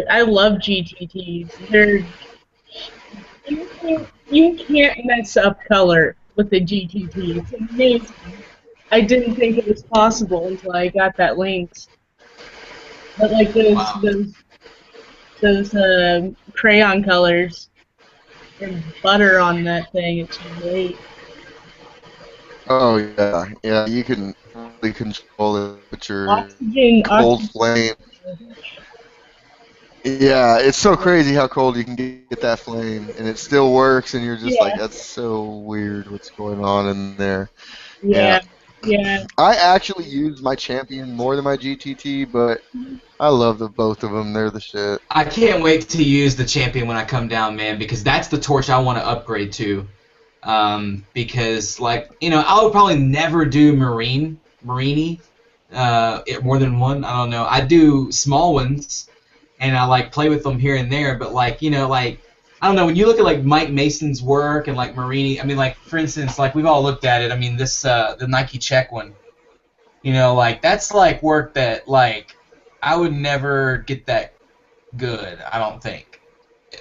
I love GTTs. You can't mess up color with the GTT. It's amazing. I didn't think it was possible until I got that Lynx. But like those crayon colors and butter on that thing, it's great. Oh yeah. You can really control it with your cold flame. Yeah, it's so crazy how cold you can get that flame, and it still works, and you're just like, that's so weird what's going on in there. Yeah. I actually use my Champion more than my GTT, but I love both of them. They're the shit. I can't wait to use the Champion when I come down, man, because that's the torch I want to upgrade to. Because, like, I would probably never do Marini, more than one. I don't know. I do small ones, and I, like, play with them here and there, but, like, I don't know, when you look at, like, Mike Mason's work and, like, Marini, I mean, like, for instance, like, we've all looked at it. I mean, this, the Nike Check one, like, that's, like, work that, like, I would never get that good, I don't think.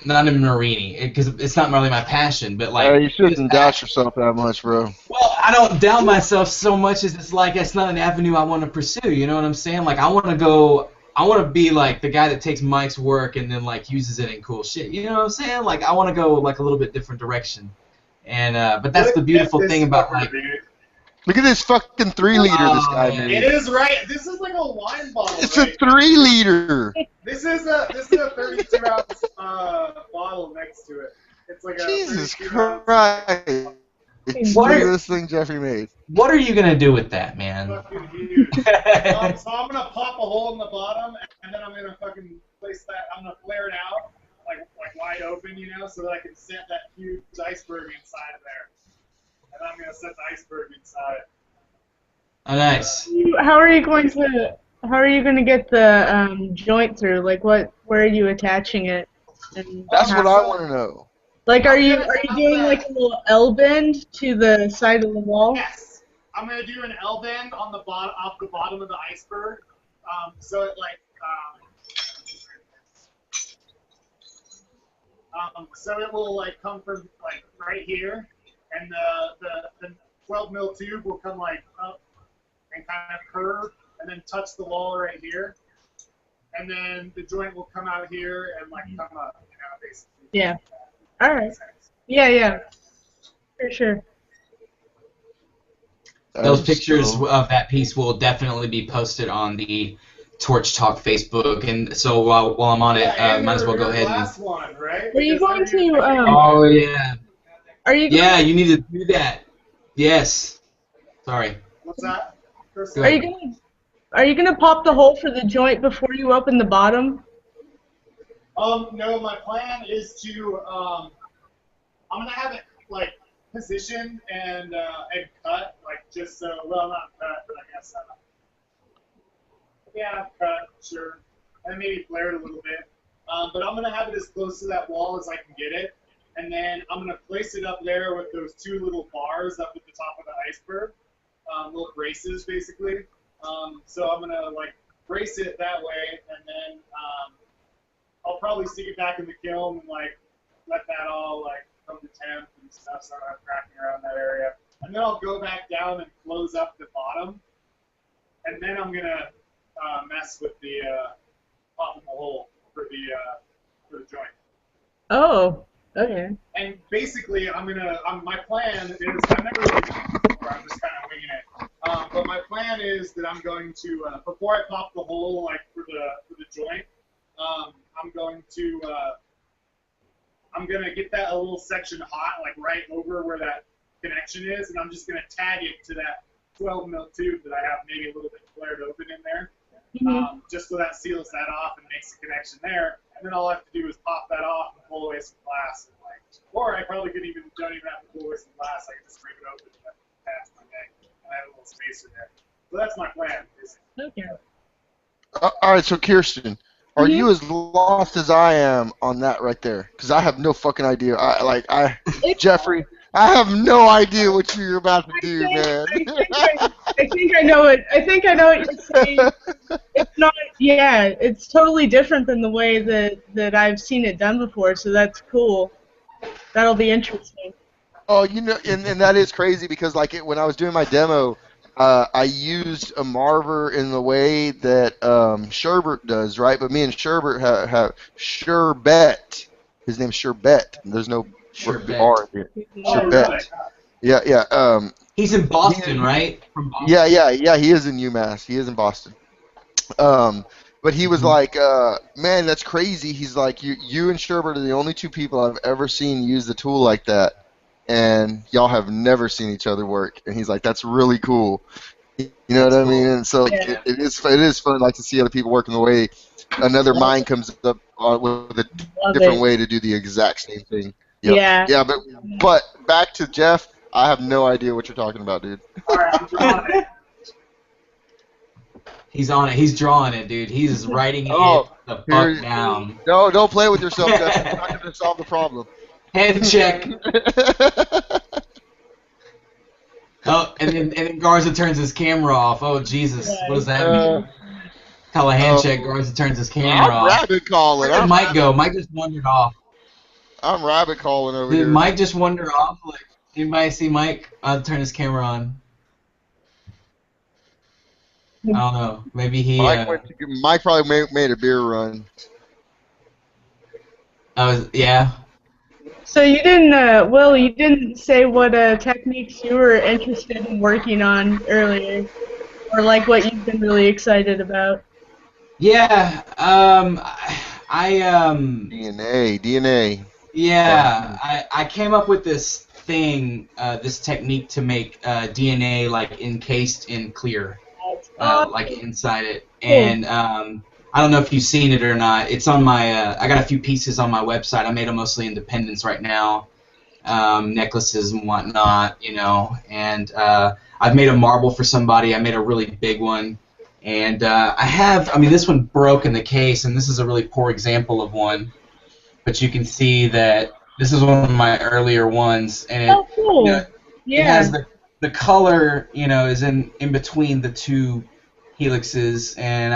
Not in Marini, because it's not really my passion, but, like... you shouldn't doubt yourself that much, bro. Well, I don't doubt myself so much as it's, like, it's not an avenue I want to pursue, you know what I'm saying? Like, I want to be, like, the guy that takes Mike's work and then, like, uses it in cool shit. You know what I'm saying? Like, I want to go, like, a little bit different direction. And, but that's the beautiful thing about, like... Look at this fucking 3-liter this guy made. It is right. This is like a wine bottle. It's a 3-liter. This is a 32-ounce bottle next to it. It's like Jesus Christ. Look at this thing Jeffrey made. What are you going to do with that, man? Fucking huge. So I'm going to pop a hole in the bottom, and then I'm going to fucking place that, I'm going to flare it out, like wide open, so that I can set that huge iceberg inside of there. And I'm going to set the iceberg inside. Oh, nice. How are you going to get the joint through? Like, where are you attaching it? And that's what I want to know. Like, are you doing like a little L bend to the side of the wall? Yes, I'm gonna do an L bend on the bottom, off the bottom of the iceberg, so it so it will like come from like right here, and the 12 mil tube will come like up and kind of curve, and then touch the wall right here, and then the joint will come out here and like come up, basically. Yeah. All right. Yeah. For sure. Those pictures of that piece will definitely be posted on the Torch Talk Facebook, and so while I'm on it, might as well go ahead. Last one, right? Are you going to? Oh yeah. Are you? Yeah, you need to do that. Yes. Sorry. What's that? Are you gonna pop the hole for the joint before you open the bottom? No, my plan is to I'm gonna have it like positioned and cut, like just so, well, not cut, but I guess yeah, cut, sure, and maybe flare it a little bit. But I'm gonna have it as close to that wall as I can get it, and then I'm gonna place it up there with those two little bars up at the top of the iceberg, little braces basically. So I'm gonna like brace it that way, and then I'll probably stick it back in the kiln and like let that all like come to temp and stuff, so I'm cracking around that area. And then I'll go back down and close up the bottom, and then I'm gonna mess with the popping the hole for the joint. Oh, okay. And basically, my plan is, I've never really done this before, I'm just kind of winging it. But my plan is that I'm going to, before I pop the hole, like for the joint, I'm gonna get that a little section hot, like right over where that connection is, and I'm just gonna tag it to that 12 mil tube that I have maybe a little bit flared open in there, just so that seals that off and makes the connection there. And then all I have to do is pop that off and pull away some glass, and or I probably don't even have to pull away some glass. I can just scrape it open and pass my neck, and I have a little spacer there. So that's my plan. Okay. All right, so Kirsten, are you as lost as I am on that right there? Because I have no fucking idea. Jeffrey, I have no idea what you're about to do, man. I think I know it. I think I know what you're saying. It's not. Yeah, it's totally different than the way that I've seen it done before. So that's cool. That'll be interesting. Oh, and that is crazy because when I was doing my demo, I used a Marver in the way that Sherbert does, right? But me and Sherbert have Sherbet. His name's Sherbet. There's no R here. Sherbet. Yeah. He's in Boston, right? From Boston. Yeah. He is in UMass. He is in Boston. But he was like, man, that's crazy. He's like, you and Sherbert are the only two people I've ever seen use the tool like that. And y'all have never seen each other work, and he's like, "That's really cool." You know what I mean? And so it is fun, like to see other people working the way another mind comes up with a different way to do the exact same thing. Yep. Yeah. But back to Jeff, I have no idea what you're talking about, dude. All right, I'm drawing it. He's on it. He's drawing it, dude. He's writing it the fuck down. No, don't play with yourself, Jeff. It's not going to solve the problem. Hand check. Oh, and then Garza turns his camera off. Oh, Jesus. What does that mean? Call a hand check. Garza turns his camera off. Rabbit calling. Where did Mike go? Mike just wandered off. I'm rabbit calling over here. Did Mike just wander off? Like, anybody see Mike? I'll turn his camera on. I don't know. Maybe he... Mike probably made a beer run. Yeah. So you didn't, Will, you didn't say what techniques you were interested in working on earlier, or like what you've been really excited about. Yeah, DNA. Yeah, I came up with this thing, this technique to make DNA like encased in clear, like inside it, and I don't know if you've seen it or not. It's on my. I got a few pieces on my website. I made them mostly in Dependence right now, necklaces and whatnot, And I've made a marble for somebody. I made a really big one, and this one broke in the case, and this is a really poor example of one. But you can see that this is one of my earlier ones, and cool. It has the color, is in between the two helixes, and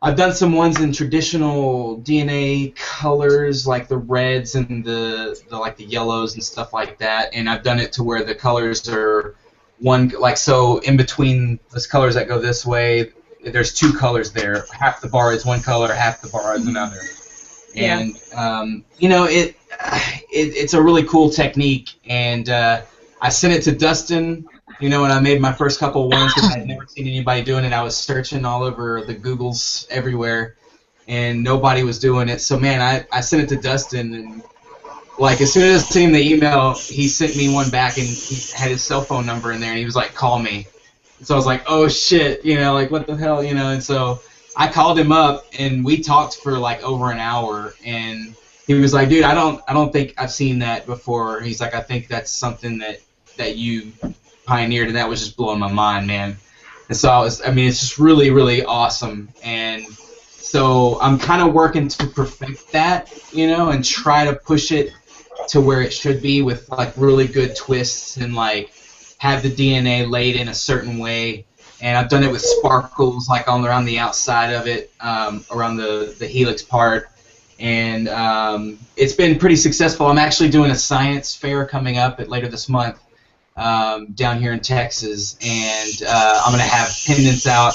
I've done some ones in traditional DNA colors, like the reds and the yellows and stuff like that, and I've done it to where the colors are one, like, so in between those colors that go this way, there's two colors there. Half the bar is one color, half the bar is another. Yeah. And you know, it's a really cool technique. And I sent it to Dustin. You know, when I made my first couple of ones, because I had never seen anybody doing it. I was searching all over the Googles everywhere, and nobody was doing it. So man, I sent it to Dustin, and like as soon as I sent him the email, he sent me one back, and he had his cell phone number in there, and he was like, "Call me." So I was like, "Oh shit," you know, like what the hell, you know? And so I called him up, and we talked for like over an hour, and he was like, "Dude, I don't think I've seen that before." He's like, "I think that's something that you pioneered," and that was just blowing my mind, man. And so I mean, it's just really, really awesome. And so I'm kind of working to perfect that, you know, and try to push it to where it should be with like really good twists and like have the DNA laid in a certain way. And I've done it with sparkles like on around the outside of it, around the helix part. And it's been pretty successful. I'm actually doing a science fair coming up later this month. Down here in Texas, and I'm gonna have pendants out,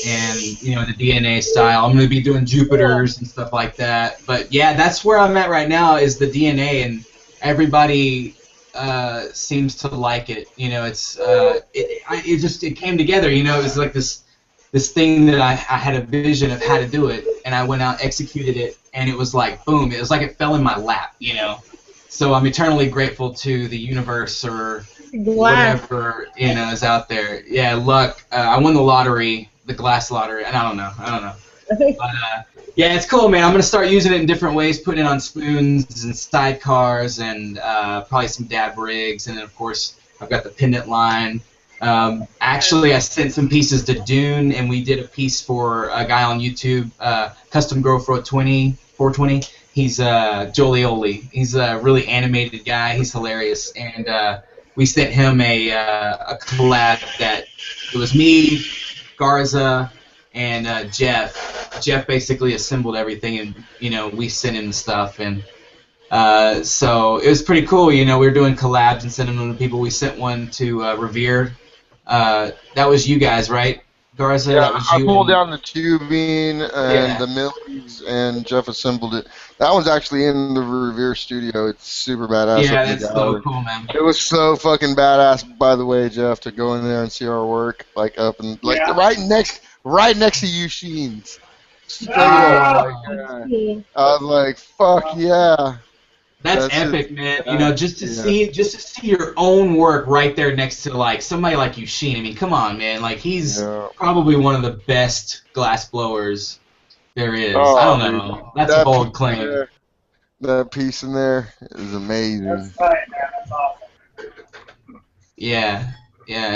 and you know the DNA style. I'm gonna be doing Jupiters and stuff like that. But yeah, that's where I'm at right now is the DNA, and everybody seems to like it. You know, it came together. You know, it was like this thing that I had a vision of how to do it, and I went out, executed it, and it was like boom. It was like it fell in my lap. You know. So I'm eternally grateful to the universe or whatever, you know, is out there. Yeah, luck. I won the lottery, the glass lottery, and I don't know. But yeah, it's cool, man. I'm gonna start using it in different ways, putting it on spoons and sidecars, and probably some dab rigs, and then of course I've got the pendant line. Actually, I sent some pieces to Dune, and we did a piece for a guy on YouTube, Custom Grow 420. He's Jolioli. He's a really animated guy. He's hilarious, and we sent him a collab that it was me, Garza, and Jeff. Jeff basically assembled everything, and you know we sent him the stuff, and so it was pretty cool. You know, we were doing collabs and sending them to people. We sent one to Revere. That was you guys, right? Garza, yeah, that was I you. pulled down the tubing and the millies, and Jeff assembled it. That one's actually in the Revere studio. It's super badass. Yeah, that's so cool, man. It was so fucking badass, by the way, Jeff, to go in there and see our work, like up and like right next to Eugeni's. Straight up, I was like, fuck yeah. That's epic, man. You know, just to see your own work right there next to like somebody like Eugene. I mean, come on, man. Like he's probably one of the best glass blowers there is. I don't know. That's a bold claim. That piece in there is amazing. That's right, man. That's awesome. Yeah.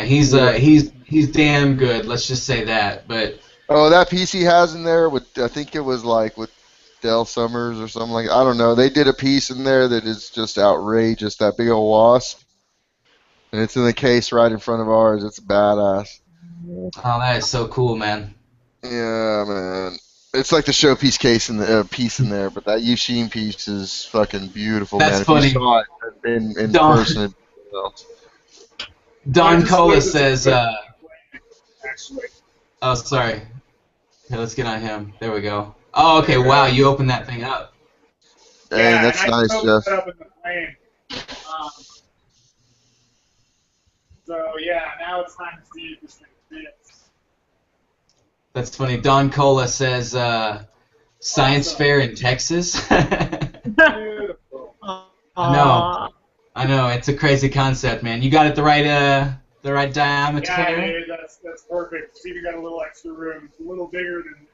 He's damn good. Let's just say that. But that piece he has in there with I think it was like with Dell Summers or something like I don't know. They did a piece in there that is just outrageous. That big old wasp, and it's in the case right in front of ours. It's badass. Oh, that is so cool, man. Yeah, man. It's like the showpiece case in the piece in there, but that Eugene piece is fucking beautiful, man. That's funny. If you saw it in person. Don Cola says. Oh, sorry. Okay, let's get on him. There we go. Oh, okay. Wow, you opened that thing up. Hey, that's nice, Jeff. So yeah, now it's time to see if this thing fits. That's funny. Don Cola says science fair in Texas. Beautiful. I know. It's a crazy concept, man. You got it the right diameter. Yeah, dude, that's perfect. See, we got a little extra room. It's a little bigger than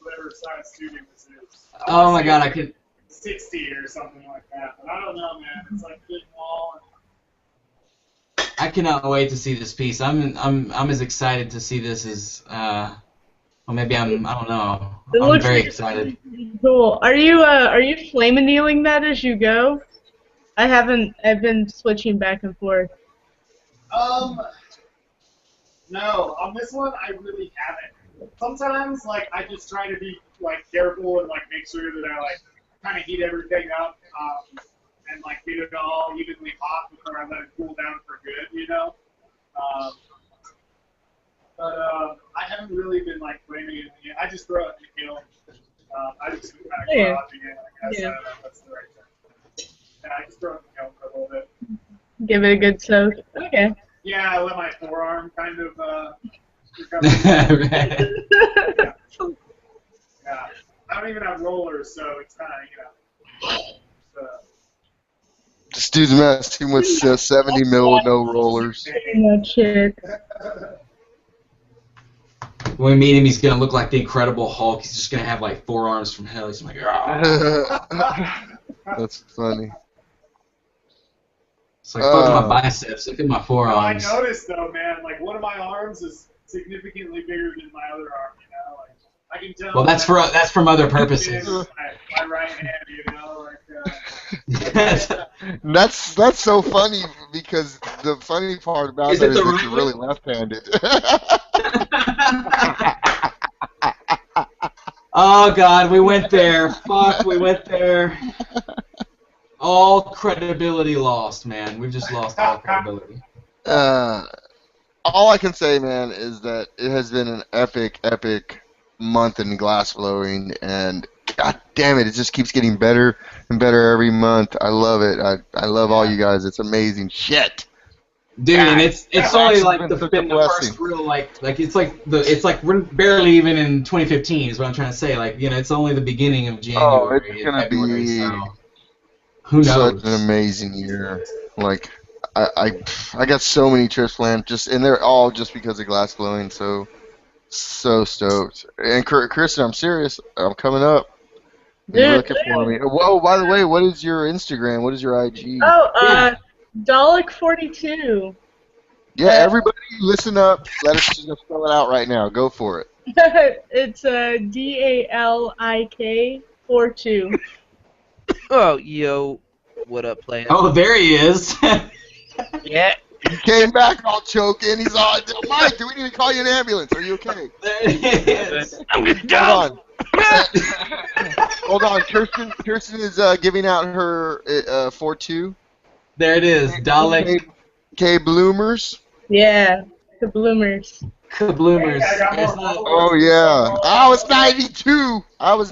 whatever size studio this is. Oh my God, I could 60 or something like that, but I don't know, man. It's like big wall. I cannot wait to see this piece. I'm as excited to see this as well, maybe I don't know. I'm very excited. Cool. Are you flame annealing that as you go? I've been switching back and forth. No, on this one I really haven't. Sometimes like I just try to be like careful and like make sure that I like kind of heat everything up and like get it all evenly hot before I let it cool down for good, you know. really been like blaming it. I just throw it in the kiln. I just kind of garaging it. I guess I don't know if that's the right term. Yeah, I just throw it in the kiln for a little bit. Give it a good soak. Okay. Yeah, I let my forearm kind of recover. Right. Yeah. I don't even have rollers, so it's kind of, This dude's messing with 70 mil with no rollers. No shit. When we meet him, he's gonna look like the Incredible Hulk. He's just gonna have like 4 arms from hell. He's like, "Argh." That's funny. It's like, look at my biceps, look at my forearms. I noticed though, man, like one of my arms is significantly bigger than my other arm. You know, like I can tell. Well, that's from other purposes. My right hand, you know, That's so funny because the funny part about that is that you're really left-handed. Oh God, we went there. Fuck, we went there. All credibility lost, man. We've just lost all credibility. All I can say, man, is that it has been an epic month in glass blowing, and God damn it, it just keeps getting better and better every month. I love it. I love all you guys. It's amazing shit. Dude, and it's only like the first real like it's like we're barely even in 2015 is what I'm trying to say. Like, you know, it's only the beginning of January. Oh, it's gonna February, be so who knows? Such an amazing year. Like I got so many trips planned, and they're all just because of glass blowing. So stoked. And Kristen, I'm serious. I'm coming up. You're looking for me. Whoa, by the way, what is your Instagram? What is your IG? Oh, Dalek42. Yeah, everybody listen up. Let us just spell it out right now. Go for it. It's DALIK 42. Oh, yo. What up, player? Oh, there he is. Yeah. He came back all choking. He's all, Mike, do we need to call you an ambulance? Are you okay? There he is. I'm gonna die. Hold on. Kirsten is giving out her 4-2. There it is. Dalek. K Bloomers. Yeah, the bloomers. Kabloomers. Oh yeah. I was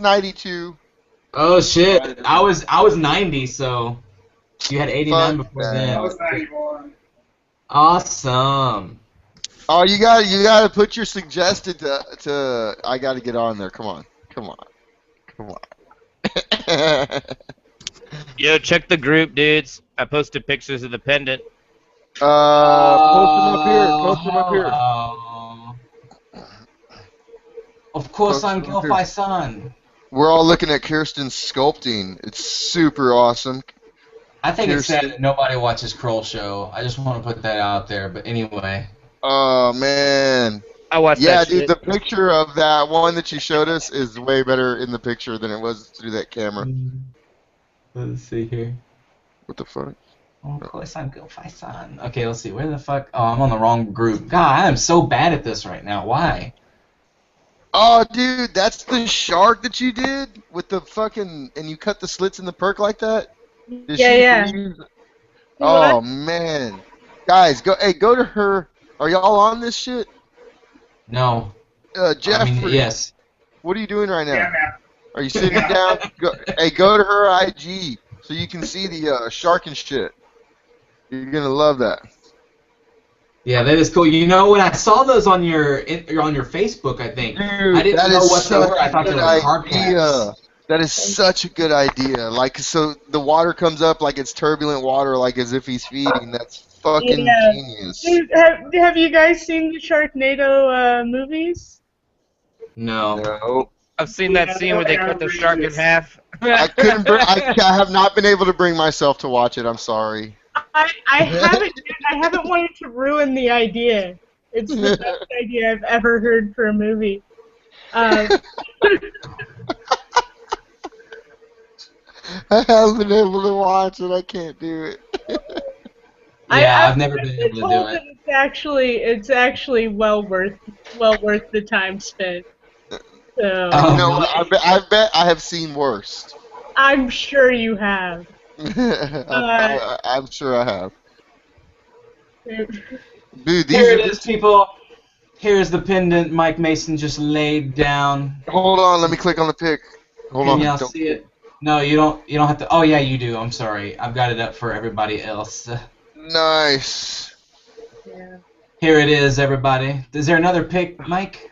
92. Oh shit. I was 90, so you had 89 before then. I was 91. Awesome. Oh, you gotta put your suggested to I gotta get on there. Come on. Yo, check the group, dudes. I posted pictures of the pendant. Post them up here. Of course, I'm Gilfai-san. We're all looking at Kirsten's sculpting. It's super awesome. I think it's sad that nobody watches Kroll Show. I just want to put that out there. But anyway. Oh man. I watched that shit. The picture of that one that you showed us is way better in the picture than it was through that camera. Let's see here. What the fuck? Oh, of course, I'm Gilfai-san. Okay, let's see. Where the fuck? Oh, I'm on the wrong group. God, I am so bad at this right now. Why? Oh, dude, that's the shark that you did with the fucking, and you cut the slits in the perk like that? Yeah. Oh man, guys, go to her. Are y'all on this shit? No. Jeff. I mean, yes. What are you doing right now? Yeah, man. Are you sitting down? Go to her IG so you can see the shark and shit. You're gonna love that. Yeah, that is cool. You know, when I saw those on your Facebook, I think Dude, I didn't know what they were. I thought they were hard idea. That is such a good idea. Like, so the water comes up like it's turbulent water, like as if he's feeding. That's fucking genius. Dude, have you guys seen the Sharknado movies? No. I've seen that scene where they cut the shark in half. I have not been able to bring myself to watch it. I'm sorry. I haven't wanted to ruin the idea. It's the best idea I've ever heard for a movie. I haven't been able to watch it. I can't do it. I've never been able to do it. It's actually well worth the time spent. So, I bet I have seen worse. I'm sure you have. I'm sure I have. Dude, Here it is, people. Here's the pendant Mike Mason just laid down. Hold on, let me click on the pic. Hold on. Can y'all see it? No, you don't have to. Oh yeah, you do. I'm sorry. I've got it up for everybody else. Nice. Yeah. Here it is, everybody. Is there another pic, Mike?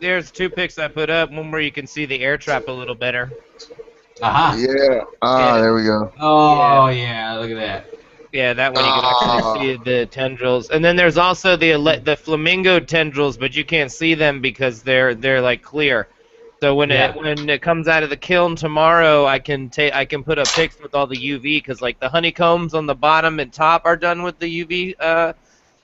There's 2 pics I put up. One where you can see the air trap a little better. Aha. Yeah. Yeah. There we go. Oh yeah, look at that. Yeah, that one you can actually see the tendrils. And then there's also the flamingo tendrils, but you can't see them because they're like clear. So when it comes out of the kiln tomorrow, I can put up pics with all the UV because like the honeycombs on the bottom and top are done with the UV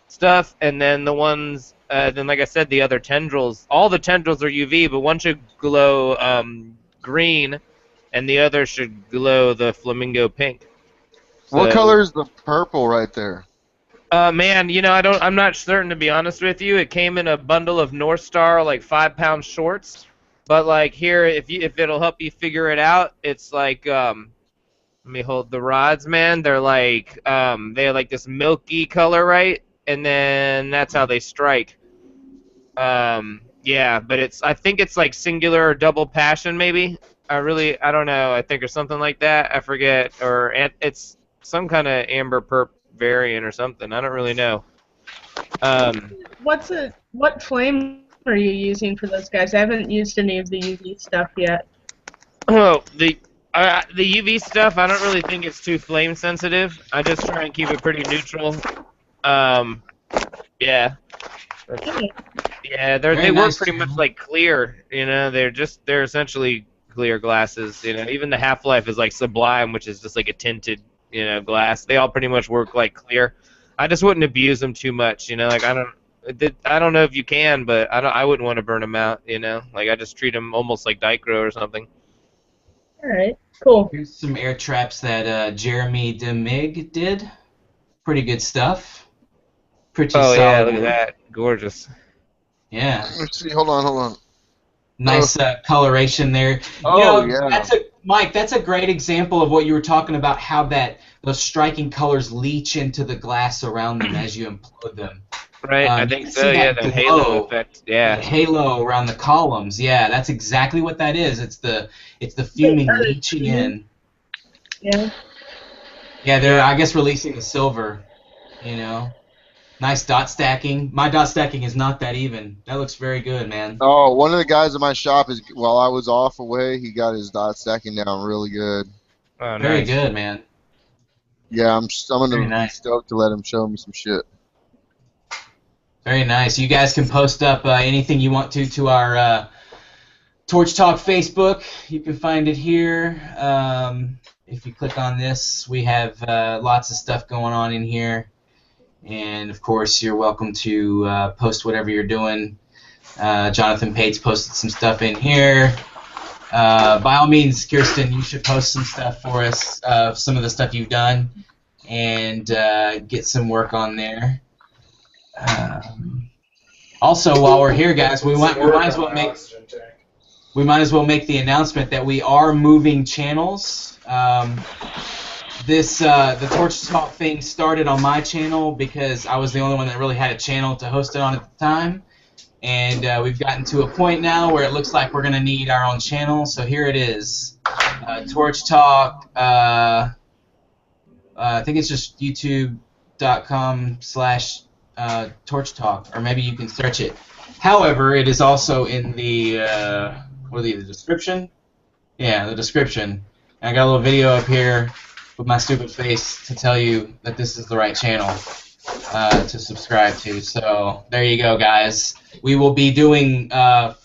stuff, and then the ones then like I said, the other tendrils, all the tendrils are UV, but one should glow green, and the other should glow the flamingo pink. What color is the purple right there? Man, you know, I'm not certain, to be honest with you. It came in a bundle of North Star, like 5-pound shorts. But like here, if it'll help you figure it out, it's like let me hold the rods, man. They're like they have like this milky color, right? And then that's how they strike. Yeah, but I think it's like singular or double passion, maybe. I don't know. I think or something like that. I forget. Or it's some kind of amber perp variant or something. I don't really know. What flame are you using for those guys? I haven't used any of the UV stuff yet. Oh, the UV stuff, I don't really think it's too flame sensitive. I just try and keep it pretty neutral. Yeah. Yeah, they work pretty much like clear, you know. They're essentially clear glasses, you know. Even the half-life is like Sublime, which is just like a tinted, you know, glass. They all pretty much work like clear. I just wouldn't abuse them too much, you know. Like I don't know if you can, but I wouldn't want to burn them out, you know. Like I just treat them almost like Dichro or something. All right, cool. Here's some air traps that Jeremy DeMig did. Pretty good stuff. Pretty solid. Oh yeah, look at that, gorgeous. Yeah. Let's see. Hold on. Nice coloration there. Oh, yeah. Mike, that's a great example of what you were talking about, how those striking colors leach into the glass around them as you implode them. Right, I think so, yeah, the halo effect, yeah. The halo around the columns, yeah, that's exactly what that is. It's the fuming leaching in. Yeah. Yeah, they're, I guess, releasing the silver, you know. Nice dot stacking. My dot stacking is not that even. That looks very good, man. Oh, one of the guys in my shop while I was off away, he got his dot stacking down really good. Oh, nice. Very good, man. Yeah, I'm gonna be stoked to let him show me some shit. Very nice. You guys can post up anything you want to our Torch Talk Facebook. You can find it here. If you click on this, we have lots of stuff going on in here. And, of course, you're welcome to post whatever you're doing. Jonathan Pates posted some stuff in here. By all means, Kirsten, you should post some stuff for us, some of the stuff you've done, and get some work on there. Also, while we're here, guys, we might as well make the announcement that we are moving channels. The Torch Talk thing started on my channel because I was the only one that really had a channel to host it on at the time. And we've gotten to a point now where it looks like we're going to need our own channel. So here it is. Torch Talk. I think it's just youtube.com/Torch Talk, or maybe you can search it. However, it is also in the the description. Yeah, the description. And I got a little video up here with my stupid face to tell you that this is the right channel to subscribe to. So there you go, guys. We will be doing the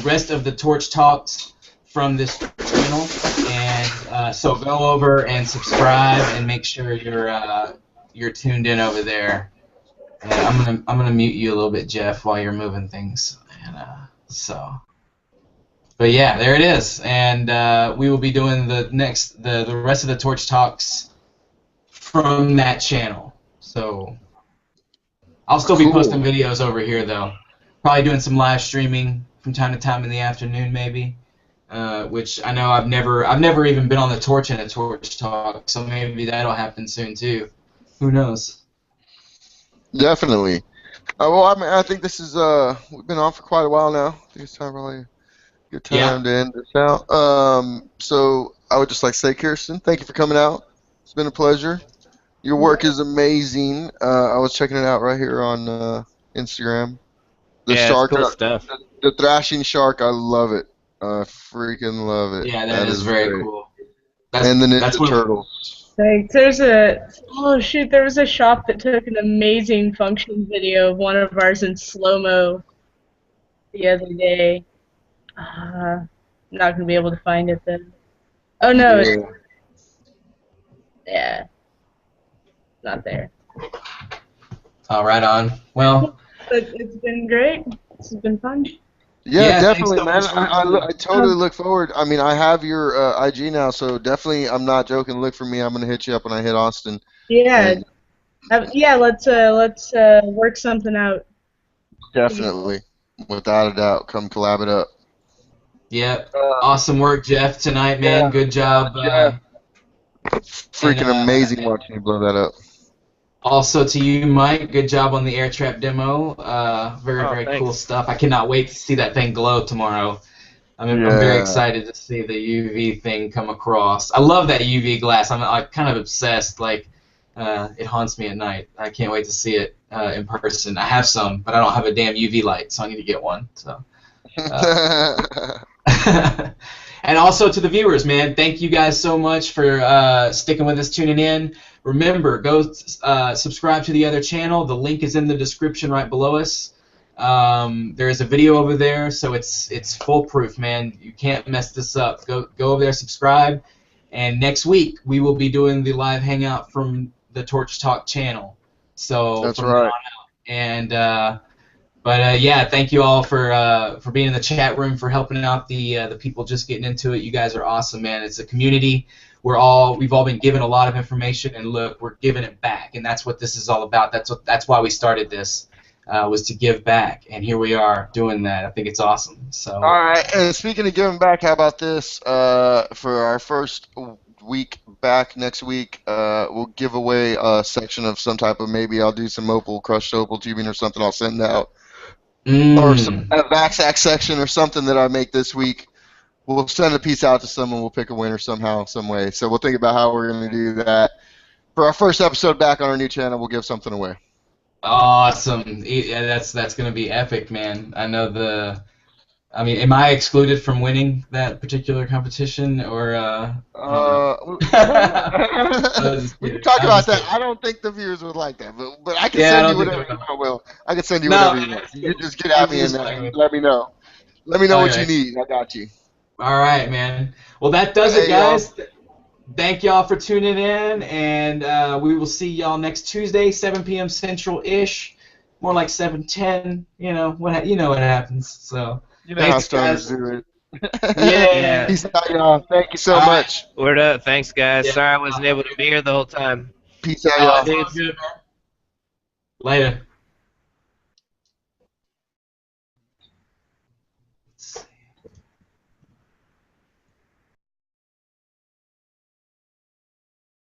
rest of the Torch Talks from this channel, and so go over and subscribe and make sure you're tuned in over there. And I'm gonna mute you a little bit, Jeff, while you're moving things. And but yeah, there it is. And we will be doing the rest of the Torch Talks from that channel. So I'll still be posting videos over here, though. Probably doing some live streaming from time to time in the afternoon, maybe. Which I know I've never even been on the Torch in a Torch Talk, so maybe that'll happen soon too. Who knows? Definitely. Well, I mean, I think this is we've been on for quite a while now. I think it's time probably a good time to end this out. So I would just like to say, Kirsten, thank you for coming out. It's been a pleasure. Your work is amazing. I was checking it out right here on Instagram. The it's shark, cool stuff. the thrashing shark, I love it. I freaking love it. Yeah, that is very great. cool. And the that's Ninja Turtles. Like, there was a shop that took an amazing function video of one of ours in slow-mo the other day. I'm not going to be able to find it then. Oh, no. Yeah. Not there. Oh, right on. Well, But it's been great. This has been fun. Yeah, definitely, so man. much. I totally look forward. I mean, I have your IG now, so definitely, I'm not joking. Look for me. I'm gonna hit you up when I hit Austin. Yeah. Yeah, let's work something out. Definitely, without a doubt, come collab it up. Yeah, awesome work, Jeff, tonight, man. Yeah, Good job. Freaking amazing watching you blow that up. Also to you, Mike, good job on the air trap demo. Very thanks. cool stuff. I cannot wait to see that thing glow tomorrow. I'm very excited to see the UV thing come across. I love that UV glass. I'm kind of obsessed. Like, it haunts me at night. I can't wait to see it in person. I have some, but I don't have a damn UV light, so I need to get one. So. And also to the viewers, man, thank you guys so much for sticking with us, tuning in. Remember, go subscribe to the other channel. The link is in the description right below us. There is a video over there, so it's foolproof, man. You can't mess this up. Go over there, subscribe, and next week we will be doing the live hangout from the Torch Talk channel. So that's from right. now on out. And but yeah, thank you all for being in the chat room, for helping out the people just getting into it. You guys are awesome, man. It's a community. We've all been given a lot of information, and look, we're giving it back, and that's what this is all about. That's why we started this, was to give back, and here we are doing that. I think it's awesome. So. All right, and speaking of giving back, how about this? For our first week back next week, we'll give away a section of some type of, maybe I'll do some crushed opal tubing or something I'll send out. Or a Vaxac section or something that I make this week. We'll send a piece out to someone. We'll pick a winner somehow, some way. So we'll think about how we're going to do that. For our first episode back on our new channel, we'll give something away. Awesome. Yeah, that's going to be epic, man. I know I mean, am I excluded from winning that particular competition, or? We can talk about that. I don't think the viewers would like that, but I can send you whatever you want. I can send you whatever you want. You just get at me and let me know. Let me know what you need. I got you. All right, man. Well, that does it, guys. Thank y'all for tuning in, and we will see y'all next Tuesday, 7 p.m. Central-ish, more like 7:10. You know what happens. So. You know how stoners do it. Yeah. Peace out, y'all. Thank you so much. Word up. Thanks, guys. Yeah. Sorry I wasn't able to be here the whole time. Peace out, y'all. Good, man. Later.